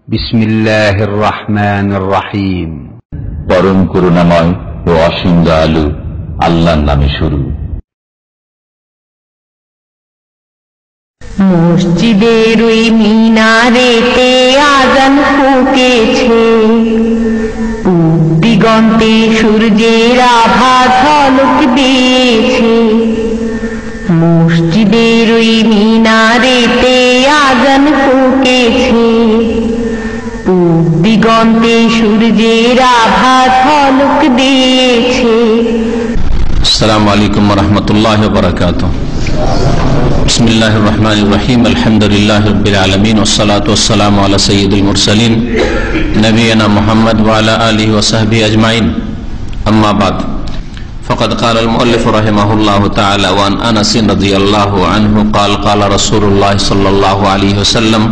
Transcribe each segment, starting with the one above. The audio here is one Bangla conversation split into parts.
বিসমিল্লাহির রহমানির রহিম। পরম করুণাময় ও অসীম দয়ালু আল্লাহর নামে শুরু। মসজিদের ওই মিনারেতে আজান ফুঁকেছে, দিগন্তে সূর্যের আভা ঝলক দিয়েছে। মসজিদের ওই মিনারেতে আজান ফুঁকেছে, দিগন্তে সূর্যের আভা ঝলক দিয়েছে। আসসালামু আলাইকুম ওয়া রাহমাতুল্লাহি ওয়া বারাকাতুহু। বিসমিল্লাহির রহমানির রহিম। আলহামদুলিল্লাহি রাব্বিল আলামিন ওয়াসসালাতু ওয়াসসালামু আলা সাইয়্যিদিল মুরসালিন নবিয়িনা মুহাম্মদ ওয়া আলা আলিহি ওয়া সাহবিহি আজমাইন। আম্মা বাদ। فقد قال المؤلف رحمه الله تعالى وعن انس رضي الله عنه قال قال رسول الله صلى الله عليه وسلم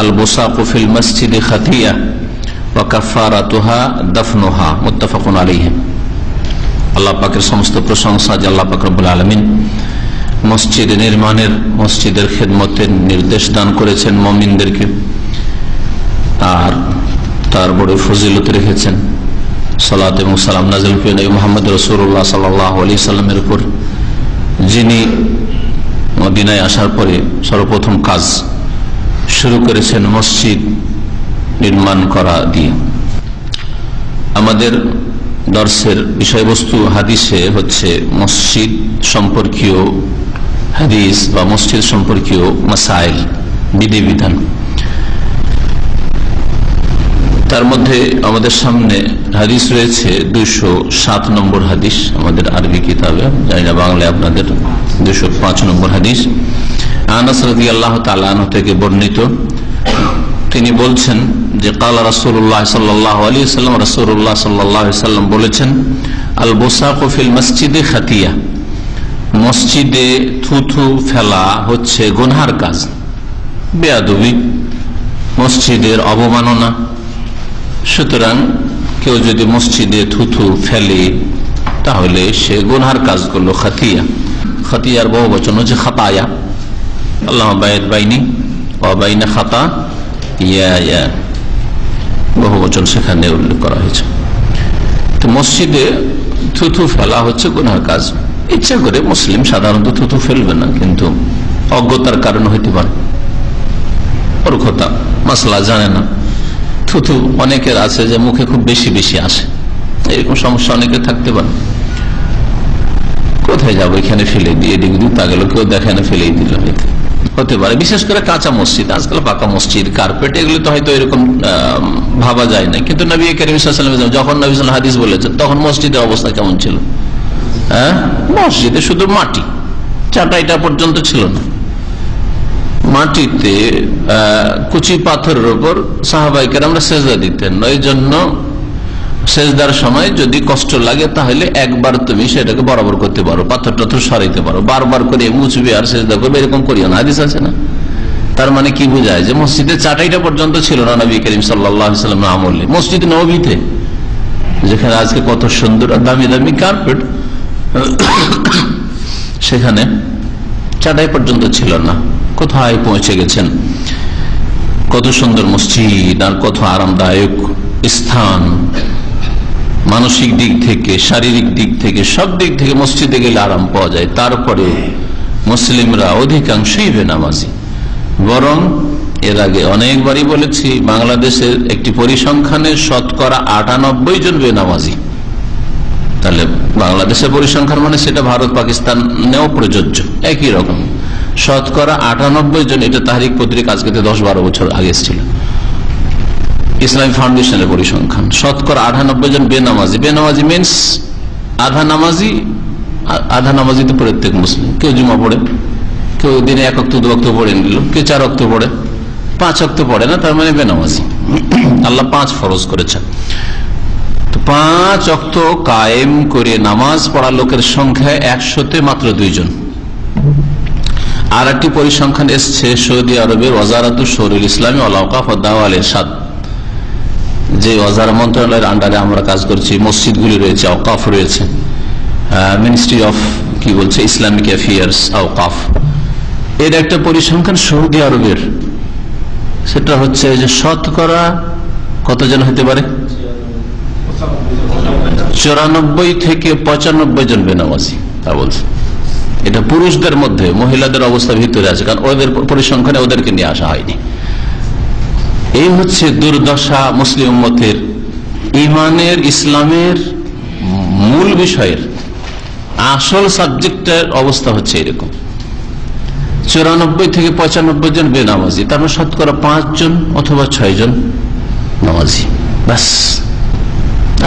البصاق في المسجد خطيئة وكفارتها دفنها متفق عليه। আল্লাহ পাকের সমস্ত প্রশংসা যে আল্লাহ পাক রব্বুল আলামিন মসজিদ নির্মাণের, মসজিদের খেদমতের নির্দেশ দান করেছেন মুমিনদেরকে, আর তার বড় ফজিলত রেখেছেন। সালাত এবং সালাম নাযিল করে নবী মুহাম্মদ রাসূলুল্লাহ সাল্লাল্লাহু আলাইহি সাল্লামের উপর, যিনি মদিনায় আসার পরে সর্বপ্রথম কাজ শুরু করেছেন মসজিদ নির্মাণ করা দিয়ে। আমাদের দর্শের বিষয়বস্তু হাদিসে হচ্ছে মসজিদ সম্পর্কীয় হাদিস বা মসজিদ সম্পর্কীয় মাসাইল, বিধিবিধান। তার মধ্যে আমাদের সামনে হাদিস রয়েছে 207 নম্বর হাদিস আমাদের আরবি কিতাবে, জানি না বাংলায় আপনাদের 205 নম্বর হাদিস। আনাস রাদিয়াল্লাহু তাআলা আনহু থেকে বর্ণিত, তিনি বলছেন যে কালা রাসূলুল্লাহ সাল্লাল্লাহু আলাইহি ওয়াসাল্লাম, রাসূলুল্লাহ সাল্লাল্লাহু আলাইহি ওয়াসাল্লাম বলেছেন, আল বুসাকু ফিল মসজিদে খাতিয়া, মসজিদে থুথু ফেলা হচ্ছে গুনহার কাজ, বেয়াদবি, মসজিদের অবমাননা। সুতরাং কেউ যদি মসজিদে থুথু ফেলে তাহলে সে গুনহার কাজ করলো। খাতিয়া, খাতিয়ার বহু বচন হচ্ছে খাতায়া। আল্লাহ বাইনি ওয়া বাইনা খাতা ইয়া, বহু বচন সেখানে উল্লেখ করা হয়েছে। তো মসজিদে থুথু ফেলা হচ্ছে গুনহার কাজ। ইচ্ছা করে মুসলিম সাধারণত থুথু ফেলবে না, কিন্তু অজ্ঞতার কারণে হইতে পারে, মূর্খতা, মাসলা জানে না। থুথু অনেকের আছে যে মুখে খুব বেশি বেশি আসে, এরকম সমস্যা অনেকের থাকতে পারে। কোথায় যাবো, এখানে ফেলে দিয়ে এদিক দিক তা গেল, কেউ দেখে না ফেলেই দিল, হতে পারে। বিশেষ করে কাঁচা মসজিদ, আজকাল পাকা মসজিদ, কার্পেট, এগুলো তো হয়তো এরকম ভাবা যায় না। কিন্তু নবী করিম সাল্লাল্লাহু আলাইহি ওয়াসাল্লাম যখন নবী সাল্লাল্লাহু হাদিস বলেছেন, তখন মসজিদের অবস্থা কেমন ছিল? মসজিদে শুধু মাটি, চাটাইটা পর্যন্ত ছিল না। মাটিতে কুচি পাথরের উপর সাহাবায়ে কেরামরা সেজদা দিতেন। এই জন্য সেজদার সময় যদি কষ্ট লাগে তাহলে একবার তুমি সেটাকে বরাবর করতে পারো, পাথর টাথর সরাইতে পারো। বারবার করে মুছবে আর সেজদা করবে, এরকম করিও না, হাদিস আছে না? তার মানে কি বোঝায় যে মসজিদে চাটাইটা পর্যন্ত ছিল না নবী করিম সাল্লাল্লাহু আলাইহি ওয়াসাল্লামের আমলে। মসজিদ নববীতে, যেখানে আজকে কত সুন্দর দামি দামি কার্পেট, সেখানে চাটাই পর্যন্ত ছিল না। কোথায় পৌঁছে গেছেন! কত সুন্দর মসজিদ আর কত আরামদায়ক স্থান, মানসিক দিক থেকে, শারীরিক দিক থেকে, সব দিক থেকে মসজিদে গেলে আরাম পাওয়া যায়। তারপরে মুসলিমরা অধিকাংশই বেনামাজি। বরং এর আগে অনেকবারই বলেছি, বাংলাদেশের একটি পরিসংখ্যানে শতকরা 98 জন বেনামাজি। তাহলে বাংলাদেশের পরিসংখ্যান মানে সেটা ভারত পাকিস্তানেও প্রযোজ্য, একই রকম। শতকরা 98 জন, এটা তাহরিক পত্রিকা আজকে 10-12 বছর আগে ছিল, ইসলামী ফাউন্ডেশনের পরিসংখ্যান। শতকরা 98 জন বেনামাজি। বেনামাজি মিনস আধা নামাজি। আধা নামাজি তো প্রত্যেক মুসলিম, কেউ জুমা পড়ে, কেউ দিনে 1 ওয়াক্ত 2 ওয়াক্ত পড়ে নিল, কেউ 4 ওয়াক্ত পড়ে, 5 ওয়াক্ত পড়ে না, তার মানে বেনামাজি। আল্লাহ 5 ফরজ করেছেন। 5 ওয়াক্ত কায়েম করে নামাজ পড়া লোকের সংখ্যা 100-তে মাত্র 2 জন। আর একটি পরিসংখ্যান এসছে সৌদি আরবের ওয়াজারাতুশ শরিল ইসলামী ওয়াল আওকাফ ওয়াদ দাওয়া আল ইরশাদ, যে ওয়াজারা মন্ত্রণালয়ের আন্ডারে আমরা কাজ করছি, মসজিদগুলি রয়েছে, আওকাফ রয়েছে, মিনিস্ট্রি অফ কি বলছে ইসলামিক অ্যাফেয়ার্স, আওকাফ, এর একটা পরিসংখ্যান সৌদি আরবের সেটা হচ্ছে যে শতকরা কতজন হতে পারে? 94 থেকে 95 জন বেনামাজি, তা বলছে। এটা পুরুষদের মধ্যে, মহিলাদের অবস্থা ভিতরে আছে, কারণ ওদের পরিসংখ্যানে ওদেরকে নিয়ে আসা হয়নি। এই হচ্ছে দুর্দশা মুসলিম উম্মতের। ইমানের, ইসলামের মূল বিষয়ের আসল সাবজেক্টের অবস্থা হচ্ছে এরকম। 94 থেকে 95 জন বেনামাজি, তার মানে শতকরা 5 জন অথবা 6 জন নামাজি, ব্যাস।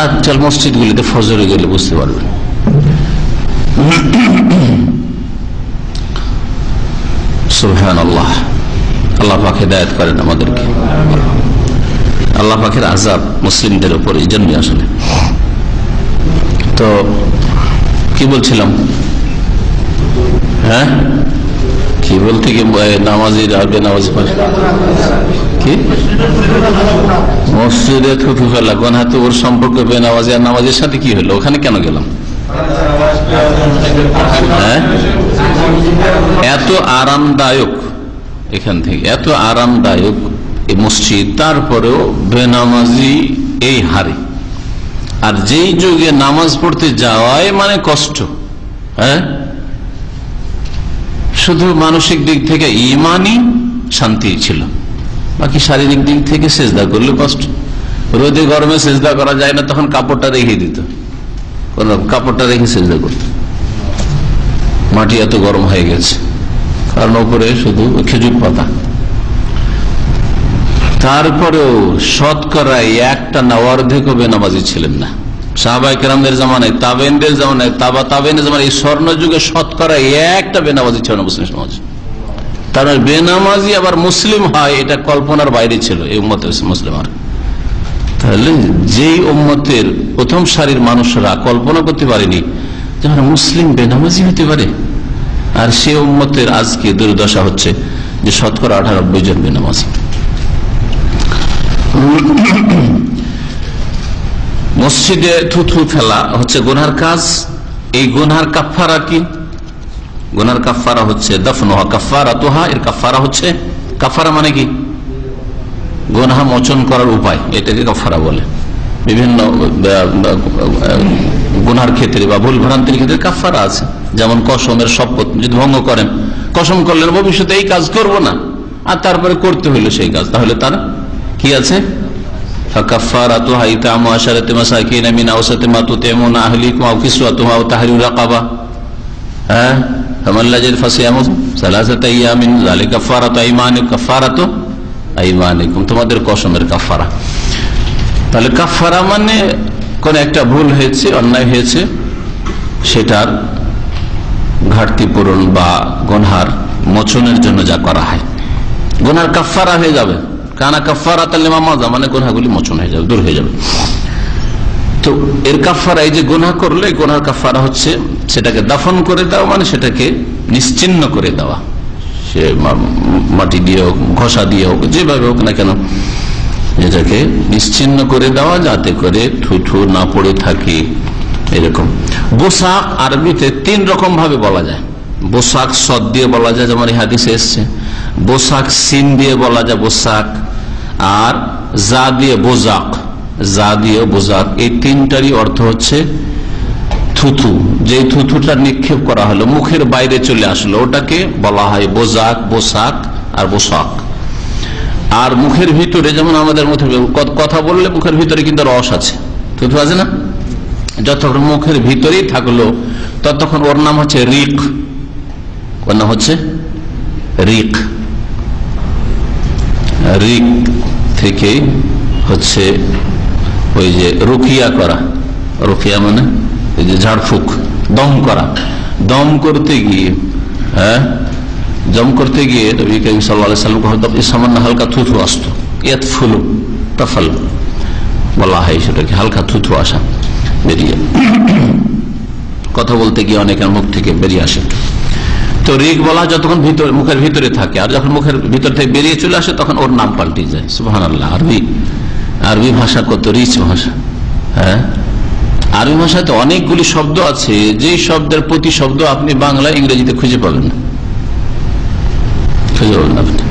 আর চল মসজিদগুলিতে ফজরে গেলে বুঝতে পারবেন। সুবহানাল্লাহ, আল্লাহ পাক হিদায়াত করেন আমাদেরকে। আল্লাহ পাকের আযাব মুসলিমদের উপর এই জন্য আসলে। তো কি বলছিলাম? হ্যাঁ, কি বলতে কি নামাজির আর বেনামাজি কি মসজিদে থুতু ফেলা গোনা, তো ওর সম্পর্ক বেনামাজি আর নামাজের সাথে কি হলো? ওখানে কেন গেলাম? হ্যাঁ, এত আরামদায়ক, এখান থেকে এত আরামদায়ক এই মসজিদ, তারপরেও বেনামাজি এই হারে। আর যেই যুগে নামাজ পড়তে যাওয়াই মানে কষ্ট। হ্যাঁ, শুধু মানসিক দিক থেকে ইমানই শান্তি ছিল, বাকি শারীরিক দিক থেকে সেজদা করলে কষ্ট। রোদে গরমে সেজদা করা যায় না, তখন কাপড়টা রেখে দিত, কাপড়টা রেখে সেজদা করত। মাটি এত গরম হয়ে গেছে, কারণ উপরে শুধু খেজুর পাতা। তারপরেও শতকরা একটা না অর্ধেকও বেনামাজি ছিলেন না। সাহাবায়ে কেরামদের জামানায়, তাবেইনদের জামানায়, তাবেইনের জামানায়, এই স্বর্ণ যুগে শতকরা একটা বেনামাজি ছিল না মুসলিম সমাজ। তার মানে বেনামাজি আবার মুসলিম হয়, এটা কল্পনার বাইরে ছিল এই উম্মতের মুসলিম। আর তাহলে যেই উম্মতের প্রথম সারির মানুষরা কল্পনা করতে পারেনি যে মুসলিম বেনামাজি হতে পারে, আর সে উম্মতের আজকে দুর্দশা হচ্ছে যে শতকরা 98 জন বেনামাজি। মসজিদে থুথু ফেলা হচ্ছে গুনার কাজ। এই গুনার কাফারা কি? গুনার কাফারা হচ্ছে দফনুহা কাফারাতুহা। এর কাফারা হচ্ছে, কাফারা মানে কি? গুনাহ মোচন করার উপায়, এটাকে কাফারা বলে। বিভিন্ন গুনার ক্ষেত্রে বা ভুল ভ্রান্তির ক্ষেত্রে কাফারা আছে। যেমন কসমের শপথ যদি ভঙ্গ করেন, কসম করলেন ভবিষ্যতে এই কাজ করব না, আর তারপরে করতে হইল সেই কাজ, তাহলে তার কি আছে? ফাকাফারাতুহা ইতআমু 10 মাসাকিন মিন আওসাতি মা তুতিমুনা আহলিকুম আও কিসওয়াতুহুম আও তাহরিরু রাকাবা। হ্যাঁ, ফামান লা ইয়াজিদ ফাসিয়ামু 3 আইয়ামিন যালিকা কাফারাতু আইমানিকুম, কাফারাতু আইমানিকুম, তোমাদের কসমের কাফারা। তাহলে কাফারা মানে কোন একটা ভুল হয়েছে, অন্যায় হয়েছে, সেটার ঘাটতি পূরণ বা গুনার মোচনের জন্য যা করা হয়, গুনার কাফারা হয়ে যাবে। কানা কাফারাতাল লিমা মাজা, মানে গুনাহগুলি মোচন হয়ে যাবে, দূর হয়ে যাবে। তো এর কাফারা, এই যে গুনাহ করলে গুনার কাফারা হচ্ছে সেটাকে দাফন করে দেওয়া, মানে সেটাকে নিশ্চিহ্ন করে দেওয়া। সে মাটি দিয়ে হোক, ঘষা দিয়ে হোক, যেভাবে হোক না কেন, এটাকে নিশ্চিহ্ন করে দেওয়া, যাতে করে থুথু না পড়ে থাকে। এরকম বোসাক আরবিতে 3 রকম ভাবে বলা যায়। বোসাক সদ দিয়ে বলা যায়, যেমন হাদিসে এসছে। বোসাক সিন দিয়ে বলা যায় বোসাক, আর জা দিয়ে বোজাক, জা দিয়ে বোজাক। এই 3টারই অর্থ হচ্ছে থুথু। যে থুথুটা নিক্ষেপ করা হলো, মুখের বাইরে চলে আসলো, ওটাকে বলা হয় বোজাক, বোসাক আর বোসাক। আর মুখের ভিতরে, যেমন আমাদের মধ্যে কথা বললে মুখের ভিতরে কিন্তু রস আছে, থুথু আছে না, যতক্ষণ মুখের ভিতরেই থাকলো ততক্ষণ ওর নাম হচ্ছে রিক। ওর নাম হচ্ছে রিক। রিক থেকে হচ্ছে ওই যে রুকিয়া করা, রুকিয়া মানে এই যে ঝাড়ফুঁক, দম করা। দম করতে গিয়ে, হ্যাঁ, দম করতে গিয়ে নবী করিম সাল্লাল্লাহু আলাইহি ওয়াসাল্লাম সামান্য হালকা থুথু আসতো, ইয়াতফুলু তাফাল বলা হয় সেটাকে, হালকা থুথু আসা বেরিয়ে। কথা বলতে গিয়ে অনেকের মুখ থেকে বেরিয়ে আসে। তো রিক বলা যতক্ষণ ভিতরে, মুখের ভিতরে থাকে, আর যখন মুখের ভিতর থেকে বেরিয়ে চলে আসে তখন ওর নাম পাল্টে যায়। সুবহানাল্লাহ। আরবি ভাষা কত রিচ ভাষা। হ্যাঁ, আরবি ভাষাতে অনেকগুলি শব্দ আছে, যেই শব্দের প্রতি শব্দ আপনি বাংলা ইংরেজিতে খুঁজে পাবেন না, খুঁজে পাবেন আপনি।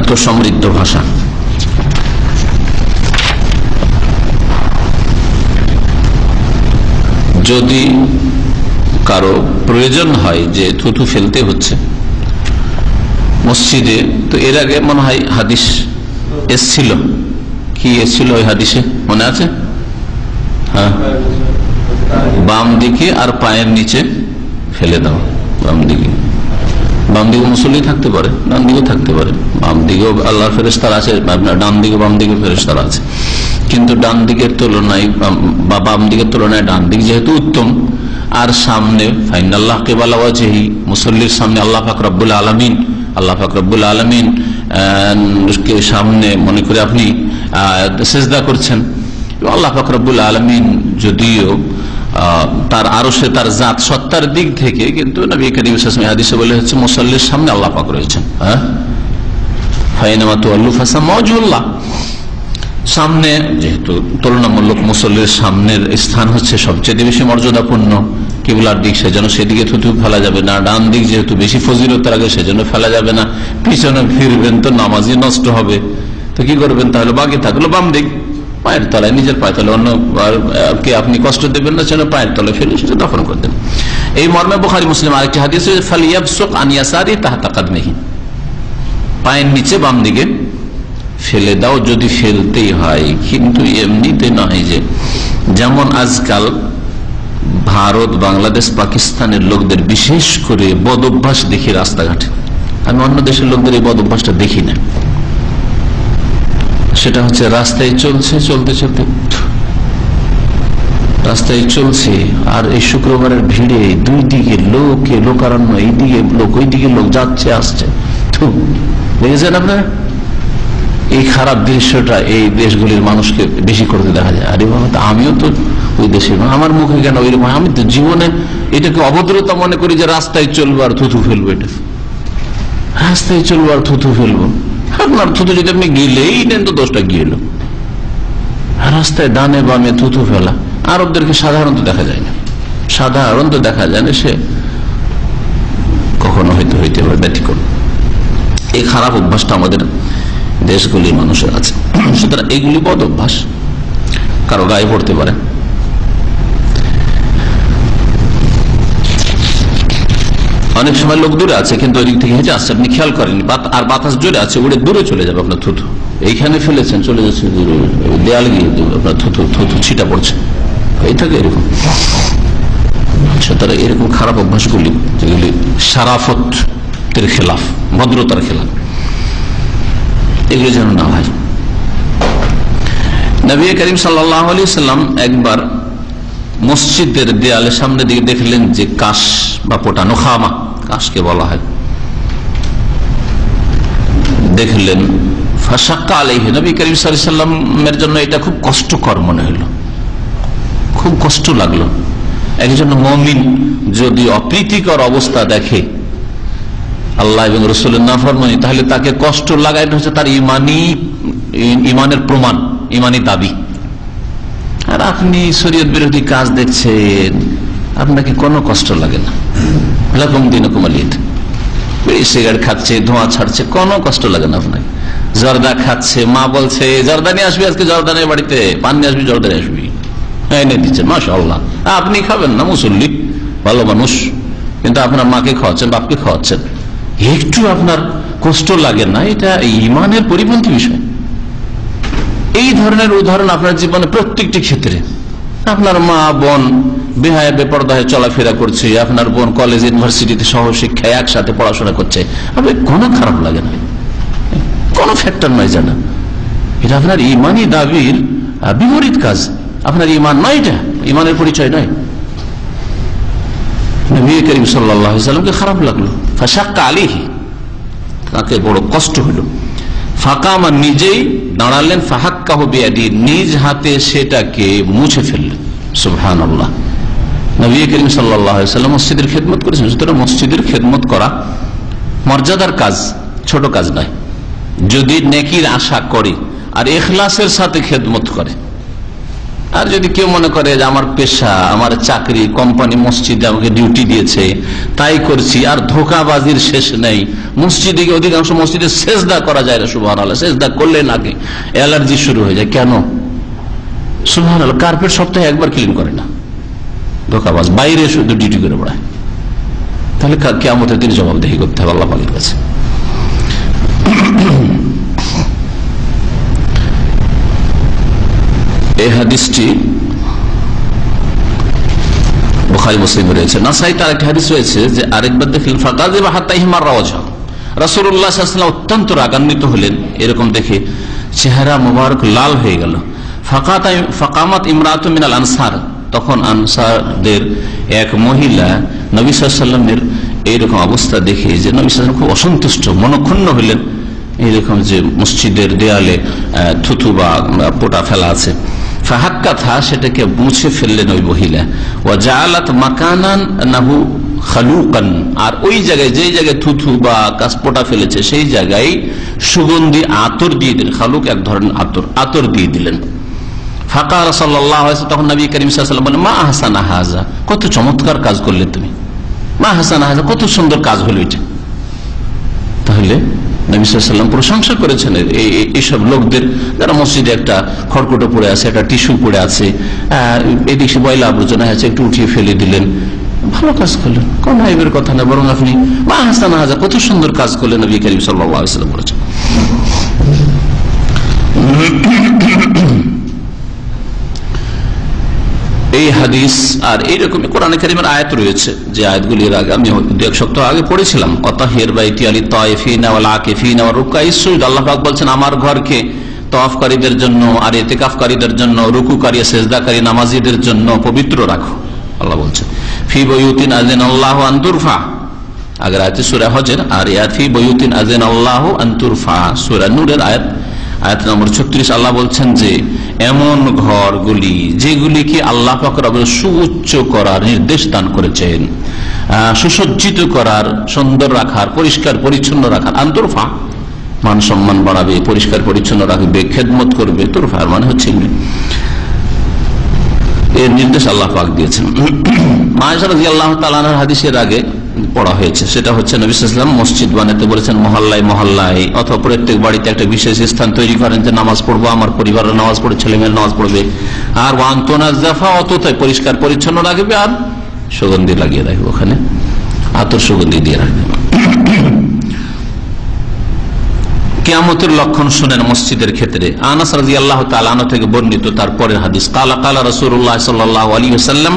এত সমৃদ্ধ ভাষা। যদি কারো প্রয়োজন হয় যে থুথু ফেলতে হচ্ছে মসজিদে, তো এর আগে মনে হয় হাদিস এসছিল, কি এসছিল ওই হাদিসে মনে আছে? হ্যাঁ, বাম দিকে আর পায়ের নিচে ফেলে দাও। বাম দিকে মুসল্লি থাকতে পারে, ডান দিকেও থাকতে পারে। বাম দিকেও আল্লাহর ফেরেশতারা আছে, ডান দিকে বাম দিকে ফেরেশতারা আছে, কিন্তু ডান দিকের তুলনায় বা বাম দিকের তুলনায় ডান দিক যেহেতু উত্তম, আর সামনে ফাইনাল্লাহ কেবালা ওয়াজহি, মুসল্লির সামনে আল্লাহ পাক রব্বুল আলামিন, আল্লাহ পাক রব্বুল আলামিন কে সামনে মনে করে আপনি সিজদা করছেন। আল্লাহ পাক রব্বুল আলামিন যদিও তার আরশে তার জাত সত্তার দিক থেকে, কিন্তু নবী করিম সাল্লাল্লাহু আলাইহি ওয়াসাল্লাম হাদিসে বলে হচ্ছে মুসল্লির সামনে আল্লাহ পাক রয়েছেন। হ্যাঁ, ফাইনামা তুওয়াল্লু ফাসাম্মা ওয়াজহুল্লাহ, সামনে যেহেতু তুলনামূলক মুসল্লির সামনের স্থান হচ্ছে সবচেয়ে বেশি মর্যাদাপূর্ণ কিবলার দিক, সেজন্য সেদিকে থুতু ফেলা যাবে না। ডান দিক যেহেতু বেশি ফজিলতের আগে, সেজন্য ফেলা যাবে না। পিছনে ফিরবেন তো নামাজই নষ্ট হবে, তো কি করবেন? তাহলে বাকি থাকলো বাম দিক, পায়ের তলায়, নিজের পায়ের তলায়, অন্য কে আপনি কষ্ট দেবেন না, সেটা পায়ের তলায় ফেলে সেটা দফন করে দেন। এই মর্মে বুখারী মুসলিম আরেকটি হাদিস, ফালিয়াবসুক আন ইয়াসারি তাহতা কাদমিহি, পায়ের নিচে বাম দিকে ফেলে দাও যদি ফেলতেই হয়। কিন্তু এমনিতে নয় যে, যেমন আজকাল ভারত, বাংলাদেশ, পাকিস্তানের লোকদের বিশেষ করে বদ অভ্যাস দেখি রাস্তাঘাটে। আমি অন্য দেশের লোকদের এই বদ অভ্যাসটা দেখি না। সেটা হচ্ছে রাস্তায় চলছে, চলতে চলতে রাস্তায় চলছে, আর এই শুক্রবারের ভিড়ে দুই দিকে লোকে লোকারণ্য, এইদিকে লোক ওইদিকে লোক যাচ্ছে আসছে। দেখেছেন আপনারা এই খারাপ দৃশ্যটা? এই দেশগুলির মানুষকে বেশি করতে দেখা যায়। আরে বাবা, আমিও তো ওই দেশে, আমার মুখে কেন ওইরকম? আমি তো জীবনে এটাকে অভদ্রতা মনে করি যে রাস্তায় চলবো আর থুথু ফেলবো। এটা রাস্তায় চলবো আর থুথু ফেলবো? আপনার থুতু যদি আপনি গিলেই নেন তো দোষটা গিয়েল। রাস্তায় ডানে বামে থুথু ফেলা আরবদেরকে সাধারণত দেখা যায় না, সাধারণত দেখা যায় না। সে কখনো হয়তো হইতে পারে ব্যতিক্রম। এই খারাপ অভ্যাসটা আমাদের দেশগুলির মানুষের আছে। সুতরাং এইগুলি বদ অভ্যাস, কারো গায়ে পড়তে পারে। অনেক সময় লোক দূরে আছে, কিন্তু ওই দিক থেকে হেঁটে আসছে, আপনি খেয়াল করেন, আর বাতাস জোরে আছে, উড়ে দূরে চলে যাবে আপনার থুথু। এইখানে ফেলেছেন, চলে যাচ্ছে দূরে, দেয়াল গিয়ে আপনার থুথু ছিটা পড়ছে। এই থাকে এরকম। সুতরাং এরকম খারাপ অভ্যাসগুলি, যেগুলি শারাফতের খেলাফ, ভদ্রতার খেলাফ, এগুলো যেন না হয়। নবী করিম সাল্লাল্লাহু আলাইহি সাল্লাম একবার মসজিদের দেয়ালের সামনে দিকে দেখলেন যে কাশ বা পোটানো খামা, কাশকে বলা হয়, দেখলেন। ফাশাক্কা আলাইহি, নবী করিম সাল্লাল্লাহু আলাইহি সাল্লামের জন্য এটা খুব কষ্টকর মনে হলো, খুব কষ্ট লাগলো। একজন মুমিন যদি অপ্রীতিকর অবস্থা দেখে, আল্লাহ এবং রাসূলের নাফরমানি, তাহলে তাকে কষ্ট লাগায়, এটা হচ্ছে তার ইমানের প্রমাণ, ইমানি দাবি। আর আপনি শরীয়ত বিরোধী কাজ দেখছেন, আপনাকে কোনো কষ্ট লাগে না। লাকুম দীনুকুম ওয়ালিয়া দিন। সিগারেট খাচ্ছে, ধোঁয়া ছাড়ছে, কোনো কষ্ট লাগে না আপনাকে। জর্দা খাচ্ছে, মা বলছে জর্দা নিয়ে আসবি আজকে, জর্দা নিয়ে বাড়িতে, পান নিয়ে আসবি, জর্দা নিয়ে আসবি, এনে দিচ্ছেন, মাশাআল্লাহ। আপনি খাবেন না, মুসল্লি, ভালো মানুষ, কিন্তু আপনার মাকে খাওয়াচ্ছেন, বাপকে খাওয়াচ্ছেন, একটু আপনার কষ্ট লাগে না? এটা ইমানের পরিপন্থী বিষয়। এই ধরনের উদাহরণ আপনার জীবনে প্রত্যেকটি ক্ষেত্রে। আপনার মা বোন বেহায়া বেপরদায় চলাফেরা করছে, আপনার বোন কলেজ ইউনিভার্সিটিতে সহশিক্ষায় একসাথে পড়াশোনা করছে, আপনার কোনো খারাপ লাগে না, কোনো ফ্যাক্টর নয় জানা। এটা আপনার ইমানি দাবির বিপরীত কাজ, আপনার ইমান নয়, এটা ইমানের পরিচয় নয়। নবী করিম সাল্লাল্লাহু আলাইহি সাল্লামকে খারাপ লাগলো, ফাশাক্কা আলাইহি, তাকে বড় কষ্ট হলো। ফাকামা, নিজেই দাঁড়ালেন, ফাহাক্কাহু বিয়াদি, নিজ হাতে সেটাকে মুছে ফেললেন। সুবহানাল্লাহ। নবী করিম সাল্লাল্লাহু আলাইহি সাল্লাম মসজিদের খেদমত করেছেন। সুতরাং মসজিদের খেদমত করা মর্যাদার কাজ, ছোট কাজ নয়। যদি নেকির আশা করে আর ইখলাসের সাথে খেদমত করে, আর যদি কেউ মনে করে যে আমার পেশা, আমার চাকরি, কোম্পানি মসজিদে আমাকে ডিউটি দিয়েছে তাই করছি, আর ধোঁকাবাজির শেষ নেই, মসজিদে অধিকাংশ মসজিদে সেজদা করা যায় না, সুবহানাল্লাহ, সেজদা করলে নাকি অ্যালার্জি শুরু হয়ে যায়। কেন? সুবহানাল্লাহ, কার্পেট সপ্তাহে একবার ক্লিন করে না, ধোঁকাবাজ, বাইরে শুধু ডিউটি করে বেড়ায়। তাহলে কিয়ামতের দিন জবাবদিহি করতে হবে আল্লাহ পাকের কাছে। এই হাদিসটি বুখারী মুসলিমে রয়েছে। নাসাইতে আরেকটি হাদিস রয়েছে যে আরেকবার দেখলেন ফাগাযিবা হাত্তা ইহমাররা ওয়াজহু, রাসূলুল্লাহ সাল্লাল্লাহু আলাইহি ওয়াসাল্লাম অত্যন্ত রাগান্বিত হলেন, এরকম দেখে চেহারা মোবারক লাল হয়ে গেল। ফাকামাত ইমরাতুম মিনাল আনসার, তখন আনসারদের এক মহিলা নবী সাল্লাল্লাহু আলাইহি ওয়াসাল্লামের এইরকম অবস্থা দেখে যে নবী সাল্লাল্লাহু আলাইহি ওয়াসাল্লাম খুব অসন্তুষ্ট, মনক্ষুণ্ণ হলেন, এইরকম যে মসজিদের দেয়ালে থুথু বা পোটা ফেলা আছে, ফাহাক্কাথা, সেটাকে মুছে ফেললেন ওই মহিলা, ওয়া জাআলাত মাকানান নাহু খালুকান, আর ওই জায়গায় যেই জায়গায় থুথু বা কাসপোটা ফেলেছে সেই জায়গায় সুগন্ধি আতর দিয়ে দিলেন। খালুক এক ধরনের আতর দিয়ে দিলেন। ফাকাল সাল্লাল্লাহু আলাইহি ওয়াসাল্লাম, তখন নবী করিম সাল্লাল্লাহু আলাইহি ওয়াসাল্লাম বলেন, মা আহসানা হাযা, কত চমৎকার কাজ করলে তুমি, মা আহসানা হাযা, কত সুন্দর কাজ হলো এটা। তাহলে নবী সাল্লাল্লাহু আলাইহি ওয়াসাল্লাম প্রশংসা করেছেন এইসব লোকদের, যারা মসজিদে একটা খড়কুটো পড়ে আছে, একটা টিস্যু পড়ে আছে, এদিকে ময়লা আবর্জনা আছে, একটু উঠিয়ে ফেলে দিলেন, ভালো কাজ করলেন, কোন আইবের কথা না, বরং আপনি মা আহসানা হাযা, কত সুন্দর কাজ করলেন, নবী করিম সাল্লাল্লাহু আলাইহি ওয়াসাল্লাম বলেছেন। এই হাদিস আর এইরকম কোরআনে কারীমের আয়াত রয়েছে, যে আয়াতগুলির আগে আমি এক সপ্তাহ আগে পড়েছিলাম, তাহির বাইতি লিত তাইফিনা ওয়াল আকিফিনা ওয়া রুকাইস সুজুদ, আল্লাহ পাক বলছেন আমার ঘরকে তাওয়াফকারীদের জন্য আর ইতিকাফকারীদের জন্য, রুকুকারী সেজদাকারী নামাজীদের জন্য পবিত্র রাখো। আল্লাহ বলছেন ফি বুয়ুতিন আযিনাল্লাহু আন তুরফা, আগের আয়াতে সূরা হজের, আর আয়াত ফি বুয়ুতিন আযিনাল্লাহু আন তুরফা সূরা নূরের আয়াত নম্বর 36। আল্লাহ বলছেন যে এমন ঘরগুলি যেগুলিকে আল্লাহ পাক রব্বুল সুউচ্চ করার নির্দেশ দান করেছেন, সুসজ্জিত করার, সুন্দর রাখার, পরিষ্কার পরিচ্ছন্ন রাখার, আন্তরফা মান সম্মান বাড়াবে, পরিষ্কার পরিচ্ছন্ন রাখবে, খেদমত করবে, তুরফা মানে হচ্ছে এর নির্দেশ আল্লাহ পাক দিয়েছেন। আয়েশা রাদিয়াল্লাহু তাআলা আনহার হাদিসের আগে পড়া হয়েছে, সেটা হচ্ছে নবী সাল্লাল্লাহু আলাইহি ওয়াসাল্লাম মসজিদ বানাতে বলেছেন মহল্লায় মহল্লায়, অথবা প্রত্যেক বাড়িতে একটা বিশেষ স্থান তৈরি করেন যে নামাজ পড়বো, আমার পরিবারের নামাজ পড়ে, ছেলে মেয়ের নামাজ পড়বে, আর ওয়ান্তুনাজ্জাফা, অতটাই পরিষ্কার পরিচ্ছন্ন রাখবে, আর সুগন্ধি লাগিয়ে রাখবে, ওখানে আতর সুগন্ধি দিয়ে রাখবে। কিয়ামতের লক্ষণ শুনেন মসজিদের ক্ষেত্রে। আনাস রাদিয়াল্লাহু তাআলা আনহু থেকে বর্ণিত তার পরের হাদিস, কালা কালা রাসূলুল্লাহ সাল্লাল্লাহু আলাইহি ওয়াসাল্লাম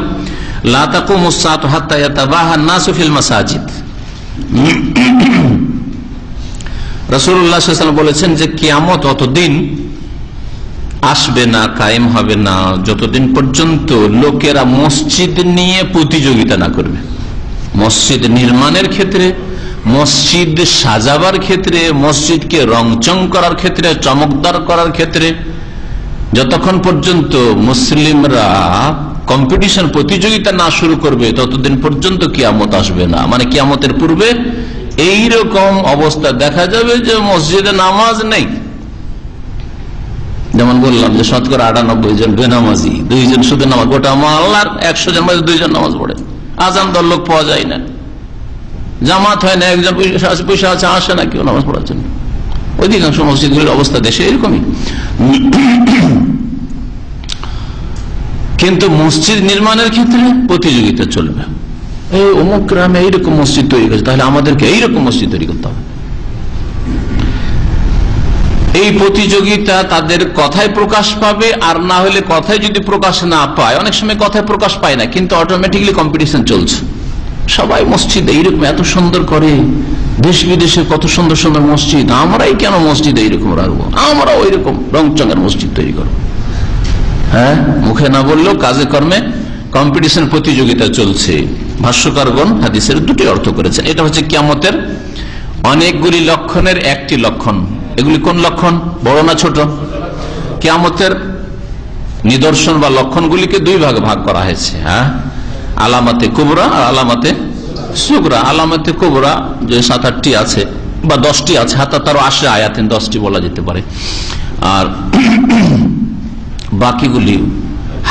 লা তাকুমুস সাআতু হাত্তা ইয়াতাবাহা আন-নাসু ফিল মাসাজিদ। রাসূলুল্লাহ সাল্লাল্লাহু আলাইহি ওয়াসাল্লাম বলেছেন যে কিয়ামত অতদিন আসবে না, কায়েম হবে না, যতদিন পর্যন্ত লোকেরা মসজিদ নিয়ে প্রতিযোগিতা না করবে। মসজিদ নির্মাণের ক্ষেত্রে, মসজিদ সাজাবার ক্ষেত্রে, মসজিদকে রংচং করার ক্ষেত্রে, চমকদার করার ক্ষেত্রে যতক্ষণ পর্যন্ত মুসলিমরা কম্পিটিশন, প্রতিযোগিতা না শুরু করবে ততদিন পর্যন্ত কিয়ামত আসবে না। মানে কিয়ামতের পূর্বে এইরকম অবস্থা দেখা যাবে যে মসজিদে নামাজ নেই। যেমন বললাম যে শতকরা 98 জন বেনামাজি, 2 জন শুধু নামাজ, গোটা মহল্লার 100 জন মধ্যে 2 জন নামাজ পড়ে, আজান দল লোক পাওয়া যায় না, জামাত হয় না, একজন পয়সা আছে আসে না কেউ নামাজ পড়ার জন্য। অধিকাংশ মসজিদগুলির অবস্থা দেশে এরকমই। কিন্তু মসজিদ নির্মাণের ক্ষেত্রে প্রতিযোগিতা চলবে, এই অমুক গ্রামে এইরকম মসজিদ তৈরি করেছে, তাহলে আমাদেরকে এইরকম মসজিদ তৈরি করতে হবে। এই প্রতিযোগিতা তাদের কথায় প্রকাশ পাবে, আর না হলে কথায় যদি প্রকাশ না পায়, অনেক সময় কথায় প্রকাশ পায় না, কিন্তু অটোমেটিকলি কম্পিটিশন চলছে। সবাই মসজিদ এইরকম এত সুন্দর করে, দেশ বিদেশে কত সুন্দর সুন্দর মসজিদ, আমরাই কেন মসজিদ এইরকম রাখবো, আমরাও ওইরকম রংচঙের মসজিদ তৈরি করবো। হ্যাঁ, মুখে না বললেও কাজে কর্মে কম্পিটিশন, প্রতিযোগিতা চলছে। ভাষ্যকারগণ হাদিসের 2টি অর্থ করেছেন। এটা হচ্ছে কিয়ামতের অনেকগুলি লক্ষণের একটি লক্ষণ। এগুলি কোন লক্ষণ, বড় না ছোট? কিয়ামতের নিদর্শন বা লক্ষণগুলিকে 2 ভাগে ভাগ করা হয়েছে। হ্যাঁ, আলামাতে কুবরা আর আলামাতে সুগরা। আলামাতে কুবরা যে 7-8টি আছে বা 10টি আছে, হাতা তারও 80 আয়াতেন 10টি বলা যেতে পারে, আর বাকিগুলি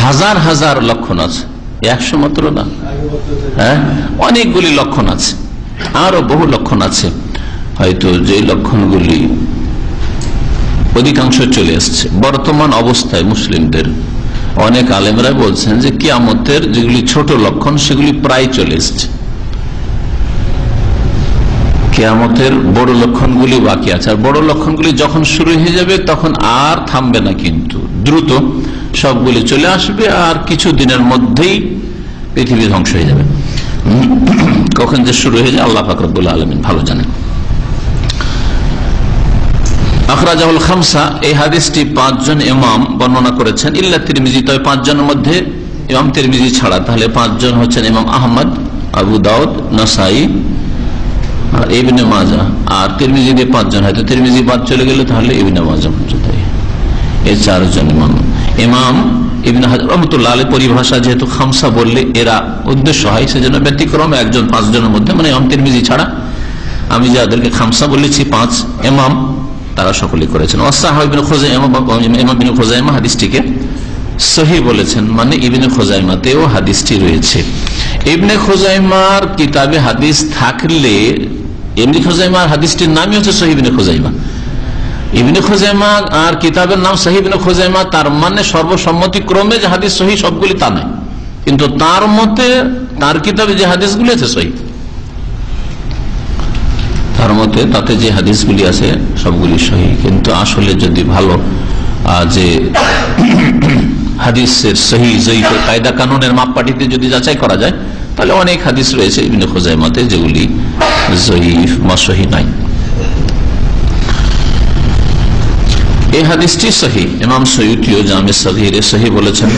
হাজার হাজার লক্ষণ আছে, 100 মাত্র না, হ্যাঁ, অনেকগুলি লক্ষণ আছে, আরো বহু লক্ষণ আছে, হয়তো যে লক্ষণগুলি অধিকাংশ চলে এসছে বর্তমান অবস্থায়। মুসলিমদের অনেক আলেমরা বলছেন যে কিয়ামতের যেগুলি ছোট লক্ষণ সেগুলি প্রায় চলে এসছে, কিয়ামতের বড় লক্ষণগুলি বাকি আছে। আর বড় লক্ষণগুলি যখন শুরু হয়ে যাবে তখন আর থামবে না, কিন্তু দ্রুত সবগুলি চলে আসবে, আর কিছু দিনের মধ্যেই পৃথিবী ধ্বংস হয়ে যাবে। কখন যে শুরু হয়ে যায় আল্লাহ পাক রব্বুল আলামিন ভালো জানেন। আখরাজাহুল খামসা, এই হাদিসটি 5 জন ইমাম বর্ণনা করেছেন, ইল্লা তিরমিজি, তবে 5 জনের মধ্যে ইমাম তিরমিজি ছাড়া। তাহলে 5 জন হচ্ছেন ইমাম আহমদ, আবু দাউদ, নাসাই আর ইবনে মাজাহ। আর তিরমিজি দিয়ে 5 জন, হয়তো তিরমিজি বাদ চলে গেলে তাহলে ইবনে মাজাহ পর্যন্ত। এই 4 জন ইমাম। ইমাম ইবনে হাজার রহমাতুল্লাহ আলাইহি পরিভাষা যেহেতু খামসা বললে এরা উদ্দেশ্য হয়, সেজন্য ব্যতিক্রম 1 জন 5 জনের মধ্যে, মানে ইমাম তিরমিজি ছাড়া আমি যাদেরকে খামসা বলেছি 5 ইমাম, তারা সকলেই করেছেন। ইমাম ইবনে খুজাইমা হাদিসটিকে সহিহ বলেছেন, মানে ইবনে খুজাইমাতেও হাদিসটি রয়েছে। ইবনে খুজাইমার কিতাবে হাদিস থাকলে, ইবনে খুজাইমার হাদিসটির নামই হচ্ছে সহিহ ইবনে খুজাইমা। ইবনে খুজাইমা আর কিতাবের নাম সহিহ ইবনে খুজাইমা, তার মানে সর্বসম্মতিক্রমে যে হাদিস সহিহ সবগুলি তা নয়, কিন্তু তার মতে তার কিতাবে যে হাদিসগুলি আছে সহিহ, তার মতে তাতে যে হাদিসগুলি আছে সবগুলি সহিহ। কিন্তু আসলে যদি ভালো যে হাদিসের সহিহ জয়ীফের কায়দা কানুনের মাপকাঠিতে যদি যাচাই করা যায়, তাহলে অনেক হাদিস রয়েছে ইবনে খুজাইমাতে যেগুলি জয়ীফ বা সহিহ নাই। এই হাদিসটি সহিহ। ইমাম সয়ুতিও জামে সগীরে সহিহ বলেছেন।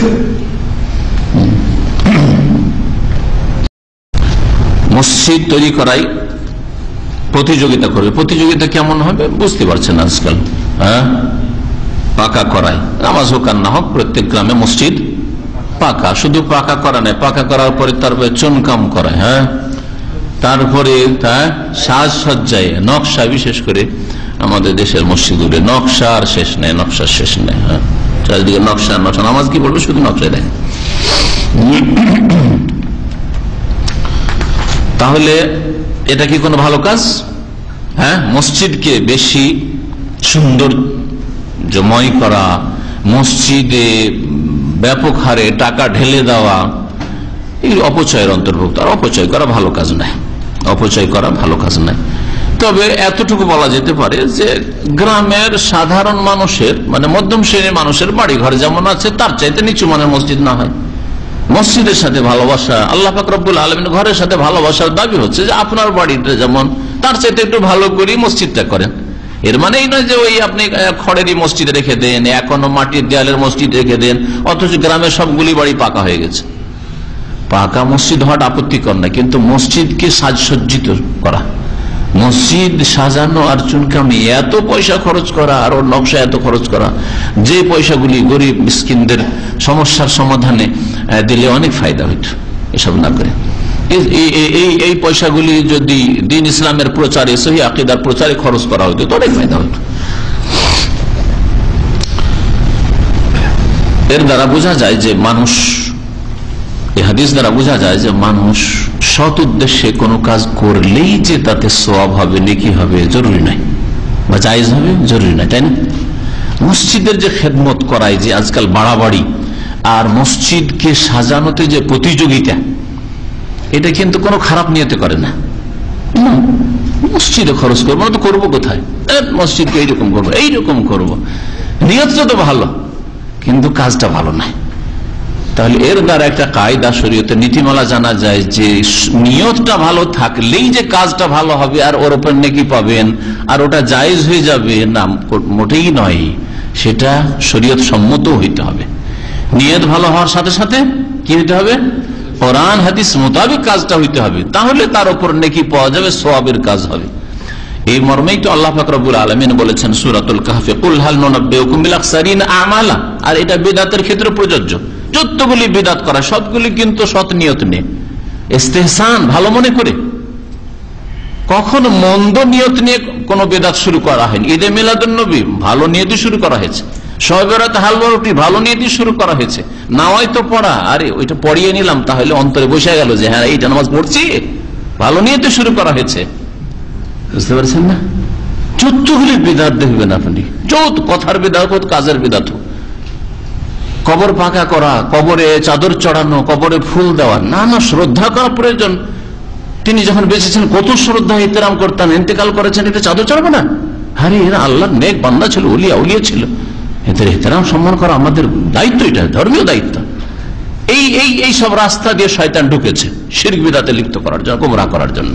মসজিদ তৈরি করাই প্রতিযোগিতা করবে। প্রতিযোগিতা কেমন হবে বুঝতে পারছেন আজকাল, হ্যাঁ, পাকা করাই, নামাজ হোক আর না হোক, প্রত্যেক গ্রামে মসজিদ পাকা। শুধু পাকা করা নেই, পাকা করার পরে তারপরে চুনকাম করা, হ্যাঁ, তারপরে সাজসজ্জায় নকশা, বিশেষ করে আমাদের দেশের মসজিদগুলো নকশা আর শেষ নেই, নকশা শেষ নেই, হ্যাঁ, চারিদিকে নকশা নকশা, নামাজ কি বলবো, শুধু নকশায় দেয়। তাহলে এটা কি কোনো ভালো কাজ? হ্যাঁ, মসজিদকে বেশি সৌন্দর্যময় করা, মসজিদে ব্যাপক হারে টাকা ঢেলে দেওয়া, এই অপচয়ের অন্তর্ভুক্ত। আর অপচয় করা ভালো কাজ নয়, অপচয় করা ভালো কাজ নয়। তবে এতটুকু বলা যেতে পারে যে গ্রামের সাধারণ মানুষের, মানে মধ্যম শ্রেণীর মানুষের বাড়ি ঘর যেমন আছে তার চাইতে নিচু মানের মসজিদ না হয়। মসজিদের সাথে ভালোবাসা, আল্লাহ পাক রব্বুল আলামিন ঘরের সাথে ভালোবাসার দাবি হচ্ছে যে আপনার বাড়িটা যেমন, তার চাইতে একটু ভালো করে মসজিদটা করেন। এর মানে এই নয় যে ওই আপনি খড়েরই মসজিদ রেখে দেন, এখনো মাটির দেয়ালের মসজিদ রেখে দেন, অথচ গ্রামের সবগুলি বাড়ি পাকা হয়ে গেছে। পাকা মসজিদ হওয়াটা আপত্তিকর না, কিন্তু মসজিদকে সাজসজ্জিত করা, মসজিদ সাজানো আর চুনকামি, এত পয়সা খরচ করা আর ওর নকশা এত খরচ করা, যে পয়সাগুলি গরিব মিসকিনদের সমস্যার সমাধানে দিলে অনেক ফায়দা হইত, এসব না করে এই পয়সাগুলি যদি দ্বীন ইসলামের প্রচারে, সহি আকীদার প্রচারে খরচ করা হতো তো অনেক ফায়দা হইত। এর দ্বারা বোঝা যায় যে মানুষ, এই হাদিস দ্বারা বোঝা যায় যে মানুষ সৎ উদ্দেশ্যে কোনো কাজ করলেই যে তাতে সওয়াব হবে, নেকি হবে জরুরি নাই, বা জায়েজ হবে জরুরি নাই, তাই না? মসজিদের যে খেদমত করায় যে আজকাল বাড়াবাড়ি, আর মসজিদকে সাজানোতে যে প্রতিযোগিতা, এটা কিন্তু কোনো খারাপ নিয়তে করে না। মসজিদে খরচ করবো না তো করবো কোথায়, মসজিদকে এইরকম করবো, এইরকম করবো, নিয়তটা তো ভালো কিন্তু কাজটা ভালো নাই। তাহলে এর দ্বারা একটা কায়দা, শরীয়তের নীতিমালা জানা যায় যে নিয়তটা ভালো থাকলেই যে কাজটা ভালো হবে আর ওর উপর নেকি পাবেন আর ওটা জায়েজ হয়ে যাবে, না, মোটেই নয়। সেটা শরীয়ত সম্মত হইতে হবে। নিয়ত ভালো হওয়ার সাথে সাথে কি হইতে হবে, কোরআন হাদিস মোতাবেক কাজটা হইতে হবে, তাহলে তার উপর নেকি পাওয়া যাবে, সওয়াবের কাজ হবে। এই মর্মেই তো আল্লাহ পাক রব্বুল আলামিন বলেছেন সূরাতুল কাহফে, কুল হাল নুনাব্বিউকুম বিল আখসারিনা আমালা। আর এটা বিদআতের ক্ষেত্রে প্রযোজ্য। যতগুলি বিদআত করা সবগুলি কিন্তু সৎ নিয়ত নেই, ইস্তেহসান, ভালো মনে করে। কখনো মন্দ নিয়ত নিয়ে কোন বিদআত শুরু করা হয়নি। ঈদে মিলাদুন নবী ভালো নিয়তে শুরু করা হয়েছে, শবে বরাত হালুয়া রুটি ভালো নিয়ে দিয়ে শুরু করা হয়েছে, নাওয়াই তো পড়া, আরে ওইটা পড়িয়ে নিলাম, তাহলে অন্তরে বসে গেল যে হ্যাঁ এইটা নামাজ পড়ছি, ভালো নিয়ে তো শুরু করা হয়েছে। বুঝতে পারছেন না? যতগুলি বিদাত দেখবেন আপনি, যত কথার বিদাত হোক, কাজের বিদাত হোক, কবর পাকা করা, কবরে চাদর চড়ানো, কবরে ফুল দেওয়া, নানা শ্রদ্ধা করা প্রয়োজন। তিনি যখন বেঁচেছেন কত শ্রদ্ধা ইহতেরাম করতেন, ইন্তেকাল করেছেন, এটা চাদর চড়াবে না? আরে এরা আল্লাহর নেক বান্দা ছিল, উলিয়া উলিয়া ছিল, এদের ইহতেরাম সম্মান করা আমাদের দায়িত্ব, এটা ধর্মীয় দায়িত্ব। এই সব রাস্তা দিয়ে শয়তান ঢুকেছে শিরক বিদআতে লিপ্ত করার জন্য, গোমরাহ করার জন্য।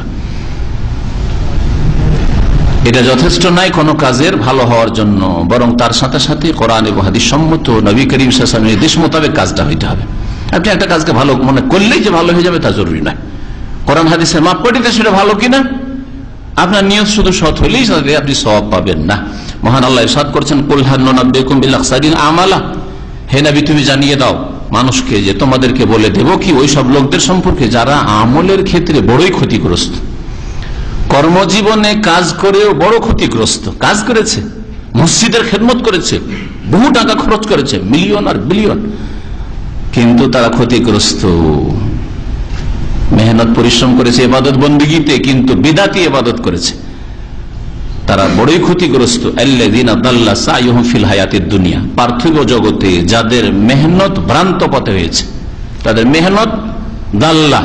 এটা যথেষ্ট নাই কোনো কাজের ভালো হওয়ার জন্য, বরং তার সাথে সাথে কোরআন এবং হাদিস সম্মত নবী করিম সাল্লাল্লাহু আলাইহি ওয়াসাল্লামের নির্দেশ মোতাবেক কাজটা হইতে হবে। আপনি একটা কাজকে ভালো মনে করলেই যে ভালো হয়ে যাবে তা জরুরি নয়। কোরআন হাদিসের মাপকাঠিতে সেটা ভালো কিনা, আপনার নিয়ত শুধু সৎ হলেই আপনি সওয়াব পাবেন না। মহান আল্লাহ ইরশাদ করছেন, কুল হাল নুনাব্বিউকুম বিল আখসারিন আমালা, হে নবী তুমি জানিয়ে দাও মানুষকে যে তোমাদেরকে বলে দেব কি ওই সব লোকদের সম্পর্কে যারা আমলের ক্ষেত্রে বড়ই ক্ষতিগ্রস্ত, কর্মজীবনে কাজ করেও বড় ক্ষতিগ্রস্ত। কাজ করেছে, মসজিদের খেদমত করেছে, বহু টাকা খরচ করেছে, মিলিয়ন আর বিলিয়ন, কিন্তু তারা ক্ষতিগ্রস্ত। মেহনত পরিশ্রম করেছে ইবাদত বন্দেগীতে, কিন্তু বিদাতি ইবাদত করেছে, তারা বড়ই ক্ষতিগ্রস্ত। আল্লাযীনা দাল্লা সাইয়ুহুম ফিল হায়াতিদ দুনিয়া, পার্থিব জগতে যাদের মেহনত ভ্রান্ত পথে হয়েছে, তাদের মেহনত দাল্লা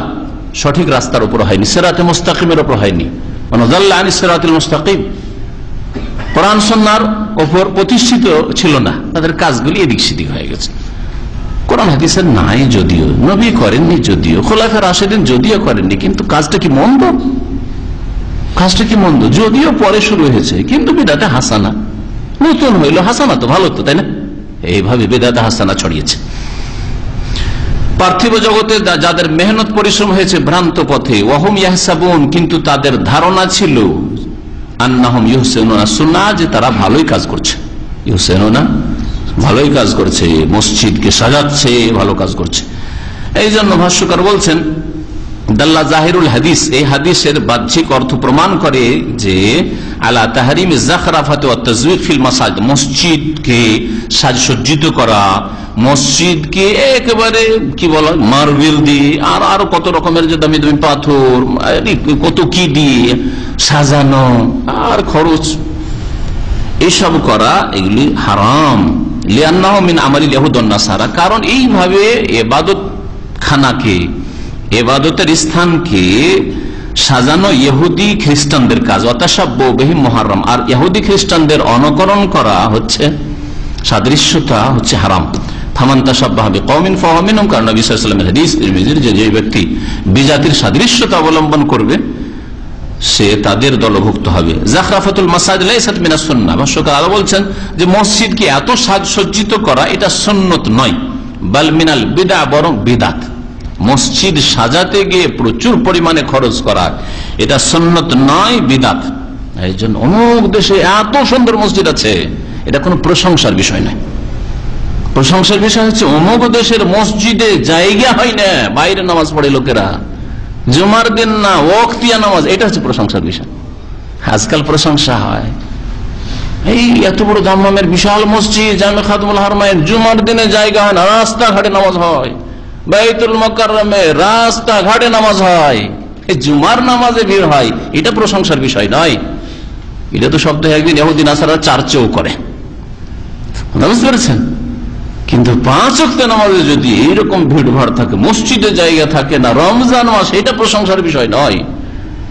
সঠিক রাস্তার উপর হয়নি, সিরাতে মুস্তাকিমের উপর হয়নি, মানে দাল্লা আনিস সিরাতিল মুস্তাকিম, কোরআন সুন্নাহর উপর প্রতিষ্ঠিত ছিল না, তাদের কাজগুলি এদিক সেদিক হয়ে গেছে। কোরআন হাদিসের নাই যদিও, নবী করেননি যদিও, খোলাফা রাশেদিন যদিও করেননি, কিন্তু কাজটা কি মন্দ? কাজটা কি মন্দ? যদিও পরে শুরু হয়েছে, কিন্তু বিদআতে হাসানা, নতুন হইল হাসানা তো ভালো তো, তাই না? এইভাবে বিদআতে হাসানা ছড়িয়েছে। পার্থিব জগতে যাদের মেহনত পরিশ্রম হয়েছে ভ্রান্ত পথে, ওয়াহুম ইয়াহসাবুন, কিন্তু তাদের ধারণা ছিল আন্নাহুম ইউহসিনুনা সুন্নাহ, যে তারা ভালোই কাজ করছে, ইউহসিনুনা ভালোই কাজ করছে, মসজিদকে সাজাচ্ছে, ভালো কাজ করছে। এই জন্য ভাষ্যকার বলছেন দাল্লা জাহিরুল হাদিস, এই হাদিসের বাহ্যিক অর্থ প্রমাণ করে যে আলা তাহরিম যাখরাফাত ওয়া তাজওয়ীক ফিল মাসাজিদ, মসজিদকে সাজসজ্জিত করা, মসজিদকে একেবারে কি বলা মার্বেল দিয়ে আর আরো কত রকমের যে দামি দামি পাথর, কত কি দিয়ে সাজানো আর খরচ, এসব করা এগুলি হারাম। লিআন্নাহু মিন আমালিল ইয়াহুদ ওয়ান নাসারা, কারণ এইভাবে ইবাদত খানাকে, ইবাদতের স্থানকে সাজানো ইহুদি খ্রিস্টানদের কাজ, ওয়াতাশাব্বু বিহিম মুহাররাম, আর ইহুদি খ্রিস্টানদের অনুকরণ করা হচ্ছে, সাদৃশ্যতা হচ্ছে হারাম। ফামান তাশাব্বাহা বিকওমিন ফাহুয়া মিনহুম, কারণ নবী সাল্লাল্লাহু আলাইহি ওয়াসাল্লামের হাদিস তিরমিজির যে ব্যক্তি বিজাতির সাদৃশ্যতা অবলম্বন করবে সে তাদের দলভুক্ত হবে। যাখরাফাতুল মাসাজিদ লাইসাত মিনাস সুন্নাহ, ভাষ্যকার আরো বলছেন যে মসজিদকে এত সাজসজ্জিত করা এটা সুন্নত নয়, বাল মিনাল বিদআ, বরং বিদআত। মসজিদ সাজাতে গিয়ে প্রচুর পরিমাণে খরচ করা এটা সুন্নত নয়, বিদআত। এই জন্য অমুক দেশে এত সুন্দর মসজিদ আছে, এটা কোনো প্রশংসার বিষয় নয়। প্রশংসার বিষয় হচ্ছে অমুক দেশের মসজিদে জায়গা হয় না, বাইরে নামাজ পড়ে লোকেরা, জুমার দিন না ওয়াক্তিয়া নামাজ, এটা হচ্ছে প্রশংসার বিষয়। আজকাল প্রশংসা হয় এই এত বড় দাম্মামের বিশাল মসজিদ জামে খাতুমুল হারমাইন, জুমার দিনে জায়গা হয় না, রাস্তাঘাটে নামাজ হয়, বাইতুল মুকাররমে রাস্তাঘাটে নামাজ হয়, এই জুমার নামাজে ভিড় হয়, এটা প্রশংসার বিষয় নয়। এটা তো সপ্তাহে একদিন ইহুদি নাসারা চার্চেও করে, বুঝতে পেরেছেন? কিন্তু 5 ওয়াক্ত নামাজে যদি এইরকম ভিড় ভাড় থাকে, মসজিদে জায়গা থাকে না, রমজান মাস, এটা প্রশংসার বিষয় নয়।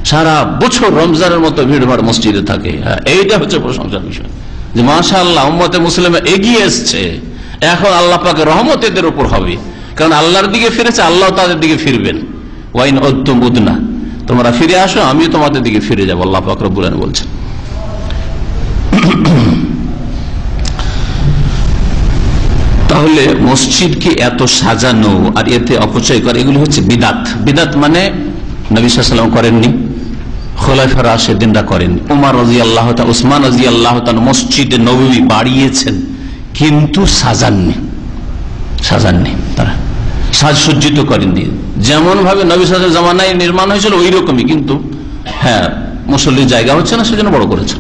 সারা বছর রমজানের মতো ভিড় ভাড় মসজিদে থাকে, এইটা হচ্ছে প্রশংসার বিষয়, যে মাশাআল্লাহ উম্মতে মুসলিমে এগিয়ে এসছে, এখন আল্লাহ পাকের রহমত এদের উপর হবে, কারণ আল্লাহর দিকে ফিরেছে, আল্লাহ তাদের দিকে ফিরবেন। ওয়াইন উদ্তুম উদনা, তোমরা ফিরে আসো, আমিও তোমাদের দিকে ফিরে যাবো, আল্লাহ পাক রব্বুল আলামিন বলছেন। তাহলে মসজিদকে এত সাজানো আর এতে অপচয় করে, এগুলি হচ্ছে বিদাত। বিদাত মানে নবী সাল্লাল্লাহু আলাইহি ওয়াসাল্লাম করেননি, খোলাফা রাশিদিনরা করেননি। উমর রাদিয়াল্লাহু তাআলা, উসমান রাদিয়াল্লাহু তাআলা মসজিদে নববী বাড়িয়েছেন, কিন্তু সাজাননি, তারা সাজসজ্জিত করেননি। যেমন ভাবে নবী সাল্লাল্লাহু আলাইহি ওয়াসাল্লাম জামানায় নির্মাণ হয়েছিল ওই রকমই, কিন্তু হ্যাঁ মুসল্লির জায়গা হচ্ছে না, সেজন্য বড় করেছে।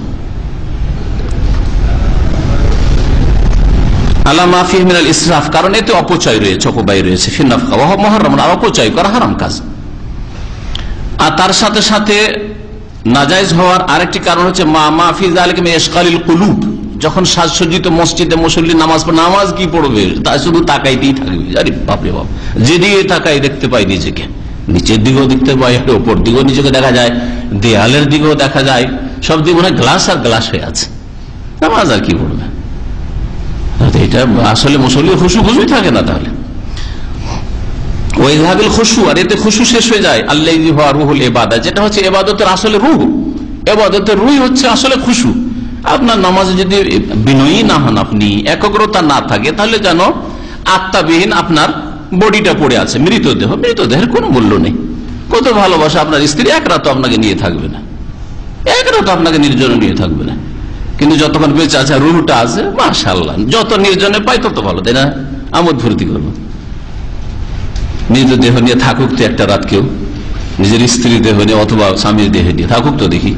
আলা মা ফিহি মিনাল ইসরাফ, কারণ এতে অপচয় রয়েছে, অপব্যয় রয়েছে। ফি নাফকা ওয়া মুহাররাম, আর অপচয় করা হারাম কাজ। আর তার সাথে সাথে নাজায়েজ হওয়ার আরেকটি কারণ হচ্ছে মা ফি যালিকা মিন ইশগালিল কুলুব, যখন সাজসজ্জিত মসজিদে মুসল্লি নামাজ কি পড়বে, তা শুধু তাকাইতেই থাকবে। আরে বাপরে বাপ, যেদিকে তাকাই দেখতে পাই নিজেকে, নিচের দিকেও দেখতে পাই, ওপর দিকেও নিজেকে দেখা যায়, দেয়ালের দিকেও দেখা যায়, সব দিকে মনে হয় গ্লাস আর গ্লাস হয়ে আছে, নামাজ আর কি পড়বে। এটা আসলে মুসল্লি খুশুই থাকে না। তাহলে ওয়াইহাবিল খুশু, আর এতে খুশু শেষ হয়ে যায়। আল্লাযী হুয়া রুহুল ইবাদা, যেটা হচ্ছে ইবাদতের আসলে রূহ, ইবাদতের রূহ হচ্ছে আসলে খুশু। আপনার নামাজে যদি বিনয়ী না হন, আপনি একাগ্রতা না থাকে, তাহলে যেন আত্মাবিহীন আপনার বডিটা পড়ে আছে, মৃতদেহ, মৃতদেহের কোনো মূল্য নেই। কত ভালোবাসা আপনার স্ত্রী, এক রাত আপনাকে নিয়ে থাকবে না, এক রাত আপনাকে নির্জনে নিয়ে থাকবে না, কিন্তু যতক্ষণ বেঁচে আছে রুহটা আছে, মাশাআল্লাহ, যত নির্জনে পাই তত ভালো, তাই না? আমোদ ফুর্তি করবো। নিজ দেহ নিয়ে থাকুক তো একটা রাত, কেউ নিজের স্ত্রী দেহ নিয়ে অথবা স্বামীর দেহ নিয়ে থাকুক তো দেখি,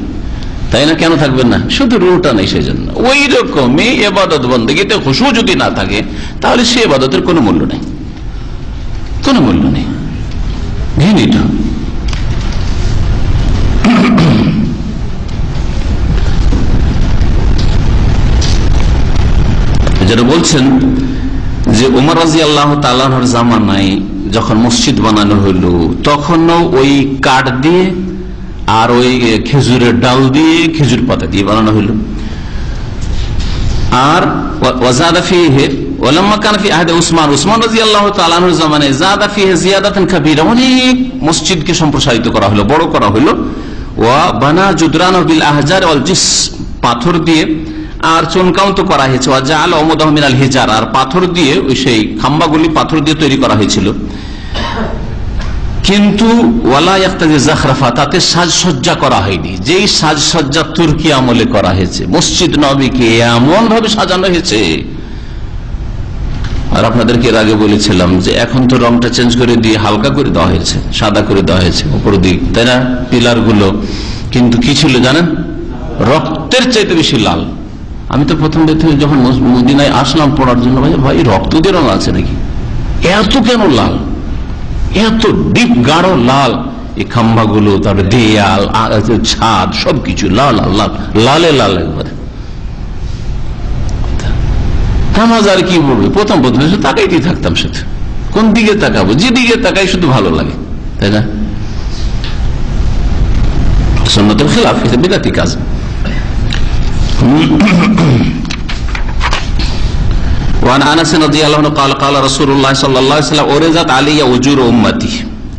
তাই না? কেন থাকবেন না? শুধু রুহটা নেই, সেই জন্য। ওই রকমই ইবাদত বন্দেগীতে খুশু যদি না থাকে, তাহলে সে ইবাদতের কোনো মূল্য নেই, কোনো মূল্য নেই। ঘৃণিত। যেটা বলছেন যে উমর রাদিয়াল্লাহু তাআলা আনহুর জামানায় যখন মসজিদ বানানো হইল, তখনও ওই কাঠ দিয়ে আর ওই খেজুরের ডাল দিয়ে, খেজুর পাতা দিয়ে বানানো হইল। আর ওয়াজাদা ফিহি ওয়ালাম্মা কানা ফি আহদি উসমান রাদিয়াল্লাহু তাআলা আনহুর জামানায় যাদা ফিহি জিয়াদাতান কাবীরা, অনেক মসজিদকে সম্প্রসারিত করা হলো, বড় করা হলো। ওয়া বানা জুদরান বিল আহজার ওয়াল জিস, পাথর দিয়ে আর চুনকান্ত করা হয়েছে। ওয়া জাআল উমুদাহু মিনাল হিজার, আর পাথর দিয়ে, ওই সেই খাম্বাগুলি পাথর দিয়ে তৈরি করা হয়েছিল। কিন্তু ওয়ালা ইয়াক্তাজি যাখরাফা, তাতে সাজসজ্জা করা হয়নি। যেই সাজসজ্জা তুর্কি আমলে করা হয়েছে, মসজিদ নববীকে এমন ভাবে সাজানো হয়েছে। আর আপনাদেরকে এর আগে বলেছিলাম যে এখন তো রংটা চেঞ্জ করে দিয়ে হালকা করে দেওয়া হয়েছে, সাদা করে দেওয়া হয়েছে উপর দিক, তাই না, পিলার গুলো। কিন্তু কি ছিল জানেন? রক্তের চাইতে বেশি লাল। আমি তো প্রথম যখন মদিনায় আসলাম পড়ার জন্য, ভাই রক্ত দিয়ে রং আছে নাকি, এত কেন লাল, এত ডিপ গাঢ় লাল, এই খাম্বাগুলো, তারপরে দেয়াল, ছাদ, সবকিছু লাল লাল, লালে লাল একবারে। নামাজ আর কি বলবে, প্রথম তাকাইতেই থাকতাম, শুধু কোন দিকে তাকাবো, যেদিকে তাকাই শুধু ভালো লাগে, তাই না? সুন্নতের খেলাফ, এটা বিদাতি কাজ। وعن انس رضي الله عنه قال قال رسول الله صلى الله عليه وسلم اورزت علي اجور امتي।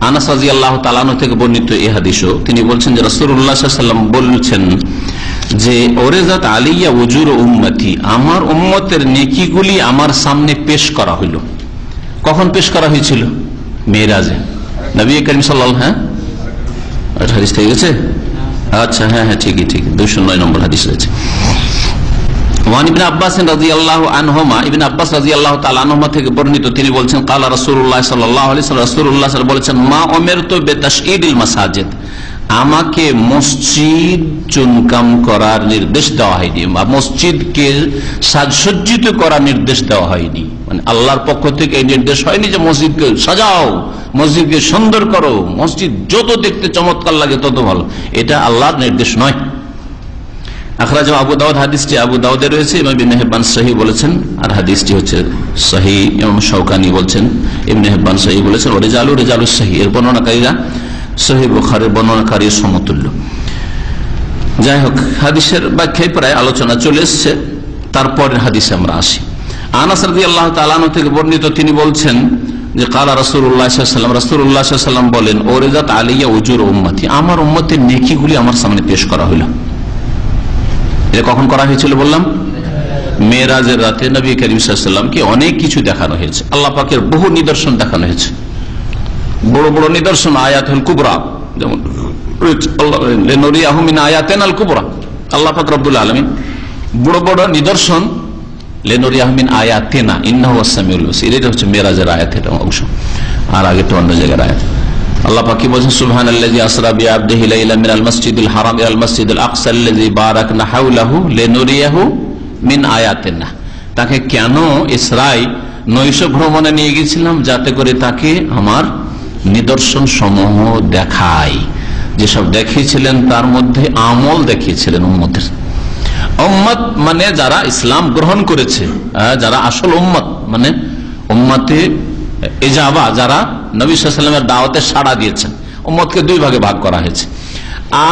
আনাস রাদিয়াল্লাহু তাআলা আনহু থেকে বর্ণিত এই হাদিসও তিনি বলছেন যে রাসূলুল্লাহ সাল্লাল্লাহু আলাইহি ওয়াসাল্লাম বলেছেন যে ওরেজাত আলিয়া উজুর উম্মতি, আমার উম্মতের নেকিগুলি আমার সামনে পেশ করা হইল। কখন পেশ করা হয়েছিল? মেরাজে। নবী করিম সাল্লাল্লাহু, হ্যাঁ হাদিস থেকে গেছে, আচ্ছা হ্যাঁ ঠিকই 209 নম্বর হাদিস রয়েছে। ওয়ান ইবনে আব্বাস রাদিয়াল্লাহু আনহুমা, ইবনে আব্বাস রাদিয়াল্লাহু তাআলা আনহুমা থেকে বর্ণিত তিনি বলেছেন ক্বালা রাসূলুল্লাহ সাল্লাল্লাহু আলাইহি ওয়াসাল্লাম, রাসূলুল্লাহ সাল্লাল্লাহু আলাইহি ওয়াসাল্লাম বলেছেন মা উমিরতু বিতাশয়ীদিল মাসাজিদ, আমাকে মসজিদ চুনকাম করার নির্দেশ দেওয়া হয়নি, মসজিদকে সাজসজ্জিত করার নির্দেশ দেওয়া হয়নি। মানে আল্লাহর পক্ষ থেকে এই নির্দেশ হয়নি যে মসজিদকে সাজাও, মসজিদকে সুন্দর করো, মসজিদ যত দেখতে চমৎকার লাগে তত ভালো, এটা আল্লাহর নির্দেশ নয়। আখরাজ আবু দাউদ, হাদিসটি আবু দাউদে রয়েছে, ইমাম ইবনে হিব্বান সহিহ বলেছেন, আর হাদিসটি হচ্ছে সহিহ। ইমাম শাওকানি বলছেন, ইবনে হিব্বান সহিহ বলেছেন, ও রিজালুস সহিহ, এর বর্ণনাকারীরা সহিহ বুখারীর বর্ণনাকারীর সমতুল্য। যাই হোক, হাদিসের ব্যাখ্যায় প্রায় আলোচনা চলে এসছে, তারপরের হাদিসে আমরা আসি। আনাস রাদিয়াল্লাহু তাআলা আনহু থেকে বর্ণিত তিনি বলছেন যে ক্বালা রাসূলুল্লাহ সাল্লাল্লাহু আলাইহি ওয়াসাল্লাম, রাসূলুল্লাহ সাল্লাল্লাহু আলাইহি ওয়াসাল্লাম বলেন ওরিজাত আলাইয়া উজুর উম্মতি, আমার উম্মতের নেকিগুলি আমার সামনে পেশ করা হলো। এটা কখন করা হয়েছিল বললাম? মেরাজের রাতে নবী করিম সাল্লাল্লাহু আলাইহি ওয়াসাল্লামকে অনেক কিছু দেখানো হয়েছে, আল্লাহ পাকের বহু নিদর্শন দেখানো হয়েছে, বড় বড় নিদর্শন, আয়াতুল কুবরা, যেমন লিনুরিয়াহু মিন আয়াতিনাল কুবরা, আল্লাহ পাক রব্বুল আলামিন বড় বড় নিদর্শন, লিনুরিয়াহু মিন আয়াতিনা ইন্নাহু আস-সামিউল বাসীর, এটা হচ্ছে মেরাজের আয়াতের অংশ। আর আগে তো অন্য জায়গার আয়াত। আল্লাহ পাক কি বলেন? সুবহানাল্লাযী আসরা বিআবদিহি লাইলাম মিনাল মাসজিদিল হারাম ইলাল মাসজিদিল আকসা আল্লাযী বারাকনা হাওলাহু লিনুরিয়াহু মিন আয়াতিনা। তাকে কেন ইসরাই নৈশ ভ্রমণে নিয়ে গেছিলাম, যাতে করে তাকে আমার নিদর্শন সমূহ দেখায়। যেসব দেখিয়েছিলেন তার মধ্যে আমল দেখিয়েছিলেন উম্মতের। উম্মত মানে যারা ইসলাম গ্রহণ করেছে, যারা আসল উম্মত, মানে উম্মতে ইজাবা, যারা নবী সাল্লাল্লাহু আলাইহি ওয়াসাল্লামের দাওয়াতে সাড়া দিয়েছেন। উম্মতকে দুই ভাগে ভাগ করা হয়েছে।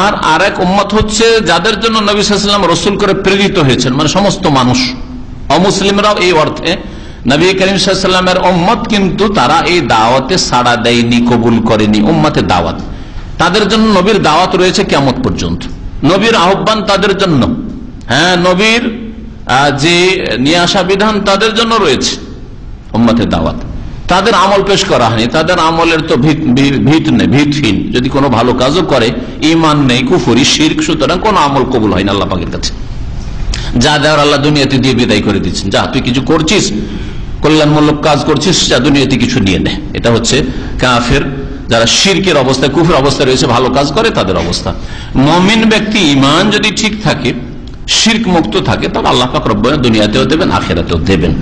আর আরেক উম্মত হচ্ছে যাদের জন্য নবী সাল্লাল্লাহু আলাইহি ওয়াসাল্লাম রাসূল করে প্রেরিত হয়েছেন, মানে সমস্ত মানুষ। অমুসলিমরাও এই অর্থে নবী করিম সাল্লাল্লাহু আলাইহি ওয়াসাল্লামের উম্মত, কিন্তু তারা এই দাওয়াতে সাড়া দেয়নি, কবুল করেনি। উম্মতের দাওয়াত, তাদের জন্য নবীর দাওয়াত রয়েছে কিয়ামত পর্যন্ত। নবীর আহ্বান তাদের জন্য, হ্যাঁ, নবীর যে নিয়ে আসা বিধান তাদের জন্য রয়েছে। উম্মতের দাওয়াত, তাদের আমল পেশ করা হয়নি, তাদের আমলের তো ভিত নেই, ভিতহীন। যদি কোনো ভালো কাজও করে, ঈমান নেই, কুফরি, শিরক, সুতরাং কোনো আমল কবুল হয় না আল্লাহ পাকের কাছে। যা দেওয়ার আল্লাহ দুনিয়াতে দিয়ে বিদায় করে দিচ্ছেন। যা তুই কিছু করছিস, কল্যাণমূলক কাজ করছিস, যা দুনিয়াতে কিছু নিয়ে নে। এটা হচ্ছে কাফের, যারা শিরকের অবস্থায়, কুফর অবস্থায় রয়েছে, ভালো কাজ করে তাদের অবস্থা। মুমিন ব্যক্তি ঈমান যদি ঠিক থাকে, শিরক মুক্ত থাকে, তবে আল্লাহ পাক রব্বুল দুনিয়াতেও দেবেন, আখিরাতেও দেবেন।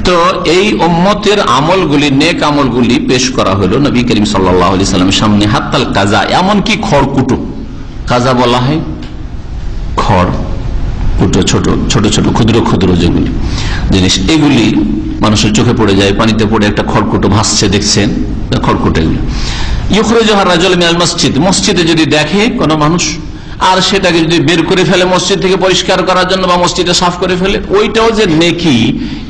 তো এই উম্মতের আমলগুলি, নেক আমলগুলি পেশ করা হলো নবী করিম সাল্লাল্লাহু আলাইহি সাল্লামের সামনে। হাত্তাল কাজা, এমনকি খড়কুটো, কাজা বলা হয় খড় কুটো, ছোট ছোট ছোট ক্ষুদ্র ক্ষুদ্র যেগুলি জিনিস, এগুলি মানুষের চোখে পড়ে যায়, পানিতে পড়ে একটা খড়কুটো ভাসছে, দেখছেন খড়কুটো। এগুলি ইউখরিজুহা রাজুল মিনাল মসজিদ, মসজিদে যদি দেখে কোনো মানুষ, আর সেটাকে যদি বের করে ফেলে মসজিদ থেকে পরিষ্কার করার জন্য, বা মসজিদে সাফ করে ফেলে, ওইটাও যে নেকি,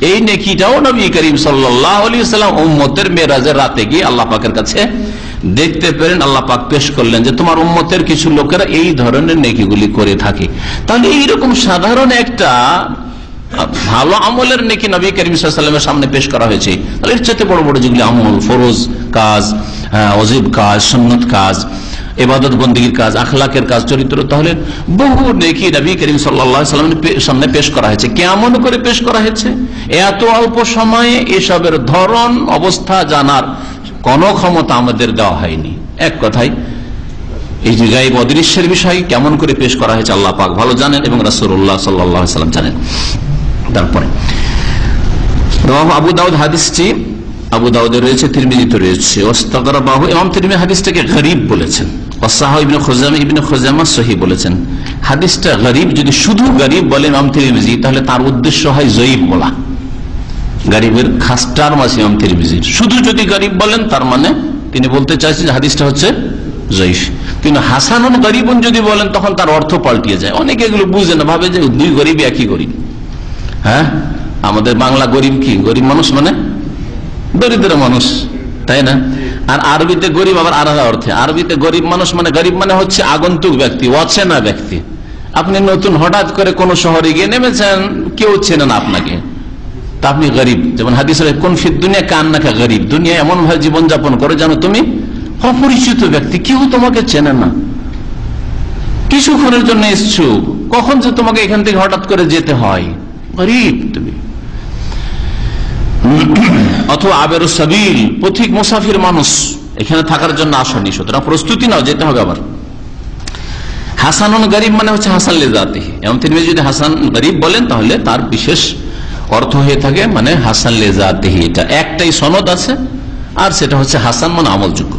এই নেকিটাও নবী করিম সাল্লাল্লাহু আলাইহি ওয়াসাল্লাম উম্মতের মেরাজের রাতে গিয়ে আল্লাহ পাকের কাছে দেখতে পেলেন। আল্লাহ পাক পেশ করলেন যে তোমার উম্মতের কিছু লোকেরা এই ধরনের নেকিগুলি করে থাকে। তাহলে এইরকম সাধারণ একটা ভালো আমলের নেকি নবী করিম সাল্লাল্লাহু আলাইহি ওয়াসাল্লামের সামনে পেশ করা হয়েছে। তাহলে এর চাইতে বড় বড় যেগুলি আমল, ফরজ কাজ, ওয়াজিব কাজ, সুন্নত কাজ, ইবাদত বন্দেগীর কাজ, আখলাকের কাজ, চরিত্র, তাহলে বহু নেকি নবী করিম সাল্লাল্লাহু আলাইহি ওয়াসাল্লামের সামনে পেশ করা হয়েছে। কেমন করে পেশ করা হয়েছে? এত অল্প সময়ে এসবের ধরন, অবস্থা জানার কোনো ক্ষমতা আমাদের দেওয়া হয়নি। এক কথায় এই যে গায়েব অদৃশ্যের বিষয় কেমন করে পেশ করা হয়েছে আল্লাহ পাক ভালো জানেন, এবং রাসূলুল্লাহ সাল্লাল্লাহু আলাইহি ওয়াসাল্লাম জানেন। তারপরে আবু দাউদ, হাদিসটি আবু দাউদে রয়েছে, তিরমিজিতে রয়েছে। ওয়াস্তাগরাবাহু, ইমাম তিরমিজি হাদিসটাকে গরীব বলেছেন। ওয়াসাহু ইবনে খুজাইমা সহিহ বলেছেন। হাদিসটা গরীব, যদি শুধু গরীব বলে ইমাম তিরমিজি, তাহলে তার উদ্দেশ্য হয় যঈফ বলা। গরীবের খাস টার্ম আছে ইমাম তিরমিজির। শুধু যদি গরীব বলেন, তার মানে তিনি বলতে চাইছেন যে হাদিসটা হচ্ছে যঈফ। কিন্তু হাসানুন গরীবুন যদি বলেন, তখন তার অর্থ পাল্টিয়ে যায়। অনেকে এগুলো বুঝে না, ভাবে যে দুই গরীব একই গরীব। হ্যাঁ, আমাদের বাংলা গরীব কি, গরীব মানুষ মানে দরিদ্র মানুষ, তাই না? আর আরবিতে গরীব আবার আলাদা অর্থে। আরবিতে গরীব মানুষ মানে, গরীব মানে হচ্ছে আগন্তুক ব্যক্তি, অচেনা ব্যক্তি। আপনি নতুন হঠাৎ করে কোন শহরে গিয়ে নেমেছেন, কেউ চেনে না আপনাকে, তা আপনি গরীব। যেমন হাদিসে কোন ফিদ দুনিয়া কান্নাকা গরীব, দুনিয়া এমন ভাবে জীবনযাপন করে যেন তুমি অপরিচিত ব্যক্তি, কেউ তোমাকে চেনে না, কিছুক্ষণের জন্য এসছো, কখন যে তোমাকে এখান থেকে হঠাৎ করে যেতে হয়, গরীব তুমি। অথবা আবেরু সাবিল, পথিক মুসাফির মানুষ, এখানে থাকার জন্য আসেনি, সুতরাং প্রস্তুতি নাও, যেতে হবে আবার। হাসানুন গরীব মানে হচ্ছে হাসান লিজাতিহি। এমন তিনি যদি হাসান গরীব বলেন, তাহলে তার বিশেষ অর্থ হয়ে থাকে মানে হাসান লিজাতিহি। এটা একটাই সনদ আছে, আর সেটা হচ্ছে হাসান মানে আমলযোগ্য।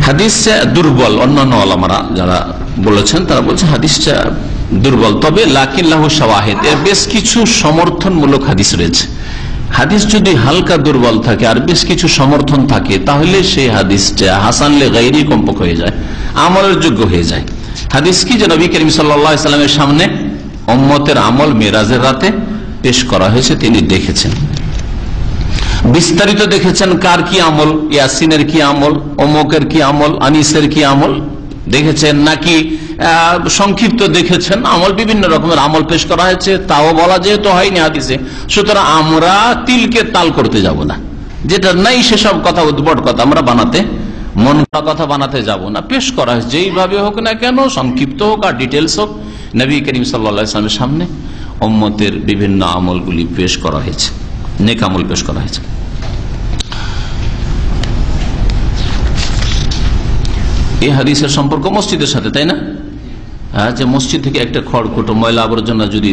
হাদিসটা দুর্বল, অন্যান্য ওলামারা যারা বলেছেন তারা বলছেন হাদিসটা দুর্বল, তবে লাকিন লাহু শাওয়াহিদ, এর বেশ কিছু সমর্থনমূলক হাদিস রয়েছে। হাদিস যদি হালকা দুর্বল থাকে আর বেশ কিছু সমর্থন থাকে, তাহলে সেই হাদিসটা হাসান লে গায়রি কমপক্ষ হয়ে যায়, আমলের যোগ্য হয়ে যায়। হাদিস কি, যে নবী করিম সাল্লাল্লাহু আলাইহি ওয়াসাল্লামের সামনে উম্মতের আমল মেরাজের রাতে পেশ করা হয়েছে, তিনি দেখেছেন, বিস্তারিত দেখেছেন। কার কি আমল, ইয়াসিনের কি আমল, অমুকের কি আমল, আনিসের কি আমল দেখেছেন, নাকি সংক্ষিপ্ত দেখেছেন। আমল, বিভিন্ন রকমের আমল পেশ করা হয়েছে, তাও বলা যেহেতু হয়নি হাদিসে, সুতরাং আমরা তিলকে তাল করতে যাব না, যেটা নাই সেসব কথা, উদ্ভট কথা আমরা বানাতে, মন কথা বানাতে যাব না। পেশ করা হয়েছে যেইভাবে হোক না কেন, সংক্ষিপ্ত হোক আর ডিটেলস হোক, নবী করিম সাল্লাল্লাহু আলাইহি ওয়াসাল্লামের সামনে উম্মতের বিভিন্ন আমলগুলি পেশ করা হয়েছে, নেক আমল পেশ করা হয়েছে। এই হাদিসের সম্পর্ক মসজিদের সাথে, তাই না? যে মসজিদ থেকে একটা খড়কুটো ময়লা আবর্জনা যদি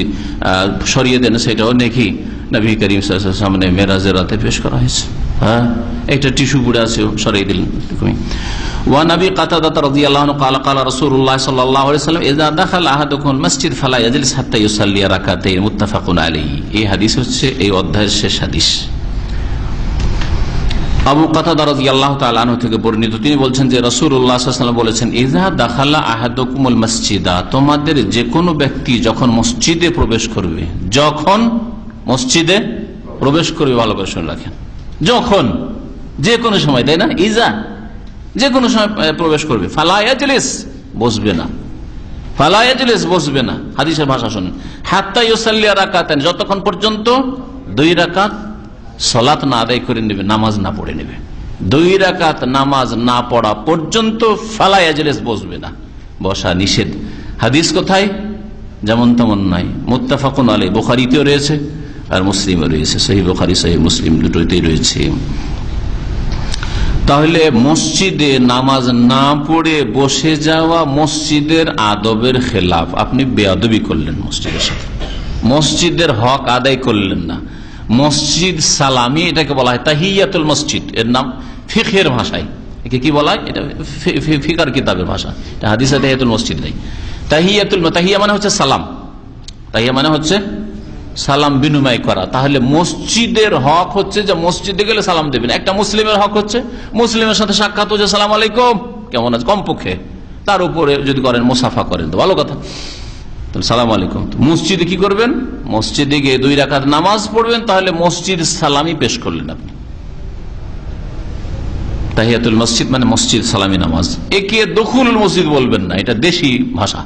সরিয়ে দেন সেটাও নেকি নবী করিম সাল্লাল্লাহু আলাইহি ওয়াসাল্লামের সামনে মেরাজের রাতে পেশ করা হয়েছে। একটা টিস্যু পড়ে আছে সরিয়ে দিলেন। ওয়া নবী কাতাদা রাদিয়াল্লাহু আনহু قال قال رسول الله صلى الله عليه وسلم اذا دخل احدكم المسجد فلا يجلس حتى يصلي ركعتين متفق عليه। এই হাদিস হচ্ছে এই অধ্যায়ের শেষ হাদিস। আবু কাতাদা রাদিয়াল্লাহু তাআলা আনহু থেকে বর্ণিত, তিনি বলছেন যে রাসূলুল্লাহ সাল্লাল্লাহু আলাইহি ওয়াসাল্লাম বলেছেন, ইযা দাখালা আহাদুকুমুল মাসজিদা, তোমাদের যে কোনো ব্যক্তি যখন মসজিদে প্রবেশ করবে, যখন মসজিদে প্রবেশ করবে, ভালো করে শুনে রাখেন, যখন যে কোনো সময়, তাই না, ইজা যে কোনো সময় প্রবেশ করবে, ফালা ইয়াজলিস, বসবে না, ফালা ইয়াজলিস, বসবে না, হাদিসের ভাষা শুনেন, হাত্তা ইউসাল্লি রাকাতান, যতক্ষণ পর্যন্ত 2 রাকাত সালাত না আদায় করে নেবে, নামাজ না পড়ে নেবে, 2 রাকাত নামাজ না পড়া পর্যন্ত ফালা ইয়াজলিস, বসবে না, বসা নিষেধ। হাদিস কোথায়? যেমন তেমন নাই, মুত্তাফাকুন আলাইহি, বুখারীতেও রয়েছে আর মুসলিমে রয়েছে, সহিহ বুখারী সহিহ মুসলিম দুটোতেই রয়েছে। তাহলে মসজিদে নামাজ না পড়ে বসে যাওয়া মসজিদের আদবের খেলাফ, আপনি বেয়াদবি করলেন মসজিদের সাথে, মসজিদের হক আদায় করলেন না। মসজিদ সালামি এটাকে বলা হয়, তাহিয়াতুল মসজিদ, এর নাম ফিকহের ভাষায়, একে কি বলা হয়, এটা ফিকার কিতাবের ভাষা, এটা হাদিসে তাহিয়াতুল মসজিদ নাই। তাহিয়া মানে হচ্ছে সালাম, তাহিয়া মানে হচ্ছে সালাম বিনিময় করা। তাহলে মসজিদের হক হচ্ছে যে মসজিদে গেলে সালাম দেবেন। একটা মুসলিমের হক হচ্ছে মুসলিমের সাথে সাক্ষাৎ হচ্ছে সালাম আলাইকুম, কেমন আছে, কমপক্ষে তার উপরে যদি করেন মুসাফা করেন তো ভালো কথা, সালাম আলাইকুম। মসজিদে কি করবেন? মসজিদে গিয়ে 2 রাকাত নামাজ পড়বেন, তাহলে মসজিদ সালামি পেশ করলেন আপনি। তাহিয়াতুল মসজিদ মানে মসজিদ সালামি নামাজ। একে দখুলুল মসজিদ বলবেন না, এটা দেশি ভাষা,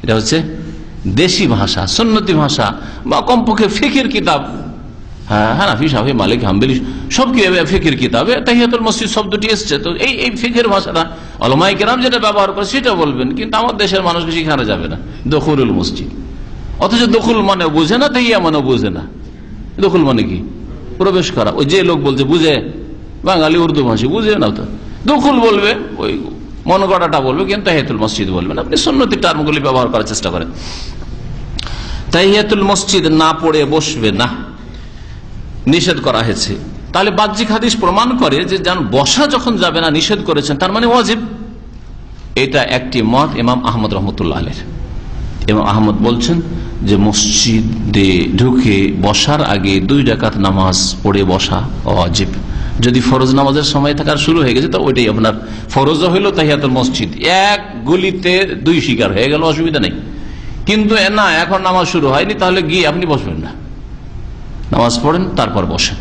এটা হচ্ছে দেশি ভাষা, সুন্নতি ভাষা, বা কমপক্ষে ফিকির কিতাব, হানাফি, শাফি, মালিক, হাম্বলি সব কি ফিকির কিতাবে তাহিয়াতুল মসজিদ শব্দটি এসছে। তো এই ফিকির ভাষাটা উলামায়ে কেরাম যেটা ব্যবহার করে সেটা বলবেন, কিন্তু আমার দেশের মানুষকে শিখানো যাবে না দখুলুল মসজিদ। অথচ দখুল মানে বুঝে না, তাহিয়া মানে বুঝে না। দখুল মানে কি? প্রবেশ করা। ওই যে লোক বলছে বুঝে, বাঙালি উর্দু ভাষী বুঝে না, তো দখুল বলবে, ওই মন গড়াটা বলবে, কিন্তু তাহিয়াতুল মসজিদ বলবেন। আপনি সুন্নতি টার্মগুলি ব্যবহার করার চেষ্টা করেন। তাহিয়াতুল মসজিদ না পড়ে বসবে না, নিষেধ করা হয়েছে। তাহলে বাহ্যিক হাদিস প্রমাণ করে যে বসা যখন যাবে না নিষেধ করেছেন, তার মানে ওয়াজিব। এটা একটি মত ইমাম আহমদ রহমতুল্লাহ আলাইহি। ইমাম আহমদ বলছেন যে মসজিদে ঢুকে বসার আগে 2 রাকাত নামাজ পড়ে বসা ওয়াজিব। যদি ফরজ নামাজের সময় থাকার শুরু হয়ে গেছে তো ওইটাই আপনার ফরজ হইল তাহিয়াতুল মসজিদ, এক গুলিতে 2 শিকার হয়ে গেল, অসুবিধা নেই। কিন্তু না, এখন নামাজ শুরু হয়নি, তাহলে গিয়ে আপনি বসবেন না, নামাজ পড়েন তারপর বসেন।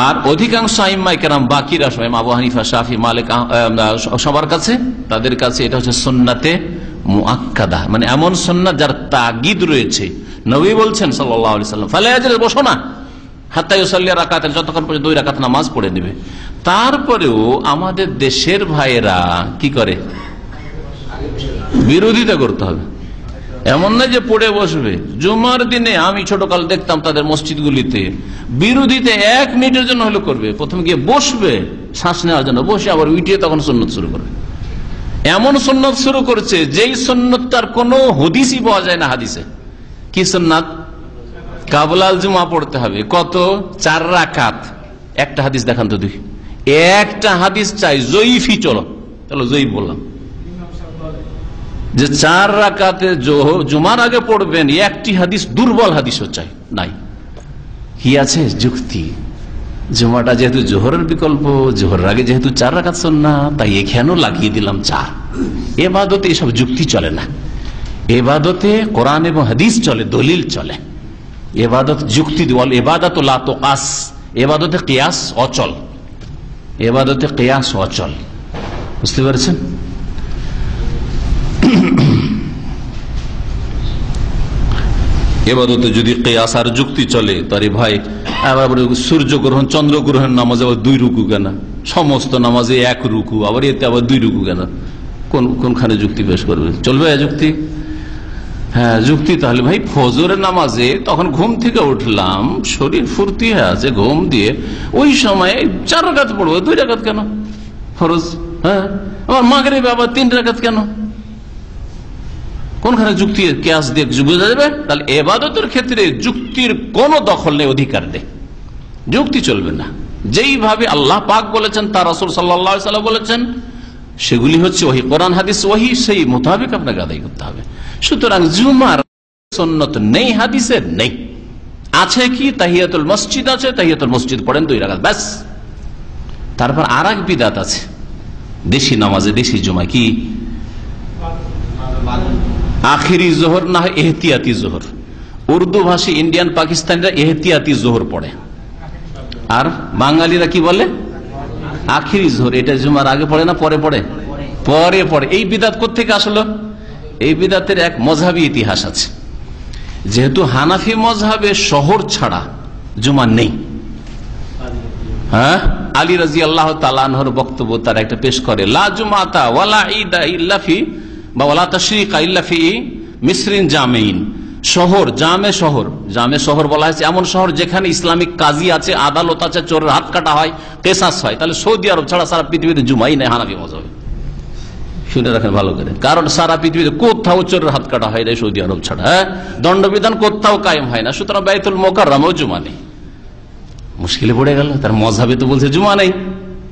আর অধিকাংশ আইম্মায়ে কেরাম, বাকিরা সবাই, আবু হানিফা, শাফি, মালিক, সবার কাছে, তাদের কাছে এটা হচ্ছে সুন্নাতে মুআক্কাদা, মানে এমন সুন্নাত যার তাগিদ রয়েছে। নবী বলছেন সাল্লাল্লাহু আলাইহি ওয়াসাল্লাম, ফালা ইয়াজলিস, বসো না, হাত্তা ইউসাল্লি রাকাতান, যতক্ষণ পর্যন্ত 2 রাকাত নামাজ পড়ে নেবে। তারপরেও আমাদের দেশের ভাইয়েরা কি করে? বিরোধিতা করতে হবে। এমন না যে পড়ে বসবে। জুমার দিনে আমি ছোটকাল দেখতাম তাদের মসজিদগুলিতে বিরোধিতা 1 মিনিটের জন্য হলে করবে, প্রথমে গিয়ে বসবে শ্বাস নেওয়ার জন্য, বসে আবার উঠিয়ে তখন সুন্নত শুরু করবে। এমন সুন্নত শুরু করছে যেই সুন্নতটার কোনো হদিসই পাওয়া যায় না হাদিসে। কি সুন্নাত? কাবলাল জুমা পড়তে হবে। কত? 4 রাকাত। একটা হাদিস দেখান তো দেখি, একটা হাদিস চাই জয়ীফি। চলো জয়ীফ বললাম যে 4 রাকাতে জুমার আগে পড়বেন, একটি হাদিস, দুর্বল হাদিসও চাই, নাই। কি আছে? যুক্তি। জুমাটা যেহেতু জোহরের বিকল্প, জোহরের আগে যেহেতু 4 রাকাত সুন্নাত, তাই এখানেও লাগিয়ে দিলাম 4। এবাদতে এসব যুক্তি চলে না। এবাদতে কোরআন এবং হাদিস চলে, দলিল চলে। এবাদত যুক্তি বল, এবাদত লা তুকাস, এবাদতে কিয়াস অচল, এবাদতে কিয়াস অচল। বুঝতে পারছেন? এবাদতে যদি কিয়াস আর যুক্তি চলে, তারে ভাই আবার সূর্যগ্রহণ, চন্দ্রগ্রহণ নামাজ আবার 2 রুকু কেন? সমস্ত নামাজে 1 রুকু, আবার এতে আবার 2 রুকু কেন? কোনখানে যুক্তি পেশ করবে? চলবে যুক্তি? হ্যাঁ, যুক্তি। তাহলে ভাই ফজরের নামাজে তখন ঘুম থেকে উঠলাম, শরীর ফুর্তি হয়ে আছে, ঘুম দিয়ে ওই সময় 4 রাকাত পড়বো, 2 রাকাত কেন ফরজ? হ্যাঁ, আমার মাগরিবে আবার 3 রাকাত কেন? কোনখানে যুক্তি কিয়াস দিয়ে বোঝা যাবে? তাহলে ইবাদতের ক্ষেত্রে যুক্তির কোনো দখল নেই, অধিকার নেই, যুক্তি চলবে না। যেইভাবে আল্লাহ পাক বলেছেন, তার রাসূল সাল্লাল্লাহু আলাইহি ওয়াসাল্লাম বলেছেন, সেগুলি হচ্ছে ওহী, কোরআন হাদিস ওহী, সেই মোতাবেক আপনাকে আদায় করতে হবে। সুতরাং জুমার সুন্নত নেই, হাদিসের নেই। আছে কি? তাহিয়াতুল মসজিদ আছে, তাহিয়াতুল মসজিদ পড়েন 2 রাকাত ব্যাস। তারপর আর এক বিদাত আছে দেশি নামাজে, দেশি জুমা, কি আখিরি জোহর না হয় এহতিয়াতি জোহর। উর্দু ভাষী ইন্ডিয়ান পাকিস্তানিরা এহতিয়াতি জোহর পড়ে, আর বাঙালিরা কি বলে? আখিরি জোহর। এটা জুমার আগে পড়ে না পরে পড়ে? পরে পড়ে। এই বিদাত কোত্থেকে আসলো? এই বিদাতের এক মজহাবি ইতিহাস আছে। যেহেতু হানাফি মজহাবে শহর ছাড়া জুমা নেই, হ্যাঁ, আলী রাদিয়াল্লাহু তাআলা আনহুর বক্তব্য তার একটা পেশ করে, লা জুমাতা ওয়ালা ঈদা ইল্লা ফি বা ওয়ালা তাশরিকা ইল্লা ফি মিসরিন জামিন। শহর, জামে শহর, জামে শহর বলা হয়েছে এমন শহর যেখানে ইসলামিক কাজী আছে, আদালত আছে, চোরের হাত কাটা হয়, কেসাস হয়। তাহলে সৌদি আরব ছাড়া সারা পৃথিবীতে জুমাই নেই হানাফি মজহাবে। শুনে রাখেন ভালো করে, কারণ সারা পৃথিবীতে কোথাও চোরের হাত কাটা হয় না সৌদি আরব ছাড়া। হ্যাঁ, দণ্ডবিধান কোথাও কায়েম হয় না। সুতরাং বাইতুল মুকাররমেও জুমা নেই। মুশকিলে পড়ে গেল, তার মজহাবে তো বলছে জুমা নেই,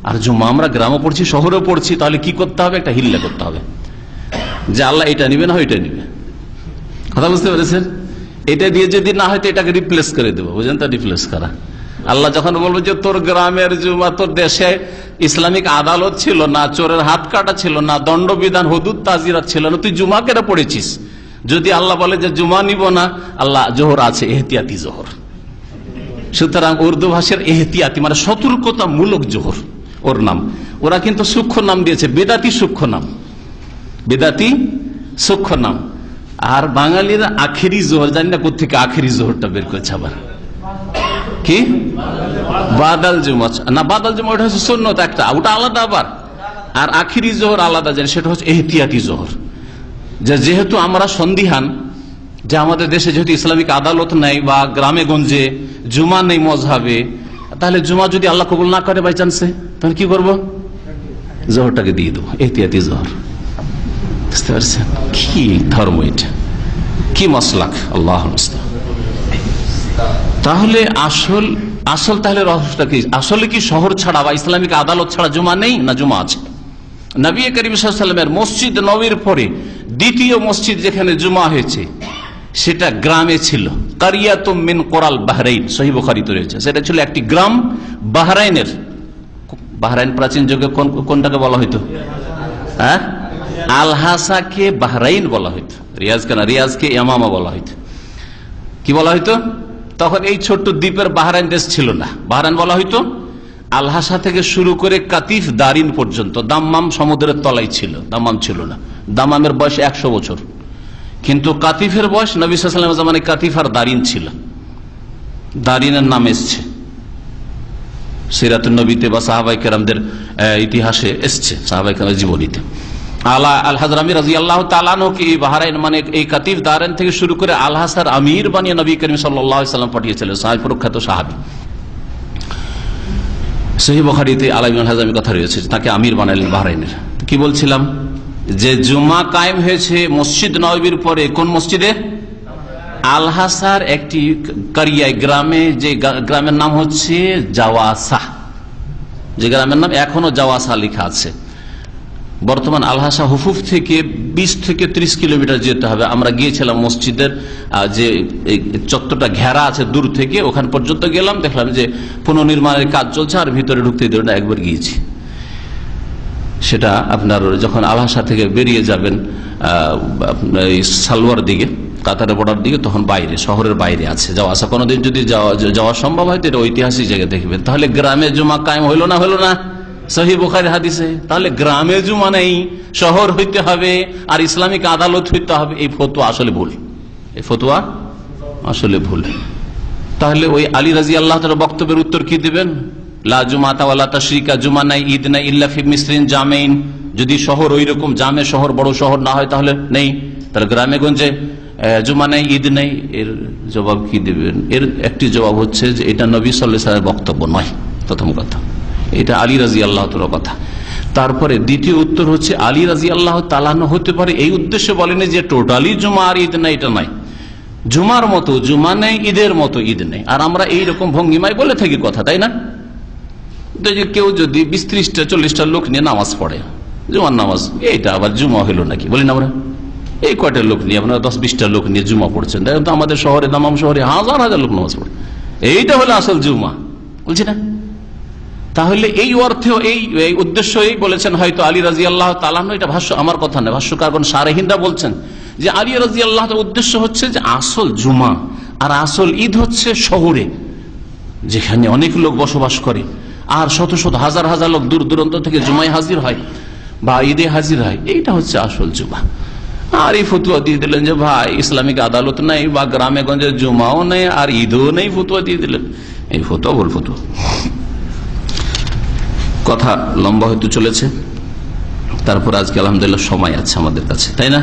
আর জুমা আমরা গ্রামে পড়ছি, শহরেও পড়ছি। তাহলে কি করতে হবে? একটা হিল্লা করতে হবে যে আল্লাহ এটা নিবে না ওইটা নিবে। কথা বুঝতে পেরেছেন? এটা দিয়ে যদি না হয় তো এটাকে রিপ্লেস করে দেবো, বুঝলেন তো? রিপ্লেস করা। আল্লাহ যখন বলবো যে তোর গ্রামের জুমা, তোর দেশে ইসলামিক আদালত ছিল না, চোরের হাত কাটা ছিল না, দণ্ডবিধান হুদুদ তাজিরাত ছিল না, তুই জুমা কেন পড়েছিস? যদি আল্লাহ বলে যে জুমা নিব না, আল্লাহ জোহর আছে, এহতিয়াতি জোহর। সুতরাং উর্দু ভাষার এহতিয়াতি মানে সতর্কতামূলক জোহর ওর নাম। ওরা কিন্তু সূক্ষ্ম নাম দিয়েছে, বেদাতি সূক্ষ্ম নাম, বেদাতি সূক্ষ্ম নাম। আর বাঙালিরা আখেরি জোহর, জানি না কোথেকে আখেরি জোহরটা বের করেছে। আবার কি বাদাল জুমা না, বাদাল জুমা ওটা হচ্ছে সুন্নত একটা, ওটা আলাদা আবার। আর আখেরি জোহর আলাদা, জানি সেটা হচ্ছে এহতিয়াতি জোহর। যেহেতু আমরা সন্দিহান যে আমাদের দেশে যেহেতু ইসলামিক আদালত নাই বা গ্রামে গঞ্জে জুমা নেই মজহাবে, তাহলে জুমা যদি আল্লাহ কবুল না করে বাই চান্সে, তাহলে কি করবো? জোহরটাকে দিয়ে দেবো, এহতিয়াতি জোহর। বুঝতে পারছেন কি ধর্ম এটা, কি মাসলাক? আল্লাহ। তাহলে আসল তাহলে রহস্যটা কি? আসলে কি শহর ছাড়া বা ইসলামিক আদালত ছাড়া জুমা নেই না জুমা আছে? নবী করিম সাল্লাল্লাহু আলাইহি ওয়াসাল্লামের মসজিদ নববীর পরে দ্বিতীয় মসজিদ যেখানে জুমা হয়েছে সেটা গ্রামে ছিল। কারিয়াতুম মিন কোরাল বাহরাইন, সহিহ বুখারীতে রয়েছে। সেটা ছিল একটি গ্রাম বাহরাইনের। বাহরাইন প্রাচীন যুগে কোনটাকে বলা হইতো? হ্যাঁ, আলহাসাকে বাহরাইন বলা হইতো, রিয়াজকে না, রিয়াজকে ইয়ামামা বলা হইতো। কি বলা হইতো? তখন এই ছোট্ট দ্বীপের বাহরাইন দেশ ছিল না, বাহরাইন বলা হইতো। আলহাসা থেকে শুরু করে কাতিফ দারিন পর্যন্ত, দাম্মাম সমুদ্রের তলায় ছিল, দাম্মাম ছিল না। দাম্মামের বয়স 100 বছর, কিন্তু কাতিফের বয়স নবী সাল্লাল্লাহু আলাইহি ওয়াসাল্লামের জামানায় কাতিফ আর দারিন ছিল। দারিনের নাম এসছে সিরাতুন নবীতে বা সাহাবায়ে কেরামদের ইতিহাসে এসছে, সাহাবায়ে কেরামের জীবনীতে। আল হাজরামি রাদিয়াল্লাহু তাআলা আনহু কি বাহরাইন মানে এই কাতিফ দারিন থেকে শুরু করে আলহাসার আমির বানিয়ে নবী করিম সাল্লাল্লাহু আলাইহি ওয়াসাল্লাম পাঠিয়েছিলেন, সাহাবী প্রখ্যাত সাহাবী। সহিহ বুখারীতে আলা ইবনে হাজরামের কথা রয়েছে, তাকে আমির বানালেন বাহরাইনের। কি বলছিলাম? যে জুমা কায়েম হয়েছে মসজিদ নববীর পরে। কোন মসজিদে? আলহাসার একটি কারিয়ায় গ্রামে, যে গ্রামের নাম হচ্ছে জাওয়াসা, যে গ্রামের নাম এখনো জাওয়াসা লেখা আছে। বর্তমান আলহাসা হুফুফ থেকে 20 থেকে 30 কিলোমিটার যেতে হবে। আমরা গিয়েছিলাম মসজিদের যে চত্বরটা ঘেরা আছে দূর থেকে, ওখান পর্যন্ত গেলাম, দেখলাম যে পুনর্নির্মাণের কাজ চলছে আর ভিতরে ঢুকতে দিল না, একবার গিয়েছি। সেটা আপনার যখন আলহাসা থেকে বেরিয়ে যাবেন সালোয়ার দিকে, কাতারের বর্ডার দিকে, তখন বাইরে, শহরের বাইরে আছে জাওয়াসা। কোনোদিন যদি যাওয়া সম্ভব হয় তো এটা ঐতিহাসিক জায়গা দেখবেন। তাহলে গ্রামে জুমা কায়েম হইল না? হইল না? সহিহ বুখারী হাদিসে। তাহলে গ্রামে জুমা নেই, শহর হইতে হবে আর ইসলামিক আদালত হইতে হবে। এই ফতোয়া আসলে ভুল, এই ফতোয়া আসলে ভুল। তাহলে ওই আলী রাদিয়াল্লাহু তাআলার বক্তব্যের উত্তর কি দিবেন? লা জুমাতা ওয়ালা তাশরিকা, জুমা নাই, ঈদ নাই, ইল্লা ফি মিসরিন জামিন। যদি শহর ওই রকম জামে শহর, বড় শহর না হয় তাহলে নেই। তাহলে গ্রামে গঞ্জে জুমা নেই, ঈদ নেই, এর জবাব কি দিবেন? এর একটি জবাব হচ্ছে যে এটা নবী সাল্লাল্লাহু আলাইহি ওয়াসাল্লামের বক্তব্য নয়। প্রথম কথা, এটা আলী রাদিয়াল্লাহু তাআলার কথা। তারপরে দ্বিতীয় উত্তর হচ্ছে আলী রাদিয়াল্লাহু তাআলা আনহু হতে পারে এই উদ্দেশ্যে বলেনি যে টোটালি জুমা আর ঈদ না, এটা নাই। জুমার মতো জুমা নেই, ঈদের মতো ঈদ নেই। আর আমরা এইরকম ভঙ্গিমায় বলে থাকি কথা, তাই না? কেউ যদি 20-30টা 40টা লোক নিয়ে নামাজ পড়ে, জুমার নামাজ, এইটা আবার জুমা হলো নাকি বলি না আমরা? এই কয়টা লোক নিয়ে আপনারা 10-20টা লোক নিয়ে জুমা পড়ছেন, দেখেন তো আমাদের শহরে, দামাম শহরে হাজার হাজার লোক নামাজ পড়ে, এইটা হলো আসল জুমা, বলছি না? তাহলে এই অর্থেও এই উদ্দেশ্যই বলেছেন হয়তো আলী রাদিয়াল্লাহু তাআলা আনহু। এটা ভাষ্য, আমার কথা নয়, ভাষ্যকারগণ শারহিনরা বলছেন যে আলী রাদিয়াল্লাহু তাআলার উদ্দেশ্য হচ্ছে যে আসল জুমা আর আসল ঈদ হচ্ছে শহরে, যেখানে অনেক লোক বসবাস করে আর শত শত হাজার হাজার লোক দূর দূরান্ত থেকে জুমায় হাজির হয় বা ঈদে হাজির হয়, এইটা হচ্ছে আসল জুমা। আর এই ফতুয়া দিয়ে দিলেন যে ভাই ইসলামিক আদালত নেই বা গ্রামে গঞ্জে জুমাও নেই আর ঈদও নেই, ফতুয়া দিয়ে দিলেন। এই ফতুয়া ভুল ফতুয়া। কথা লম্বা হয়তো চলেছে, তারপর আজকে আলহামদুলিল্লাহ সময় আছে আমাদের কাছে, তাই না?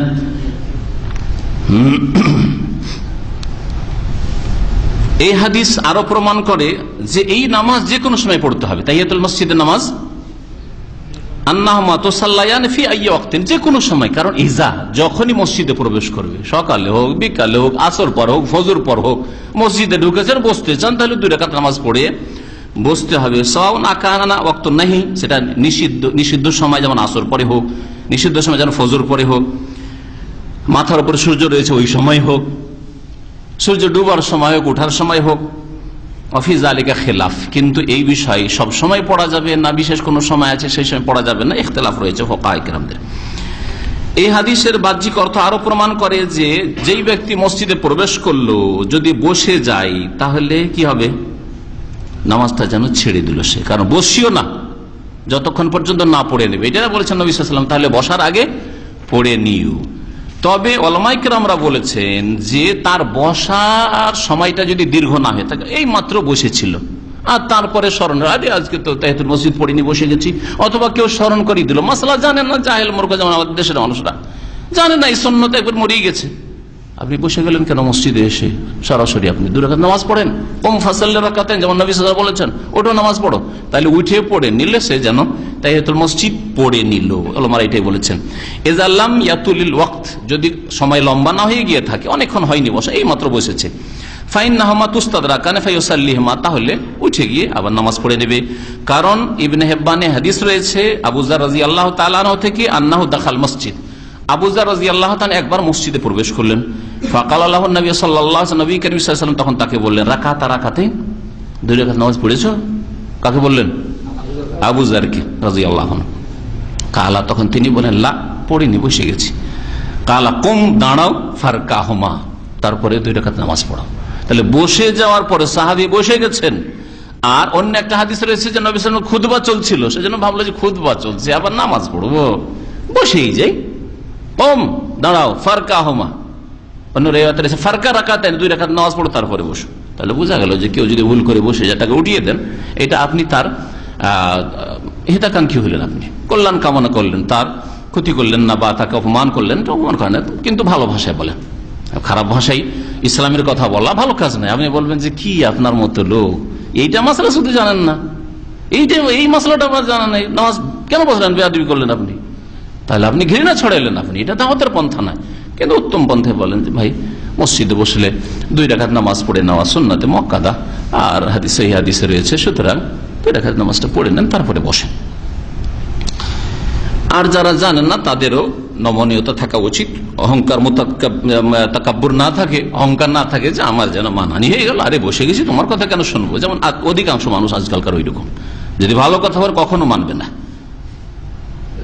এই হাদিস আরো প্রমাণ করে যে এই নামাজ যে কোনো সময় পড়তে হবে, তাহিয়াতুল মসজিদের নামাজ আন্নাহুমা তুসাল্লায়ান ফি আইয়ি ওয়াক্তিন, যে কোনো সময়। কারণ ইজা যখনই মসজিদে প্রবেশ করবে, সকালে হোক, বিকালে হোক, আসর পর হোক, ফজর পর হোক, মসজিদে ঢুকেছেন, বসতে চান, তাহলে 2 রাকাত নামাজ পড়ে বসতে হবে। সাওয়াউন আকানা ওয়াক্তুন নাহি, সেটা নিষিদ্ধ সময় যেমন আসর পরে হোক, নিষিদ্ধ সময় যেমন ফজর পরে হোক, মাথার উপরে সূর্য রয়েছে ওই সময় হোক, সূর্য ডুবার সময় হোক, ওঠার সময় হোক, অফি যালিকা খিলাফ। কিন্তু এই বিষয়ে সব সময় পড়া যাবে না, বিশেষ কোনো সময় আছে সেই সময় পড়া যাবে না, ইখতিলাফ রয়েছে ফুকাহায়ে কেরামদের। এই হাদিসের বাহ্যিক অর্থ আরো প্রমাণ করে যে যেই ব্যক্তি মসজিদে প্রবেশ করলো যদি বসে যায় তাহলে কি হবে? নামাজটা যেন ছেড়ে দিল সে, কারণ বসিও না যতক্ষণ পর্যন্ত না পড়ে নেবে, এটা বলেছেন নবী সাল্লাল্লাহু আলাইহি ওয়াসাল্লাম। তাহলে বসার আগে পড়ে নিও। তবে উলামায়ে কেরামরা বলেছেন যে তার বসার সময়টা যদি দীর্ঘ না হয়ে থাকে, এই মাত্র বসেছিল আর তারপরে স্মরণ, আরে আজকে তো তাহিয়াতুল মসজিদ পড়িনি, বসে গেছি, অথবা কেউ স্মরণ করিয়ে দিল, মাসলা জানেন না, জাহেল মূর্খ, যেমন আমাদের দেশের মানুষরা জানে না এই সুন্নাত, একবার মরেই গেছে, আপনি বসে গেলেন কেন মসজিদে এসে? সরাসরি আপনি 2 রাকাত নামাজ পড়েন, কম ফাসাল্লি রাকাতান, যেমন নবী সাল্লাল্লাহু আলাইহি ওয়াসাল্লাম বলেছেন, ওটা নামাজ পড়ো। তাহলে উঠে পড়ে নিলে সে যেন তাহিয়াতুল মসজিদ পড়ে নিল, ওলামারা এটাই বলেছেন। ইযা লাম ইয়াতুলিল ওয়াক্ত, যদি সময় লম্বা না হয়ে গিয়ে থাকে, অনেকক্ষণ হয়নি বসা, এই মাত্র বসেছে, ফাইন্নাহুমা তুস্তাদরাকান ফায়ুসাল্লিহুমা, তাহলে উঠে গিয়ে আবার নামাজ পড়ে নেবে। কারণ ইবনে হিব্বানে হাদিস রয়েছে আবু যার রাদিয়াল্লাহু তাআলা আনহু থেকে, আন্নাহু দাখাল মসজিদ, আবু যার রাদিয়াল্লাহু তাআলা একবার মসজিদে প্রবেশ করলেন, ফাকাল লাহু নবী সাল্লাল্লাহু আলাইহি ওয়াসাল্লাম, নবী করিম সাল্লাল্লাহু আলাইহি ওয়াসাল্লাম তখন তাকে বললেন, রাকাতাইন, 2 রাকাত নামাজ পড়েছো? কাকে বললেন? আবু যারকে রাদিয়াল্লাহু আনহু। কালা, তখন তিনি বলেন, লা, পড়িনি, বসে গেছি। কালা, কুম, দাঁড়াও, ফারকাহুমা, তারপরে 2 রাকাত নামাজ পড়ো। তাহলে বসে যাওয়ার পরে সাহাবী বসে গেছেন। আর অন্য একটা হাদিস রয়েছে যে নবী সাল্লাল্লাহু আলাইহি ওয়াসাল্লাম খুতবা চলছিল, সেজন্য ভাবলো যে খুতবা চলছে, আবার নামাজ পড়বো, বসেই যাই, কম, দাঁড়াও, ফারকাহুমা। অন্য রিওয়ায়াতে রয়েছে ফারকা রাকাতাইন, 2 রাকাত নামাজ পড়ো তারপরে বসো। তাহলে বোঝা গেল যে কেউ যদি ভুল করে বসে যায়, তাকে উঠিয়ে দেন, এটা আপনি তার হিতাকাঙ্ক্ষী হলেন, আপনি কল্যাণ কামনা করলেন, তার ক্ষতি করলেন না বা তাকে অপমান করলেন, অপমান করেন না, কিন্তু ভালো ভাষায় বলেন। খারাপ ভাষায় ইসলামের কথা বলা ভালো কাজ নয়। আপনি বলবেন যে কি আপনার মতো লোক, এইটা মাসলা শুধু জানেন না, এই মাসলাটা আপনার জানা নেই, নামাজ কেন বসলেন, বেয়াদবি করলেন আপনি, তাহলে আপনি ঘৃণা ছড়াইলেন, আপনি এটা দাওয়াতের পন্থা নয়। কিন্তু উত্তম পন্থায় বলেন যে ভাই মসজিদে বসলে 2 রাকাত নামাজ পড়ে নেওয়া সুন্নাতে মুআক্কাদা, আর সহিহ হাদিসে রয়েছে, সুতরাং 2 রাকাত নামাজটা পড়ে নেন, তারপরে বসেন। আর যারা জানেন না তাদেরও নমনীয়তা থাকা উচিত, অহংকার তাকাব্বুর না থাকে, অহংকার না থাকে যে আমার যেন মানহানি হয়ে গেল, আরে বসে গেছি, তোমার কথা কেন শুনবো। যেমন অধিকাংশ মানুষ আজকালকার ওইরকম, যদি ভালো কথা বলে কখনো মানবে না।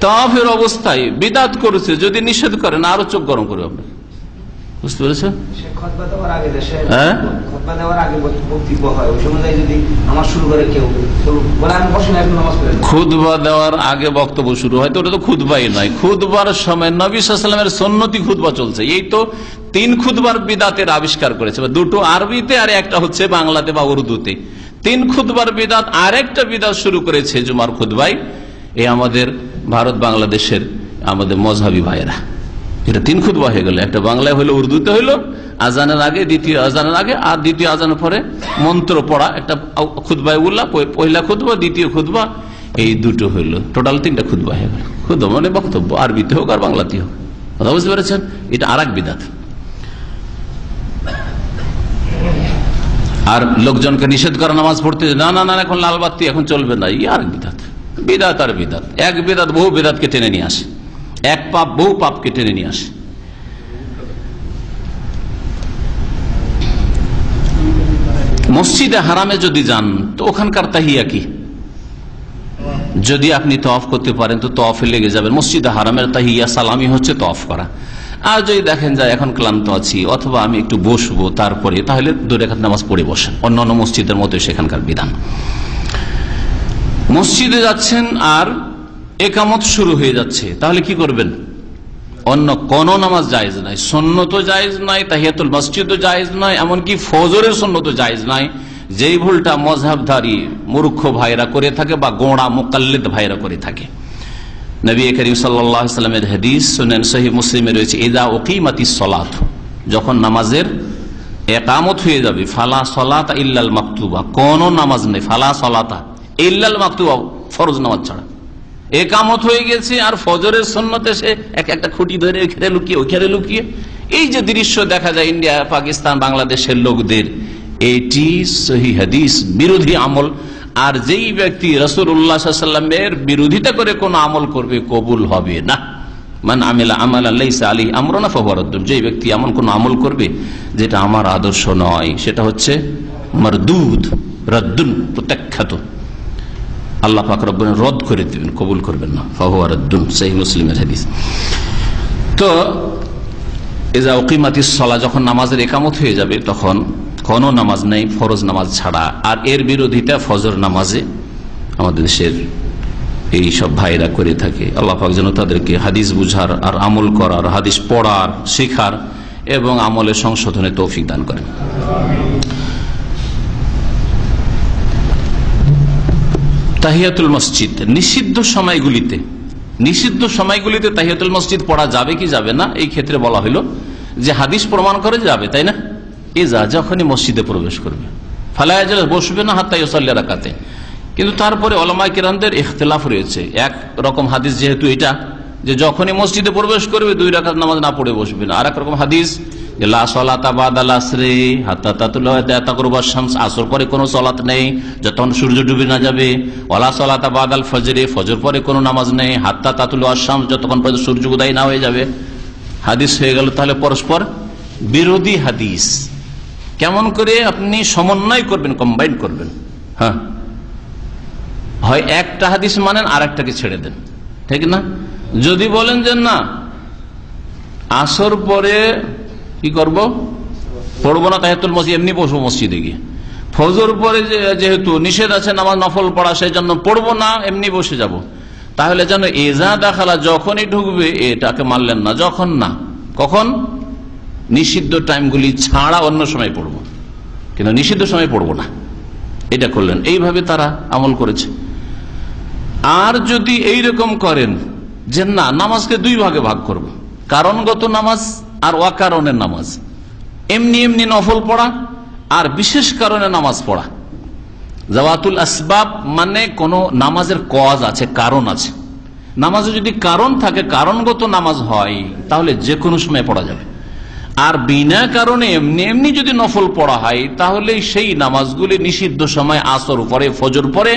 তাওয়াফের অবস্থায় বিদাত করেছে, যদি নিষেধ করেন আরো চোখ গরম করবে আপনার, বুঝতে পেরেছেন? খুতবা দেওয়ার আগে বক্তব্য শুরু হয় তো ওটা তো খুতবাই নয়, খুতবার সময় নবী সাল্লাল্লাহু আলাইহি ওয়াসাল্লামের সুন্নতি খুতবা চলছে। এই তো 3 খুতবার বিদাতের আবিষ্কার করেছে, 2টো আরবিতে আর একটা হচ্ছে বাংলাতে বা উর্দুতে। 3 খুতবার বিদাত, আর একটা বিদাত শুরু করেছে জুমার খুতবায় এই আমাদের ভারত বাংলাদেশের আমাদের মজহাবি ভাইয়েরা। এটা 3 খুতবা হয়ে গেল, একটা বাংলায় হলো, উর্দুতে হইলো, আজানের আগে, দ্বিতীয় আজানের আগে, আর দ্বিতীয় আজানের পরে মন্ত্র পড়া, একটা খুতবায় উল্লাহ, পয়লা খুতবা, দ্বিতীয় খুতবা, এই দুটো হইলো, টোটাল 3টা খুতবা হয়ে গেল। খুতবা মানে বক্তব্য, আরবিতে হোক আর বাংলাতে হোক, কথা বুঝতে পেরেছেন? এটা আর এক বিদাত। আর লোকজনকে নিষেধ করা নামাজ পড়তে, না না না এখন লাল বাতি এখন চলবে না, আর বিদাত। বিদাত আর বিদাত, এক বিদাত বহু বিদাতকে টেনে নিয়ে আসে, এক পাপ বহু পাপকে টেনে নিয়ে আসে। মসজিদে হারামে যদি যান তো ওখানকার তাহিয়া কি? যদি আপনি তওয়াফ করতে পারেন তো তওয়াফে লেগে যাবেন। মসজিদে হারামের তাহিয়া সালামি হচ্ছে তওয়াফ করা। আর যদি দেখেন যে এখন ক্লান্ত আছি অথবা আমি একটু বসবো তারপরে, তাহলে 2 রাকাত নামাজ পড়ে বসেন, অন্যান্য মসজিদের মতো সেখানকার বিধান। মসজিদে যাচ্ছেন আর একামত শুরু হয়ে যাচ্ছে, তাহলে কি করবেন? অন্য কোন নামাজ জায়েজ নাই, সুন্নত জায়েজ নাই, তাহিয়াতুল মসজিদও জায়েজ নাই, এমনকি ফজরের সুন্নত জায়েজ নাই। যেই ভুলটা মযহাবধারী মূর্খ ভাইরা করে থাকে বা গোঁড়া মুকাল্লিদ ভাইরা করে থাকে। নবী করিম সাল্লাল্লাহু আলাইহি ওয়াসাল্লামের হাদিস সুনান সহিহ মুসলিমে রয়েছে, ইযা উকিমাতিস সালাত, যখন নামাজের ইকামত হয়ে যাবে, ফালা সালাতা ইল্লাল মাকতুবা, কোন নামাজ নেই, ফালা সালাতা ইল্লাল মাকতুবা, ফরজ নামাজ ছাড়া। একামত হয়ে গেছে আর ফজরের সুন্নতে সে একটা খুঁটি ধরে ওইখানে লুকিয়ে ওইখানে লুকিয়ে, এই যে দৃশ্য দেখা যায় ইন্ডিয়া, পাকিস্তান, বাংলাদেশের লোকদের, এটি সহিহ হাদিস বিরোধী আমল। আর যেই ব্যক্তি রাসূলুল্লাহ সাল্লাল্লাহু আলাইহি ওয়াসাল্লামের বিরোধিতা করে কোন আমল করবে, কবুল হবে না। মান আমিলা আমালান লাইসা আলাইহি আমরুনা ফাহুয়া রাদ্দুন, যেই ব্যক্তি এমন কোন আমল করবে যেটা আমার আদর্শ নয়, সেটা হচ্ছে মারদুদ, রাদ্দুন, প্রত্যাখ্যাত। আল্লাহ পাক রব্বুল রদ করে দিবেন, কবুল করবেন না। ফাহুয়া রাদ্দুন, সহিহ মুসলিমের হাদিস। তো ইযা উকিমাতিস সালাহ, যখন নামাজের ইকামত হয়ে যাবে তখন কোন নামাজ নেই ফরজ নামাজ ছাড়া। আর এর বিরোধিতা ফজর নামাজে আমাদের দেশের এই সব ভাইরা করে থাকে। আল্লাহ পাক যেন তাদেরকে হাদিস বুঝার আর আমল করার, হাদিস পড়ার, শেখার এবং আমলের সংশোধনে তৌফিক দান করেন। তাহিয়াতুল মসজিদ, নিষিদ্ধ সময়গুলিতে তাহিয়াতুল মসজিদ পড়া যাবে কি যাবে না, এই ক্ষেত্রে বলা হলো যে হাদিস প্রমাণ করে যাবে, তাই না? যখনই মসজিদে প্রবেশ করবে, ফালা ইয়াজলিস, বসবে না, হাত্তা ইউসাল্লি রাকাতে। কিন্তু তারপরে উলামায়ে কিরামদের ইখতিলাফ রয়েছে। এক রকম হাদিস যেহেতু এটা, যে যখনই মসজিদে প্রবেশ করবে 2 রাকাত নামাজ না পড়ে বসবে না। আর এক রকম হাদিস যে লা সালাতা বাদাল আসরি হাত্তা তাগরুবাশ শামস, আসর পরে কোনো সালাত নেই যতক্ষণ সূর্য ডুবে না যাবে। ওয়ালা সালাতা বাদাল ফজরি, ফজর পরে কোনো নামাজ নেই হাত্তা তাতুলুয়াশ শামস, যতক্ষণ পর্যন্ত সূর্য উদয় না হয়ে যাবে। হাদিস হয়ে গেল তাহলে পরস্পর বিরোধী হাদিস। কেমন করে আপনি সমন্বয় করবেন, কম্বাইন করবেন? হ্যাঁ, হয় একটা হাদিস মানেন আর একটাকে ছেড়ে দেন, ঠিক না? যদি বলেন যে না আসর পরে কি করব, পড়বো না তাহিয়াতুল মসজিদ, এমনি বসবো মসজিদে গিয়ে। ফজর পরে যেহেতু নিষেধ আছে নামাজ নফল পড়া, সেই জন্য পড়বো না, এমনি বসে যাব। তাহলে যেন এজা দাখালা, যখনই ঢুকবে এটাকে মানলেন না, যখন না, কখন? নিষিদ্ধ টাইমগুলি ছাড়া অন্য সময় পড়বো, কিন্তু নিষিদ্ধ সময় পড়বো না, এটা করলেন। এইভাবে তারা আমল করেছে। আর যদি এইরকম করেন যে না, নামাজকে 2 ভাগে ভাগ করব, কারণগত নামাজ আর অকারণের নামাজ, এমনি এমনি নফল পড়া আর বিশেষ কারণে নামাজ পড়া। জাওয়াতুল আসবাব মানে কোন নামাজের কজ আছে, কারণ আছে। নামাজে যদি কারণ থাকে, কারণগত নামাজ হয়, তাহলে যে কোনো সময় পড়া যাবে। আর বিনা কারণে এমনি এমনি যদি নফল পড়া হয়, তাহলে সেই নামাজগুলি নিষিদ্ধ সময়, আসর পরে, ফজর পরে,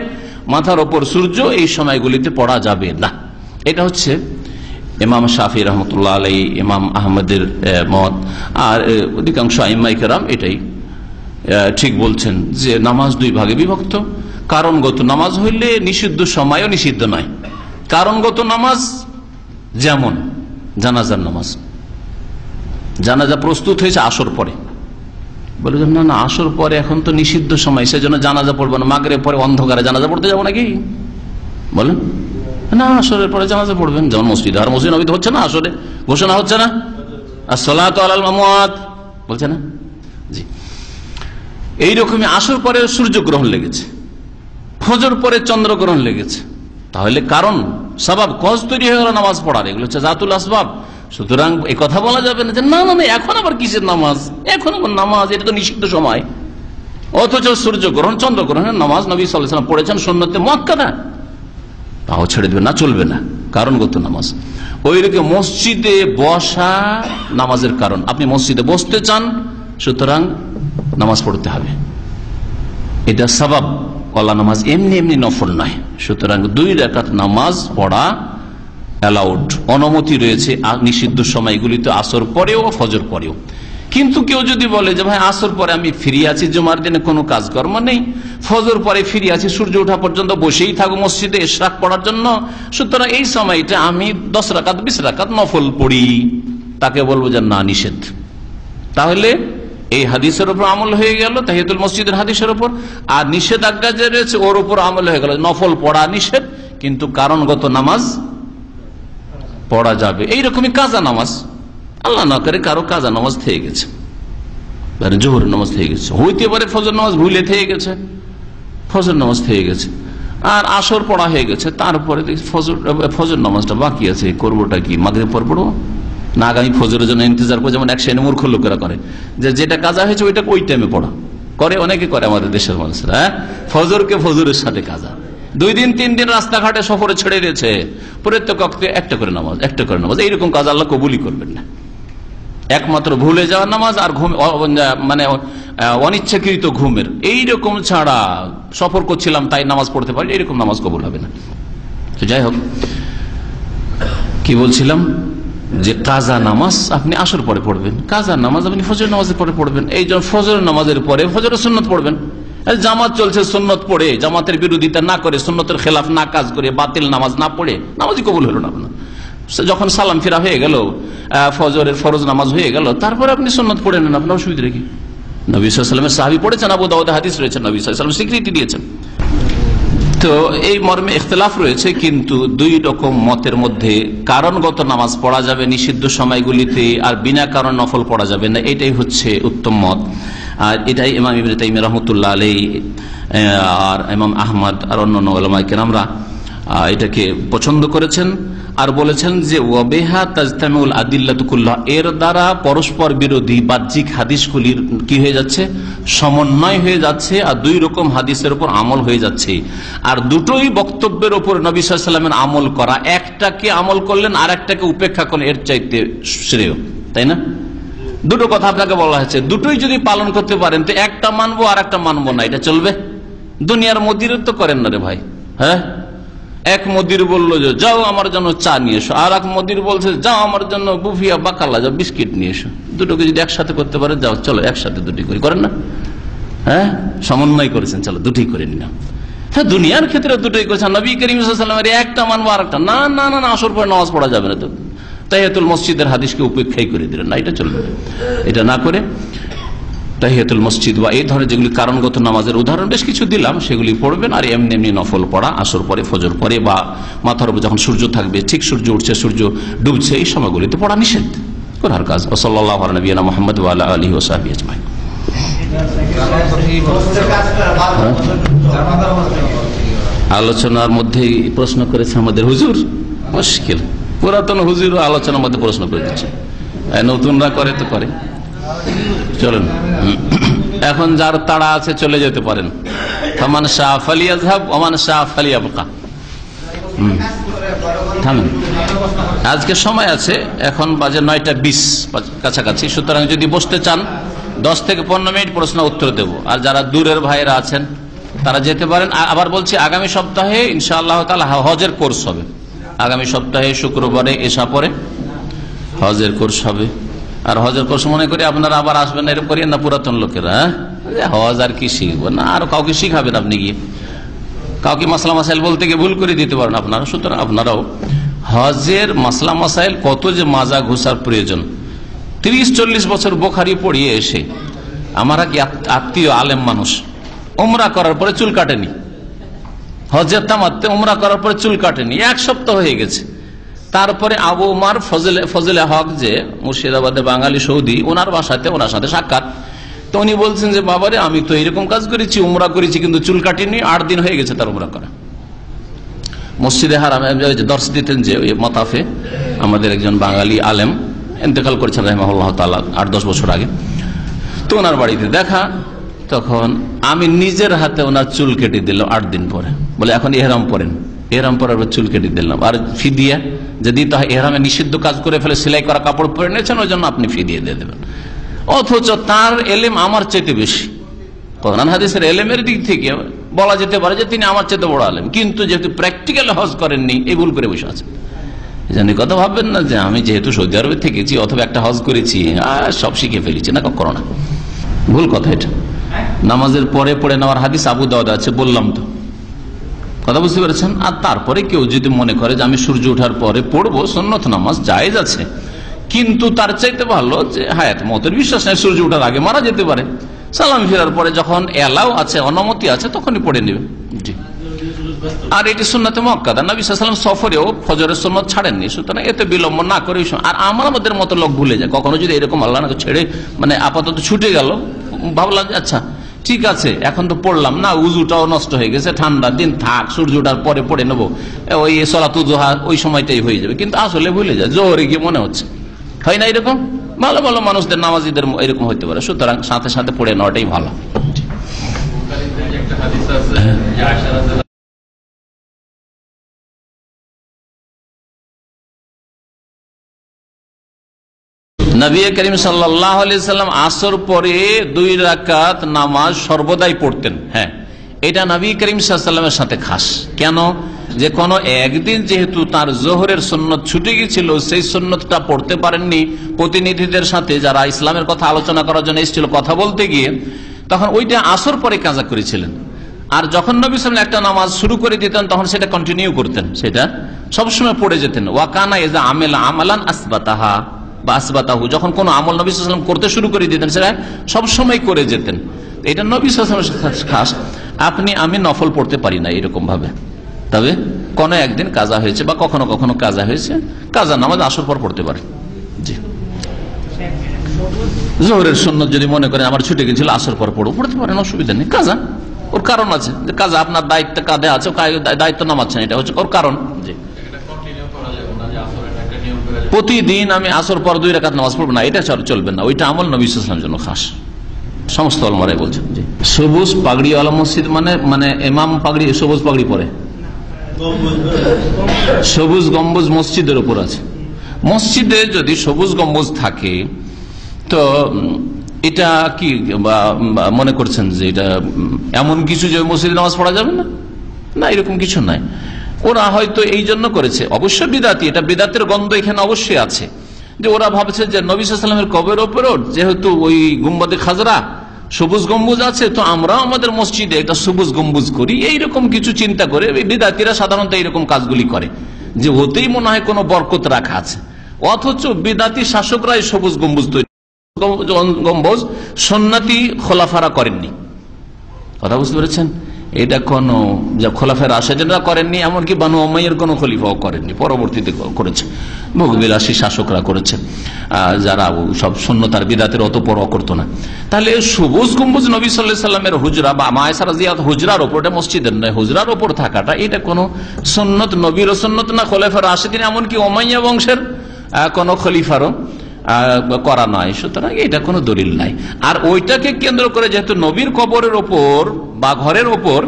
মাথার ওপর সূর্য, এই সময়গুলিতে পড়া যাবে না। এটা হচ্ছে ইমাম শাফি রহমতুল্লাহ আলাইহি, ইমাম আহমদের মত, আর অধিকাংশ আইম্মায়ে কেরাম এটাই ঠিক বলছেন যে নামাজ 2 ভাগে বিভক্ত। কারণগত নামাজ হইলে নিষিদ্ধ সময়ও নিষিদ্ধ নয়। কারণগত নামাজ যেমন জানাজার নামাজ, জানাজা প্রস্তুত হয়েছে আসর পরে, বলে না না আসর পরে এখন তো নিষিদ্ধ সময়, সেজন্য জানাজা পড়বো না, মাগরিব পরে অন্ধকারে জানাজা পড়তে যাবো নাকি? বলেন না, আসরের পরে জানাজা পড়বেন। যেমন মসজিদ, আর মসজিদ নবীতে হচ্ছে না, আসরে ঘোষণা হচ্ছে না, আর সালাতু আলাল আমওয়াত বলছে না? জি, এইরকমই আসর পরে সূর্যগ্রহণ লেগেছে, ফজর পরে চন্দ্রগ্রহণ লেগেছে, তাহলে কারণ সবাব কজ তৈরি হয়ে গেল নামাজ পড়ার। এগুলো হচ্ছে জাতুল আসবাব। সুতরাং এই কথা বলা যাবে না যে না না এখন আবার কিসের নামাজ, এখন আবার নামাজ, এটা তো নিষিদ্ধ সময়। অথচ সূর্যগ্রহণ, চন্দ্রগ্রহণের নামাজ নবী সাল্লাল্লাহু আলাইহি ওয়াসাল্লাম পড়েছেন সুন্নতে মুআক্কাদা, পাও ছেড়ে দেবে না, চলবে না, কারণগত নামাজ। ওইরকম মসজিদে বসা নামাজের কারণ, আপনি মসজিদে বসতে চান, সুতরাং নামাজ পড়তে হবে, এটা সবাব ওয়ালা নামাজ, এমনি এমনি নফল নয়। সুতরাং 2 রাকাত নামাজ পড়া অ্যালাউড, অনুমতি রয়েছে নিষিদ্ধ সময়গুলিতে, আসর পরেও ফজর পরেও। কিন্তু কেউ যদি বলে যে ভাই আসর পরে আমি ফ্রি আছি, জুমার দিনে কোনো কাজকর্ম নেই, ফজর পরে ফ্রি আছি, সূর্য ওঠা পর্যন্ত বসেই থাকবো মসজিদে ইশরাক পড়ার জন্য, সুতরাং এই সময়টা আমি 10 রাকাত 20 রাকাত নফল পড়ি, তাকে বলবো যে না, নিষেধ। তাহলে এই হাদিসের উপর আমল হয়ে গেল, তাহিয়াতুল মসজিদের হাদিসের উপর, আর নিষেধাজ্ঞা যে রয়েছে ওর উপর আমল হয়ে গেল। নফল পড়া নিষেধ, কিন্তু কারণগত নামাজ পড়া যাবে। এইরকমই কাজা নামাজ, আল্লাহ না করে কারো কাজা নামাজ থেকে গেছে, জোহর নামাজ থেকে গেছে, হইতে পারে ফজর নামাজ ভুলে থেকে গেছে, ফজর নামাজ থেকে গেছে, আর আসর পড়া হয়ে গেছে, তারপরে ফজর নামাজটা বাকি আছে, করবোটা কি, মাগরিব পর পড়বো না আগামী ফজরের জন্য ইন্তজার করে, যেমন এক শ্রেণী মূর্খ লোকেরা করে, যে যেটা কাজা হয়েছে ওইটা ওই টাইমে পড়া করে, অনেকে করে আমাদের দেশের মানুষরা। হ্যাঁ, ফজরকে ফজরের সাথে কাজা, 2 দিন 3 দিন রাস্তাঘাটে সফরে ছেড়ে দিয়েছে, প্রত্যেক ওয়াক্তে একটা করে নামাজ, এইরকম কাজ আল্লাহ কবুলই করবেন না। একমাত্র ভুলে যাওয়া নামাজ আর ঘুম, মানে অনিচ্ছাকৃত ঘুমের, এইরকম ছাড়া সফর করছিলাম তাই নামাজ পড়তে পারি, এইরকম নামাজ কবুল হবে না। তো যাই হোক, কি বলছিলাম, যে কাজা নামাজ আপনি আসর পরে পড়বেন, কাজা নামাজ আপনি ফজর নামাজের পরে পড়বেন। এই জন্য ফজর নামাজের পরে ফজরের সুন্নত পড়বেন। জামাত চলছে, সুন্নত পড়ে, জামাতের বিরোধিতা না করে, সুন্নতের খেলাফ না কাজ করে, বাতিল নামাজ না পড়ে নামাজই কবুল হলো না আপনার। যখন সালাম ফিরা হয়ে গেল, ফজরের ফরজ নামাজ হয়ে গেল, তারপরে আপনি সুন্নত পড়ে নেন, আপনার অসুবিধা রেখে। নবী সাল্লাল্লাহু আলাইহি ওয়াসাল্লাম সাহাবী পড়েছেন, আবু দাউদে হাদিস রয়েছে, নবী সাল্লাল্লাহু আলাইহি ওয়াসাল্লাম স্বীকৃতি দিয়েছেন। তো এই মর্মে ইখতিলাফ রয়েছে, কিন্তু 2 রকম মতের মধ্যে কারণগত নামাজ পড়া যাবে নিষিদ্ধ সময়গুলিতে, আর বিনা কারণ নফল পড়া যাবে না, এটাই হচ্ছে উত্তম মত। আর এটাই ইমাম ইবনে তাইমিয়া রাহমাতুল্লাহ আলাইহি আর ইমাম আহমদ আর অন্যান্য উলামায়ে কেরামরা এটাকে পছন্দ করেছেন, আর বলেছেন যে ওয়াবিহা তাজতামিউল আদিল্লাতু কুল্লাহ, এর দ্বারা পরস্পর বিরোধী বাহ্যিক হাদিসগুলির কি হয়ে যাচ্ছে, সমন্বয় হয়ে যাচ্ছে, আর 2 রকম হাদিসের উপর আমল হয়ে যাচ্ছে। আর দুটোই বক্তব্যের উপর নবী সাল্লাল্লাহু আলাইহি ওয়াসাল্লামের আমল করা, একটাকে আমল করলেন আর একটাকে উপেক্ষা করলেন, এর চাইতে শ্রেয়, তাই না? 2টো কথা আপনাকে বলা হয়েছে, দুটোই যদি পালন করতে পারেন তো একটা মানবো আর একটা মানবো না, এটা চলবে? দুনিয়ার মদির তো করেন না রে ভাই। হ্যাঁ, এক মদির বললো যে যাও আমার জন্য চা নিয়ে এসো, আর এক মদির বলছে যাও আমার জন্য বুফিয়া বাকালা, যাও বিস্কিট নিয়ে এসো। দুটোকে যদি একসাথে করতে পারেন, যাও চলো একসাথে দুটি করি, করেন না? হ্যাঁ, সমন্বয় করেছেন, চলো দুটি করে নিলাম। হ্যাঁ, দুনিয়ার ক্ষেত্রে দুটোই করেছেন। নবী করিম সাল্লাল্লাহু আলাইহি ওয়াসাল্লামের একটা মানবো আর একটা না, না না না, আসর পরে নামাজ পড়া যাবে না, তো তাহিয়াতুল মসজিদের হাদিসকে উপেক্ষাই করে দিলেন না, এটা চলবে না। এটা না করে তাহিয়াতুল মসজিদ বা এই ধরনের যেগুলি কারণগত নামাজের উদাহরণ বেশ কিছু দিলাম, সেগুলি পড়বেন। আর এমনি এমনি নফল পড়া আসর পরে, ফজর পরে, বা মাথার উপর যখন সূর্য থাকবে, ঠিক সূর্য উঠছে সূর্য ডুবছে, এই সময়গুলিতে পড়া নিষেধ করার কাজ। সাল্লাল্লাহু আলা নবিয়িনা মুহাম্মদ ওয়া আলা আলিহি ওয়া সাহবিহি আজমাইন। আলোচনার মধ্যে প্রশ্ন করেছে আমাদের হুজুর, মুশকিল, পুরাতন হুজুর আলোচনার মধ্যে প্রশ্ন করে দিচ্ছে, নতুনরা করে তো করে। চলেন, এখন যার তাড়া আছে চলে যেতে পারেন। ফামান শাআ ফালিয়াযহাব ওয়া মান শাআ ফালিয়াবকা। থামেন, আজকে সময় আছে, এখন বাজে 9:20 কাছাকাছি, সুতরাং যদি বসতে চান 10 থেকে 15 মিনিট প্রশ্ন উত্তর দেব। আর যারা দূরের ভাইয়েরা আছেন তারা যেতে পারেন। আবার বলছি, আগামী সপ্তাহে ইনশাআল্লাহ তাআলা হজের কোর্স হবে। আগামী সপ্তাহে শুক্রবারে এশা পরে হজের কোর্স হবে। আর হজের কোর্স মনে করি আপনারা আবার আসবেন না, এরকম করিয়েন না পুরাতন লোকেরা। হজ আর কি শিখবো না, আর কাউকে শিখাবেন আপনি গিয়ে, কাউকে মাসলা মাসাইল বলতে গিয়ে ভুল করে দিতে পারেন আপনারা। সুতরাং আপনারাও হজের মাসলা মাসাইল কত যে মাজা ঘুষার প্রয়োজন। 30-40 বছর বোখারি পড়িয়ে এসে আমার কি আত্মীয় আলেম মানুষ উমরা করার পরে চুল কাটেনি, হজের তামাতে উমরা করার পরে চুল কাটেনি, 1 সপ্তাহ হয়ে গেছে। তারপরে আবু উমার ফজলে হক, যে মুর্শিদাবাদে বাঙালি সৌদি, ওনার বাসাতে ওনার সাথে সাক্ষাৎ। তো উনি বলছেন যে বাবারে, আমি তো এরকম কাজ করেছি, উমরা করেছি, কিন্তু চুল কাটিনি, 8 দিন হয়ে গেছে তার উমরা করা। মসজিদে হারামে দর্শ দিতেন যে ওই মতাফে, আমাদের একজন বাঙালি আলেম ইন্তেকাল করেছেন রাহিমাহুল্লাহ তাআলা 8-10 বছর আগে। তো ওনার বাড়িতে দেখা, তখন আমি নিজের হাতে ওনার চুল কেটে দিলাম 8 দিন পরে। বলে এখন ইহরাম পরেন, এহরাম পরার পর চুল কেটে দিলাম। আর ফিদিয়া যদি এহরামে নিষিদ্ধ কাজ করে ফেলে, সেলাই করা কাপড় পরে নিয়েছেন, ওই জন্য আপনি ফিদিয়া দিয়ে দেবেন। অথচ তার এলেম আমার চাইতে বেশি। কোরআন হাদিসের এলেমের দিক থেকে বলা যেতে পারে যে তিনি আমার চাইতে বড় আলেম, কিন্তু যেহেতু প্র্যাকটিক্যাল হজ করেননি, এই ভুল করে বসে আছেন। জানি কথা ভাববেন না যে আমি যেহেতু সৌদি আরবে থেকেছি অথবা একটা হজ করেছি সব শিখে ফেলেছি, না, কখনো না, ভুল কথা এটা। নামাজের পরে পড়ে নেওয়ার হাদিস আবু দাউদ আছে, বললাম তো, কথা বুঝতে পেরেছেন। আর তারপরে কেউ যদি মনে করে যে আমি সূর্য ওঠার পরে পড়বো, সুন্নত নামাজ জায়েজ আছে, কিন্তু তার চাইতে ভালো যে হায়াত মতের বিশ্বাস নেই, সূর্য ওঠার আগে মারা যেতে পারে, সালাম ফেরার পরে যখন এলাও আছে, অনুমতি আছে, তখনই পড়ে নেবে। জি। আর এটি সুন্নতে মুআক্কাদা, নবী সাল্লাল্লাহু আলাইহি ওয়াসাল্লাম সফরেও ফজরের সুন্নত ছাড়েননি, সুতরাং এতে বিলম্ব না করে। আর আমাদের মতো লোক ভুলে যায়, কখনো যদি এরকম আল্লাহ না ছেড়ে মানে আপাতত ছুটে গেল, ভাবলাম যে আচ্ছা ঠিক আছে এখন তো পড়লাম না, উজুটাও নষ্ট হয়ে গেছে, ঠান্ডা দিন থাক, সূর্যটার পরে পড়ে নেবো, ওই সলাতুল দুহা ওই সময়টাই হয়ে যাবে, কিন্তু আসলে ভুলে যায়, জোহরে গিয়ে মনে হচ্ছে, হয় না এরকম? ভালো ভালো মানুষদের, নামাজিদের এরকম হইতে পারে, সুতরাং সাথে সাথে পড়ে নেওয়াটাই ভালো। নবী করিম সাল্লাল্লাহু আলাইহি সাল্লাম আসর পরে 2 রাকাত নামাজ সর্বদাই পড়তেন। হ্যাঁ, এটা নবী করিম সাল্লাল্লাহু আলাইহি সাল্লামের সাথে খাস। কেন? যে কোনো একদিন যেহেতু তার জোহরের সুন্নত ছুটে গিয়েছিল, সেই সুন্নতটা পড়তে পারেননি, প্রতিনিধিদের সাথে যারা ইসলামের কথা আলোচনা করার জন্য এসেছিল কথা বলতে গিয়ে, তখন ওইটা আসর পরে কাজা করেছিলেন। আর যখন নবী সাল্লাল্লাহু আলাইহি ওয়াসাল্লাম একটা নামাজ শুরু করে দিতেন, তখন সেটা কন্টিনিউ করতেন, সেটা সবসময় পড়ে যেতেন। ওয়াকানা ইযা আমিলা আমালান আসবাতাহা বা আসবাতাহু, যখন কোন আমল নবী সাল্লাল্লাহু আলাইহি ওয়াসাল্লাম করতে শুরু করে দিতেন, সেটা সবসময় করে যেতেন। এটা নবী সাল্লাল্লাহু আলাইহি ওয়াসাল্লামের খাস। আমি নফল পড়তে পারি না এরকম ভাবে, তবে কোন একদিন কাজা হয়েছে বা কখনো কখনো কাজা হয়েছে, কাজা নামাজ আসর পর পড়তে পারে। জি, জোহরের সুন্নত যদি মনে করেন আমার ছুটে গেছিল আসর পর পড়তে পারেন, অসুবিধা নেই। কাজা ওর কারণ আছে, যে কাজা আপনার দায়িত্ব কাঁধে আছে, দায়িত্ব নামাচ্ছেন, এটা হচ্ছে ওর কারণ। জি, প্রতিদিন আমি আসর পর 2 রাকাত নামাজ পড়বো না, এটা চলবে না, ওইটা আমল নবী সাল্লাল্লাহু আলাইহি ওয়াসাল্লামের জন্য খাস, সমস্ত ওলামারাই বলছেন। জি, সবুজ পাগড়িওয়ালা মসজিদ মানে ইমাম পাগড়ি, সবুজ পাগড়ি পরে, সবুজ গম্বুজ মসজিদের উপর আছে। মসজিদে যদি সবুজ গম্বুজ থাকে, তো এটা কি মনে করছেন যে এটা এমন কিছু যে মসজিদে নামাজ পড়া যাবে না? না, এরকম কিছু নাই। ওরা হয়তো এই জন্য করেছে, অবশ্য বিদাতি, এটা বিদাতের গন্ধ এখানে অবশ্যই আছে, যে ওরা ভাবছে যে নবী সাল্লাল্লাহু আলাইহি ওয়াসাল্লামের কবরের ওপরও যেহেতু ওই গুম্বাদে খাজরা সবুজ গম্বুজ আছে, তো আমরাও আমাদের মসজিদে একটা সবুজ গম্বুজ করি, এইরকম কিছু চিন্তা করে বিদাতিরা সাধারণত এইরকম কাজগুলি করে, যে ওতেই মনে হয় কোনো বরকত রাখা আছে। অথচ বিদাতি শাসকরাই সবুজ গম্বুজ তৈরি, গম্বুজ সুন্নতি খোলাফারা করেননি, কথা বুঝতে পেরেছেন? এটা কোন খোলাফায়ে রাশেদিনরা করেননি, এমনকি বানু উমাইয়ার কোন খলিফাও করেননি, পরবর্তীতে করেছে ভোগবিলাসী শাসকরা করেছে, যারা সব সুন্নত আর বিদাতের অত পরোয়া করতো না। তাহলে সবুজ গম্বুজ নবী সাল্লাল্লাহু আলাইহি ওয়াসাল্লামের হুজরা বা মা আয়েশা রাদিয়াল্লাহু আনহা হুজরার উপর, এটা মসজিদের নয়, হুজরার উপর থাকাটা এটা কোন সুন্নত নবীর সুন্নত না, খোলাফায়ে রাশেদিন এমনকি উমাইয়া বংশের কোন খলিফারও করা নয়, সুতরাং এটা কোনো দলিল নাই। আর ওইটাকে কেন্দ্র করে যেহেতু নবীর কবরের ওপর বা ঘরের ওপর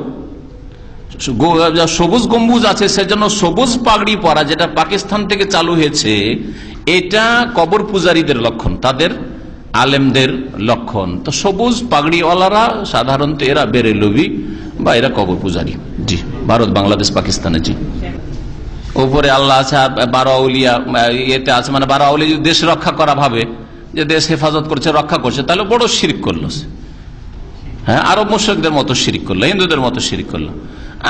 সবুজ গম্বুজ আছে, সেজন্য সবুজ পাগড়ি পরা, যেটা পাকিস্তান থেকে চালু হয়েছে, এটা কবর পূজারীদের লক্ষণ, তাদের আলেমদের লক্ষণ। তো সবুজ পাগড়িওয়ালারা সাধারণত এরা বেরেলভি বা এরা কবর পূজারী। জি, ভারত, বাংলাদেশ, পাকিস্তানে। জি, উপরে আল্লাহ আছে, 12 আউলিয়া ইয়েতে আছে, মানে 12 আউলিয়া যদি দেশ রক্ষা করা ভাবে যে দেশ হেফাজত করছে, রক্ষা করছে, তাহলে বড় শিরক করলো। হ্যাঁ, আরব মুশরিকদের মতো শিরক করলো, হিন্দুদের মতো শিরক করলো।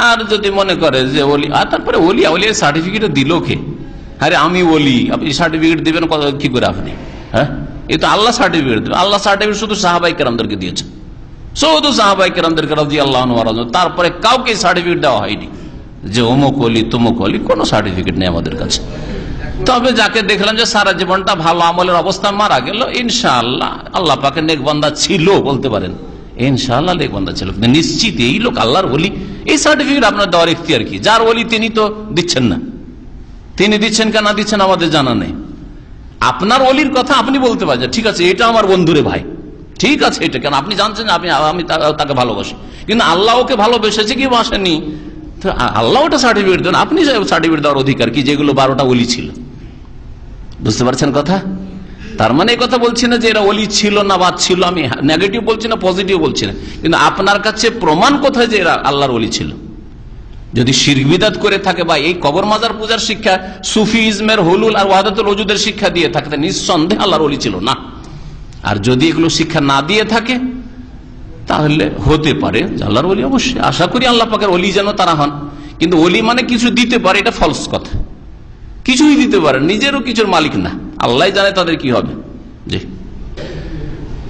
আর যদি মনে করে যে ওলি, আর তারপরে ওলিয়া সার্টিফিকেট দিল কে? আরে আমি ওলি, আপনি সার্টিফিকেট দিবেন কি করে আপনি? হ্যাঁ, এই তো আল্লাহ সার্টিফিকেট দেবেন। আল্লাহ সার্টিফিকেট শুধু সাহাবায়ে কেরামদেরকে দিয়েছেন, শুধু সাহাবায়ে কেরামদেরকে রাদিয়াল্লাহু আনহুম, তারপরে কাউকে সার্টিফিকেট দেওয়া হয়নি যে অমুক অলি তমুক অলি, কোনো সার্টিফিকেট নেই আমাদের কাছে। তবে যাকে দেখলাম যে সারা জীবনটা ভালো আমলের অবস্থা মারা গেল, ইনশাআল্লাহ আল্লাহ পাকের নেক বান্দা ছিল, বলতে পারেন ইনশাআল্লাহ নেক বান্দা ছিল, নিশ্চিত এই লোক আল্লাহর ওলি, এই সার্টিফিকেট আপনার দেওয়ার ইখতিয়ার কি? যার ওলি তিনি তো দিচ্ছেন না, তিনি দিচ্ছেন কেন দিচ্ছেন আমাদের জানা নেই। আপনার ওলির কথা আপনি বলতে পারেন, ঠিক আছে এটা আমার বন্ধুরে ভাই, ঠিক আছে এটা কেন আপনি জানছেন, আমি তাকে ভালোবাসি, কিন্তু আল্লাহ ওকে ভালোবেসেছে কি বাসেনি, তো আল্লাহ ওটা সার্টিফিকেট দেন, আপনি সার্টিফিকেট দেওয়ার অধিকার কি যেগুলো 12টা ওলি ছিল? বুঝতে পারছেন কথা? তার মানে এই কথা বলছি না যে এরা ওলি ছিল না বা ছিল, আমি নেগেটিভ বলছি না পজিটিভ বলছি না, কিন্তু আপনার কাছে প্রমাণ কোথায় যে এরা আল্লাহর ওলি ছিল? যদি শিরক বিদআত করে থাকে বা এই কবর মাজার পূজার শিক্ষা, সুফিজমের হুলুল আর ওয়াহাদাতুল ওজুদের শিক্ষা দিয়ে থাকে, নিঃসন্দেহে আল্লাহর ওলি ছিল না। আর যদি এগুলো শিক্ষা না দিয়ে থাকে তাহলে হতে পারে আল্লাহর ওলি। অবশ্যই আশা করি আল্লাহ পাকের ওলি যেন তারা হন, কিন্তু ওলি মানে কিছু দিতে পারে, এটা ফলস কথা। কিছুই দিতে পারে, নিজেরও কিছুর মালিক না, আল্লাহ জানে তাদের কি হবে। জি,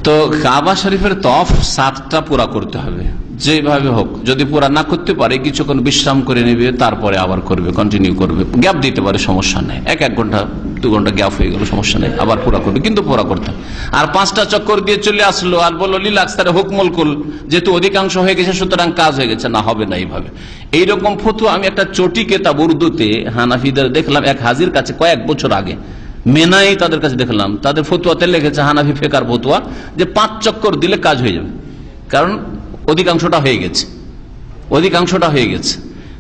তো কাবা শরীফের তওয়াফ 7টা পুরা করতে হবে যেভাবে হোক। যদি পুরা না করতে পারে কিছুক্ষণ বিশ্রাম করে নেবে, তারপরে আবার করবে, কন্টিনিউ করবে, গ্যাপ দিতে পারে, সমস্যা নেই। 1 ঘন্টা 2 ঘন্টা গ্যাপ হয়ে গেল, সমস্যা নেই, আবার পুরা করবে, কিন্তু পুরা করতে হবে। আর 5টা চক্কর দিয়ে চলে আসলো আর বললো লিলাক্স, তারা হুকমুল কুল, যেহেতু অধিকাংশ হয়ে গেছে সুতরাং কাজ হয়ে গেছে, না, হবে না এইভাবে। এইরকম ফতোয়া আমি একটা চটি কেতাব উর্দুতে হানাফিদের দেখলাম, এক হাজির কাছে কয়েক বছর আগে, মেনাই তাদের কাছে দেখলাম, তাদের ফতোয়াতে লিখেছে, হানাফি ফেকার ফতোয়া, যে 5 চক্কর দিলে কাজ হয়ে যাবে, কারণ অধিকাংশটা হয়ে গেছে, অধিকাংশটা হয়ে গেছে।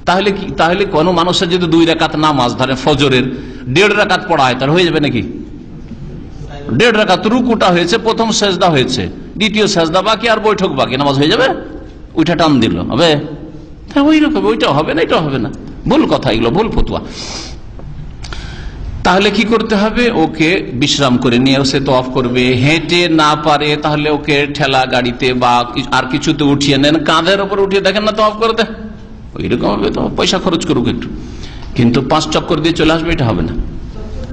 তাহলে কি, তাহলে কোন মানুষের যদি 2 রাকাত নামাজ ধরে ফজরের 1.5 রাকাত পড়া হয়, তার হয়ে যাবে নাকি? 1.5 রাকাত, রুকুটা হয়েছে, প্রথম সেজদা হয়েছে, দ্বিতীয় সেজদা বাকি, আর বৈঠক বাকি, নামাজ হয়ে যাবে। ওইটা টান দিল হবে, ওই রকম, ওইটাও হবে না, এটাও হবে না। ভুল কথা, এগুলো ভুল ফতোয়া। তাহলে কি করতে হবে? ওকে বিশ্রাম করে নিয়ে সে তওয়াফ করবে। হেঁটে না পারে তাহলে ওকে ঠেলা গাড়িতে বা আর কিছুতে উঠিয়ে নেন, কাঁধের উপর উঠিয়ে দেখেন না তওয়াফ করতে, ওইরকম হবে, তো পয়সা খরচ করুক একটু, কিন্তু 5 চক্কর দিয়ে চলে আসবে, এটা হবে না।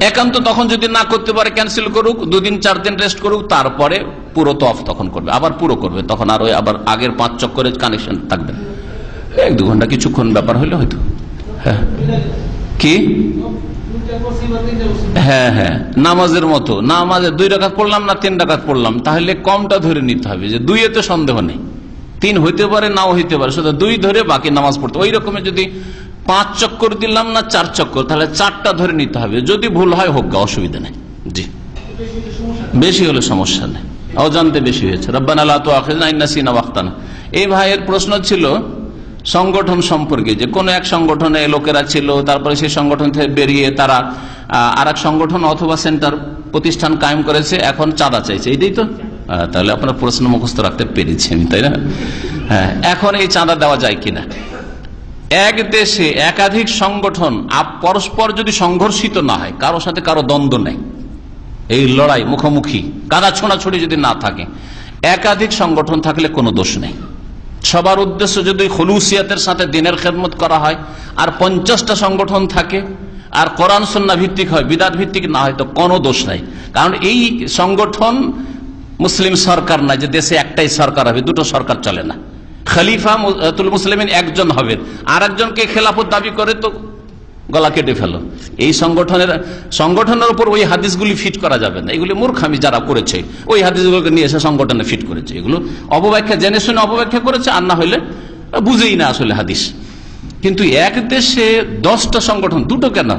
একান্ত তখন যদি না করতে পারে ক্যান্সেল করুক, 2 দিন 4 দিন রেস্ট করুক, তারপরে পুরো তওয়াফ তখন করবে, আবার পুরো করবে, তখন আর ওই আবার আগের 5 চক্করের কানেকশন থাকবে। 1-2 ঘন্টা কিছুক্ষণ ব্যাপার হইলে হয়তো। হ্যাঁ, কি? হ্যাঁ হ্যাঁ, নামাজের মতো, নামাজে 2 রাকাত পড়লাম না 3 রাকাত পড়লাম, তাহলে কমটা ধরে নিতে হবে, যে 2-এ সন্দেহ নেই, 3 হইতে পারে নাও হইতে পারে, শুধু 2 ধরে বাকি নামাজ পড়তে। ওই রকমের যদি 5 চক্কর দিলাম না 4 চক্কর, তাহলে 4টা ধরে নিতে হবে, যদি ভুল হয় হোক, অসুবিধা নেই। জি, বেশি হলে সমস্যা নেই, অজান্তে বেশি হয়েছে। রব্বানা লা তুআখিযনা ইন নাসিনা ওয়া আখতানা। এই ভাইয়ের প্রশ্ন ছিল সংগঠন সম্পর্কে, যে কোন এক সংগঠনে লোকেরা ছিল, তারপরে সেই সংগঠন থেকে বেরিয়ে তারা আর এক সংগঠন অথবা সেন্টার প্রতিষ্ঠান কায়েম করেছে, এখন চাঁদা চাইছে, এইটাই তো? তাহলে আপনার প্রশ্ন মুখস্থ রাখতে পেরেছি আমি, তাই না? হ্যাঁ, এখন এই চাঁদা দেওয়া যায় কিনা? এক দেশে একাধিক সংগঠন পরস্পর যদি সংঘর্ষিত না হয়, কারোর সাথে কারো দ্বন্দ্ব নেই, এই লড়াই মুখোমুখি কাদা ছোঁড়াছুড়ি যদি না থাকে, একাধিক সংগঠন থাকলে কোনো দোষ নেই। সবার উদ্দেশ্য যদি খুলুসিয়াতের সাথে দিনের খেদমত করা হয়, আর 50টা সংগঠন থাকে, আর কোরআন সুন্নাহ ভিত্তিক হয়, বিদআত ভিত্তিক না হয়, তো কোনো দোষ নাই। কারণ এই সংগঠন মুসলিম সরকার না যে দেশে একটাই সরকার হবে, 2টো সরকার চলে না। খলিফাতুল মুসলিমিন একজন হবেন, আর একজনকে খেলাফত দাবি করে তো গলা কেটে ফেলো। এই সংগঠনের উপর ওই হাদিসগুলি ফিট করা যাবে না, এগুলি মূর্খামি যারা করেছে, ওই হাদিসগুলোকে নিয়ে এসে সংগঠনে ফিট করেছে, এগুলো অপব্যাখ্যা, জেনে শুনে অপব্যাখ্যা করেছে, আর না হইলে বুঝেই না আসলে হাদিস। কিন্তু এক দেশে 10টা সংগঠন, 2টো কেন,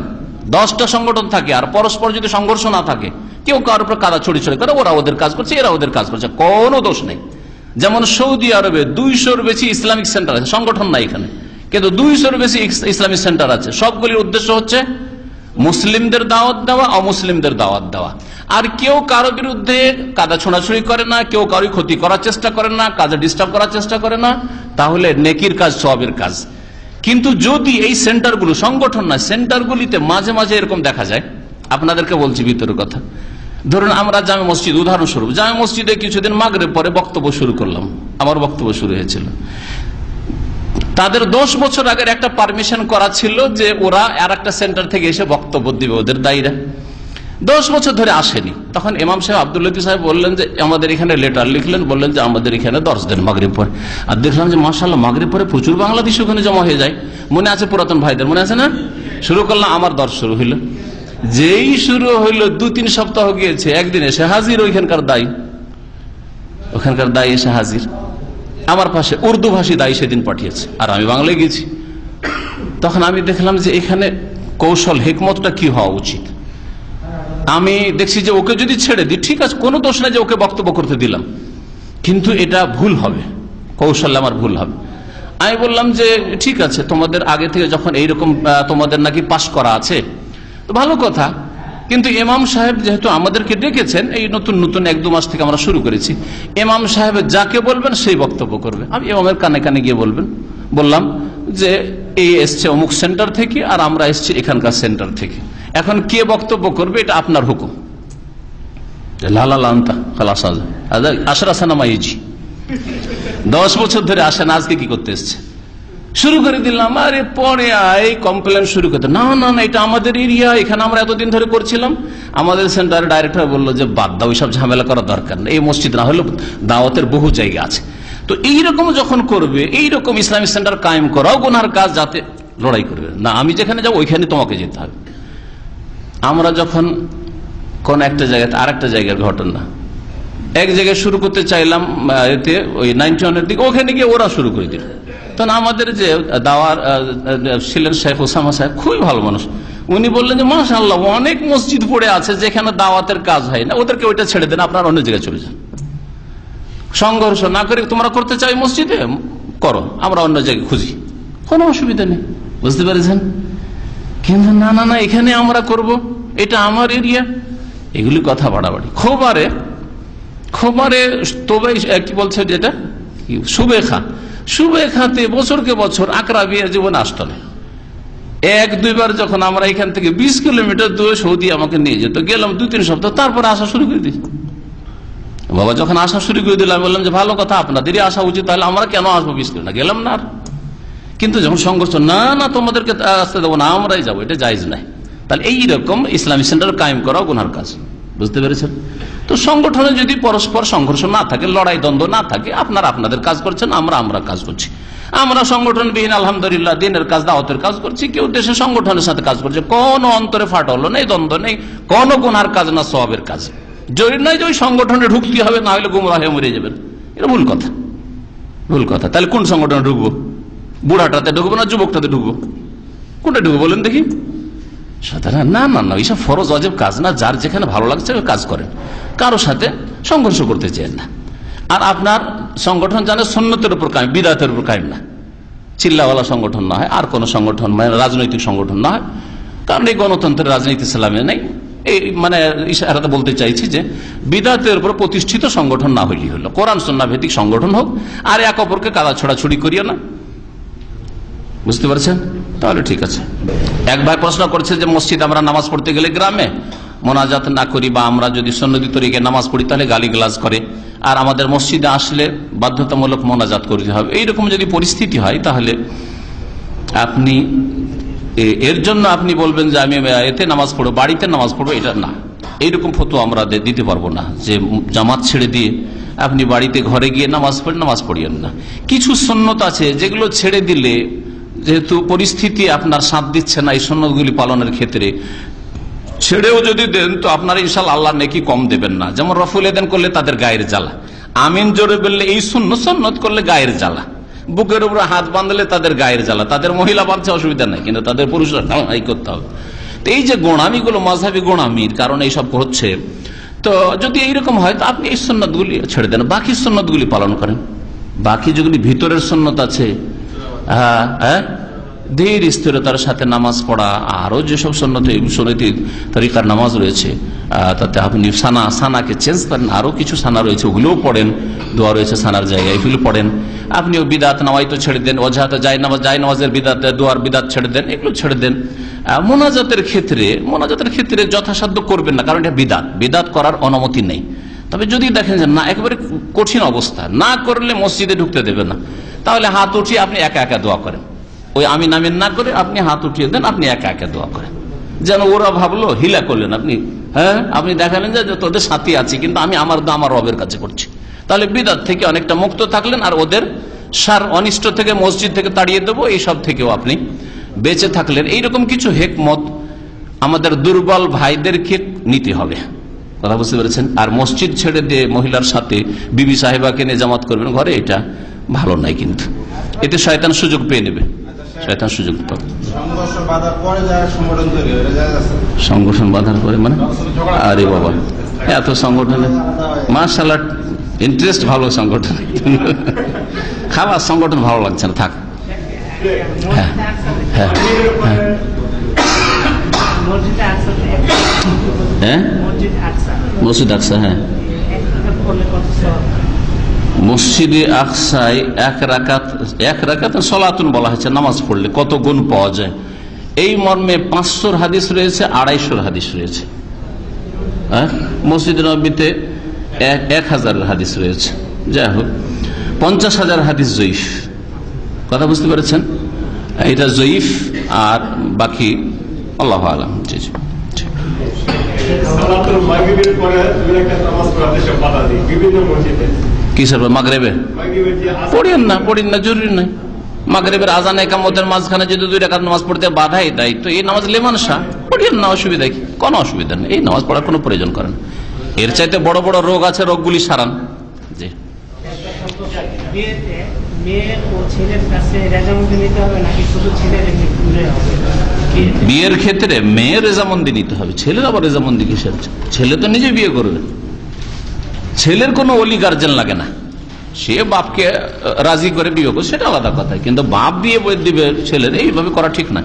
10টা সংগঠন থাকে, আর পরস্পর যদি সংঘর্ষ না থাকে, কেউ কারোর উপর কাদা ছড়ি করে, ওরা ওদের কাজ করছে, এরা ওদের কাজ করছে, কোনো দোষ নেই। যেমন সৌদি আরবে 200-র বেশি ইসলামিক সেন্টার আছে, সংগঠন নাই এখানে, কিন্তু 200-র বেশি ইসলামিক সেন্টার আছে, সবগুলির উদ্দেশ্য হচ্ছে মুসলিমদের দাওয়াত দেওয়া, অমুসলিমদের দাওয়াত দেওয়া। আর কেউ কারো বিরুদ্ধে কাদা ছোঁড়াছুড়ি করে না, কেউ কারোর ক্ষতি করার চেষ্টা করে না, কাজে ডিস্টার্ব করার চেষ্টা করে না, তাহলে নেকির কাজ, সওয়াবের কাজ। কিন্তু যদি এই সেন্টারগুলো, সংগঠন না, সেন্টারগুলিতে মাঝে মাঝে এরকম দেখা যায়, আপনাদেরকে বলছি ভিতরের কথা, ধরুন আমরা জামে মসজিদ, উদাহরণস্বরূপ জামে মসজিদে কিছুদিন মাগরিব পরে বক্তব্য শুরু করলাম, আমার বক্তব্য শুরু হয়েছিল, তাদের 10 বছর আগের একটা পারমিশন করা ছিল যে ওরা আর একটা সেন্টার থেকে এসে বক্তব্য দিবে, ওদের দায়ীরা 10 বছর ধরে আসেনি। তখন ইমাম সাহেব আব্দুল লতিফ সাহেব বললেন যে আমাদের এখানে লেটার লিখলেন, বললেন যে আমাদের এখানে দর্শ দেন মাগরিব পরে। আর দেখলাম যে মাশাআল্লাহ মাগরিব পরে প্রচুর বাংলাদেশি ওখানে জমা হয়ে যায়, মনে আছে পুরাতন ভাইদের, মনে আছে না? শুরু করলাম, আমার দর্শ শুরু হইল, যেই শুরু হইল 2-3 সপ্তাহ গিয়েছে, একদিন এসে হাজির ওখানকার দায়ী এসে হাজির, আমার পাশে উর্দু ভাষী দায়ী সেদিন পাঠিয়েছে, আর আমি বাংলায় গেছি। তখন আমি দেখলাম যে এখানে কৌশল, হিকমতটা কি হওয়া উচিত। আমি দেখছি যে ওকে যদি ছেড়ে দিই, ঠিক আছে, কোনো দোষ নাই যে ওকে বক্তব্য করতে দিলাম, কিন্তু এটা ভুল হবে, কৌশল আমার ভুল হবে। আমি বললাম যে ঠিক আছে, তোমাদের আগে থেকে যখন এইরকম তোমাদের নাকি পাশ করা আছে তো ভালো কথা, কিন্তু ইমাম সাহেব যেহেতু আমাদেরকে ডেকেছেন, এই নতুন নতুন 1-2 মাস থেকে আমরা শুরু করেছি, ইমাম সাহেব যাকে বলবেন সেই বক্তব্য করবে। আমি ইমামের কানে কানে গিয়ে বললাম যে এই এসছে অমুক সেন্টার থেকে আর আমরা এসছি এখানকার সেন্টার থেকে, এখন কে বক্তব্য করবে এটা আপনার হুকুম। জি 10 বছর ধরে আসেন, আজকে কি করতে এসছে? শুরু করে দিলাম। আরে পরে এই কমপ্লেন শুরু করতে, না না না এটা আমাদের এরিয়া, এখানে আমরা এতদিন ধরে করছিলাম। আমাদের সেন্টারের ডাইরেক্টর বললো যে বাদ দাও, ওইসব ঝামেলা করার দরকার নেই, এই মসজিদ না হলেও দাওয়াতের বহু জায়গা আছে। তো এইরকম যখন করবে, এইরকম ইসলামিক সেন্টার কায়েম করাও গুনার কাজ, যাতে লড়াই করবে না, আমি যেখানে যাবো ওইখানে তোমাকে যেতে হবে। আমরা যখন কোন একটা জায়গাতে আর একটা জায়গার ঘটনা, এক জায়গায় শুরু করতে চাইলাম এতে ওই 91-এর দিকে, ওখানে গিয়ে ওরা শুরু করে দিল। তখন আমাদের যে দাওয়ার ছিলেন শেখ ওসামা সাহেব, খুবই ভালো মানুষ, উনি বললেন যে মাশাআল্লাহ অনেক মসজিদ পড়ে আছে যেখানে দাওয়াতের কাজ হয় না, ওদেরকে ওইটা ছেড়ে দেন, আপনারা অন্য জায়গায় চলে যান। সংঘর্ষ না করে তোমরা করতে চাই মসজিদে করো, আমরা অন্য জায়গায় খুঁজি, কোনো অসুবিধা নেই, বুঝতে পেরেছেন? কিন্তু না না না এখানে আমরা করব, এটা আমার এরিয়া, এগুলি কথা বাড়াবাড়ি। খোবারে তবে কি বলছে যেটা সুবেখাতে বছরকে বছর আকরা বিয়ের জীবন আসতো না। 1-2 বার যখন আমরা এখান থেকে 20 কিলোমিটার দূরে সৌদি আমাকে নিয়ে যেত, গেলাম 2-3 সপ্তাহ, তারপরে আসা শুরু করে দিই। বাবা যখন আসা শুরু করে দিলাম, বললাম যে ভালো কথা, আপনাদেরই আসা উচিত, তাহলে আমরা কেন আসবো 20 কিলোমিটার, গেলাম না। আর কিন্তু যখন সংঘর্ষ, না না তোমাদেরকে আসতে দেবো না, আমরাই যাবো, এটা জায়েজ নাই। তাহলে এইরকম ইসলামিক সেন্টার কায়েম করাও গুনার কাজ, বুঝতে পেরেছেন? তো সংগঠনে যদি পরস্পর সংঘর্ষ না থাকে, লড়াই দ্বন্দ্ব না থাকে, আপনারা আপনাদের কাজ করছেন, আমরা কাজ করছি, আমরা সংগঠনবিহীন আলহামদুলিল্লাহ দিনের কাজ দাওয়াতের কাজ করছি, কেউ দেশের সংগঠনের সাথে কাজ করছে, কোন অন্তরে ফাট হলো নেই, দ্বন্দ্ব নেই, কোন গুনার কাজ না সওয়াবের কাজ। জরুরি নয় যে ওই সংগঠনে ঢুকতে হবে, না হলে গুমরাহ হয়ে মরে যাবেন, এটা ভুল কথা। তাহলে কোন সংগঠনে ঢুকবো? বুড়াটাতে ঢুকবো না যুবকটাতে ঢুকবো? কোনটা ঢুকবো বলেন দেখি? সাধারণ না না না, এইসব ফরজ অজেব কাজ না, যার যেখানে ভালো লাগছে কাজ করেন, কারোর সাথে সংঘর্ষ করতে চান না। আর আপনার সংগঠন জানে সুন্নতের উপর কায়েম, বিদআতের উপর কায়েম না, চিল্লাওয়ালা সংগঠন না হয়, আর কোন সংগঠন মানে রাজনৈতিক সংগঠন না হয়, কারণ এই গণতন্ত্রের রাজনীতি ইসলামে নেই। এই মানে ইশারাতে বলতে চাইছি যে বিদআতের উপর প্রতিষ্ঠিত সংগঠন না হইলেই হলো, কোরআন সুন্নাহ ভিত্তিক সংগঠন হোক, আর এক অপরকে কাদা ছড়াছড়ি করিও না, বুঝতে পারছেন? তাহলে ঠিক আছে। এক ভাই প্রশ্ন করছে যে মসজিদ আমরা নামাজ পড়তে গেলে গ্রামে মোনাজাত না করি, বা আমরা যদি সুন্নতি তরিকায় নামাজ পড়ি তাহলে গালিগালাজ করে, আর আমাদের মসজিদে আসলে বাধ্যতামূলক মোনাজাত করতে হবে, এইরকম যদি পরিস্থিতি হয়, তাহলে আপনি এর জন্য আপনি বলবেন যে আমি এতে নামাজ পড়বো, বাড়িতে নামাজ পড়বো, এটা না, এইরকম ফতোয়া আমরা দিতে পারবো না যে জামাত ছেড়ে দিয়ে আপনি বাড়িতে ঘরে গিয়ে নামাজ পড়িয়েন না। কিছু সুন্নত আছে যেগুলো ছেড়ে দিলে, যেহেতু পরিস্থিতি আপনার সাথ দিচ্ছে না এই সুন্নতগুলি পালনের ক্ষেত্রে, ছেড়েও যদি দেন তো আপনার ইনশাআল্লাহ আল্লাহ নেকি কম দেবেন না। যেমন রফুল এদেন করলে তাদের গায়ের জ্বালা, আমিন জোরে বললে এই সুন্নত করলে গায়ের জ্বালা, বুকের উপরে হাত বাঁধলে তাদের গায়ের জ্বালা, তাদের মহিলা বাঁধছে অসুবিধা নাই, কিন্তু তাদের পুরুষরা এই করতে হবে। তো এই যে গোঁড়ামিগুলো মাযহাবী গোঁড়ামির কারণে এইসব হচ্ছে, তো যদি এইরকম হয় তো আপনি এই সুন্নতগুলি ছেড়ে দেন, বাকি সুন্নতগুলি পালন করেন। বাকি যেগুলি ভিতরের সুন্নত আছে, ধীর স্থিরতার সাথে নামাজ পড়া, আরো যেসব সুন্নতি তরিকার নামাজ রয়েছে, তাতে আপনি সানাকে চেঞ্জ করেন, আরো কিছু সানা রয়েছে ওগুলোও পড়েন, দোয়া রয়েছে সানার জায়গায় এগুলো পড়েন। আপনিও বিদাত নামাইতো ছেড়ে দেন, অজাহাত জায় নামাজের বিদাত, দোয়ার বিদাত ছেড়ে দেন, এগুলো ছেড়ে দেন। মোনাজাতের ক্ষেত্রে যথাসাধ্য করবেন না, কারণ এটা বিদাত করার অনুমতি নেই। তবে যদি দেখেন যে না একেবারে কঠিন অবস্থা, না করলে মসজিদে ঢুকতে দেবে না, তাহলে হাত উঠিয়ে আপনি একা একা দোয়া করেন, ওই আমিন আমিন না করে আপনি হাত উঠিয়ে দেন, আপনি একা একা দোয়া করেন, যেন ওরা ভাবলো হিলা করলেন আপনি, আপনি দেখালেন যে তোদের সাথী আছি, কিন্তু আমি আমার রবের কাছে করছি। তাহলে বিদআত থেকে অনেকটা মুক্ত থাকলেন, আর ওদের সার অনিষ্ট থেকে মসজিদ থেকে তাড়িয়ে দেবো এইসব থেকেও আপনি বেঁচে থাকলেন। এইরকম কিছু হেকমত আমাদের দুর্বল ভাইদেরকে নিতে হবে, কথা বুঝতে পেরেছেন? আর মসজিদ ছেড়ে দিয়ে মহিলার সাথে বিবি সাহেবাকে নিয়ে জামাত করবেন ঘরে, এটা ভালো নাই, কিন্তু এতে শয়তান সুযোগ পেয়ে নেবে, শয়তান সুযোগ পাবে। সংগঠন বাঁধার পরে মানে আরে বাবা এত সংগঠনে মাশাআল্লাহ ইন্টারেস্ট ভালো, সংগঠন খাবার সংগঠন ভালো লাগছে না, থাক। হ্যাঁ হ্যাঁ হ্যাঁ মসজিদ আকসা, হ্যাঁ মসজিদে আকসায় এক রাকাত সলাতুন বলা হয়েছে, নামাজ পড়লে কত গুণ পাওয়া যায়। এই মর্মে 500 হাদিস রয়েছে, 250 হাদিস রয়েছে। মসজিদ নববীতে 1000 হাদিস রয়েছে। যাই হোক, 50,000 হাদিস জয়ীফ। কথা বুঝতে পেরেছেন? এটা জয়ীফ, আর বাকি আল্লাহু আলাম। জি জি, কিসের মাগরিবে পড়েন না, জরুরি নাই। মাগরিবের আজান একামতের মাঝখানে যদি 2 রাকাত নামাজ পড়তে বাধাই দেয়, তো এই নামাজ লেমান শাহ পড়েন না, অসুবিধা কি? কোনো অসুবিধা নেই, এই নামাজ পড়ার কোনো প্রয়োজন করেন। এর চাইতে বড় বড় রোগ আছে, রোগগুলি সারান। জি, বিয়ের ক্ষেত্রে মেয়ের রেজামন্দি নিতে হবে, ছেলের আবার রেজামন্দি কিসের? ছেলে তো নিজে বিয়ে করবে, ছেলের কোনো ওলি গার্জেন লাগে না, সে বাপকে রাজি করে বিয়ে করবে, সেটা আলাদা কথা। কিন্তু বাপ বিয়ে দিবে ছেলের, এইভাবে করা ঠিক না।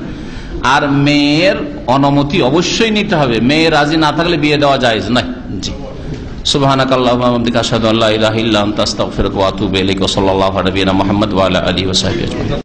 আর মেয়ের অনুমতি অবশ্যই নিতে হবে, মেয়ে রাজি না থাকলে বিয়ে দেওয়া জায়েজ নাই। জি, সুবহানাকাল্লাহুম্মা ওয়া বিহামদিকা আশহাদু আল্লা ইলাহা ইল্লা আনতা আস্তাগফিরুকা ওয়া আতুবু ইলাইক। ওয়া সাল্লাল্লাহু আলা নবিয়িনা মুহাম্মদ ওয়া আলা আলিহি ওয়া সাহবিহি আজমাইন।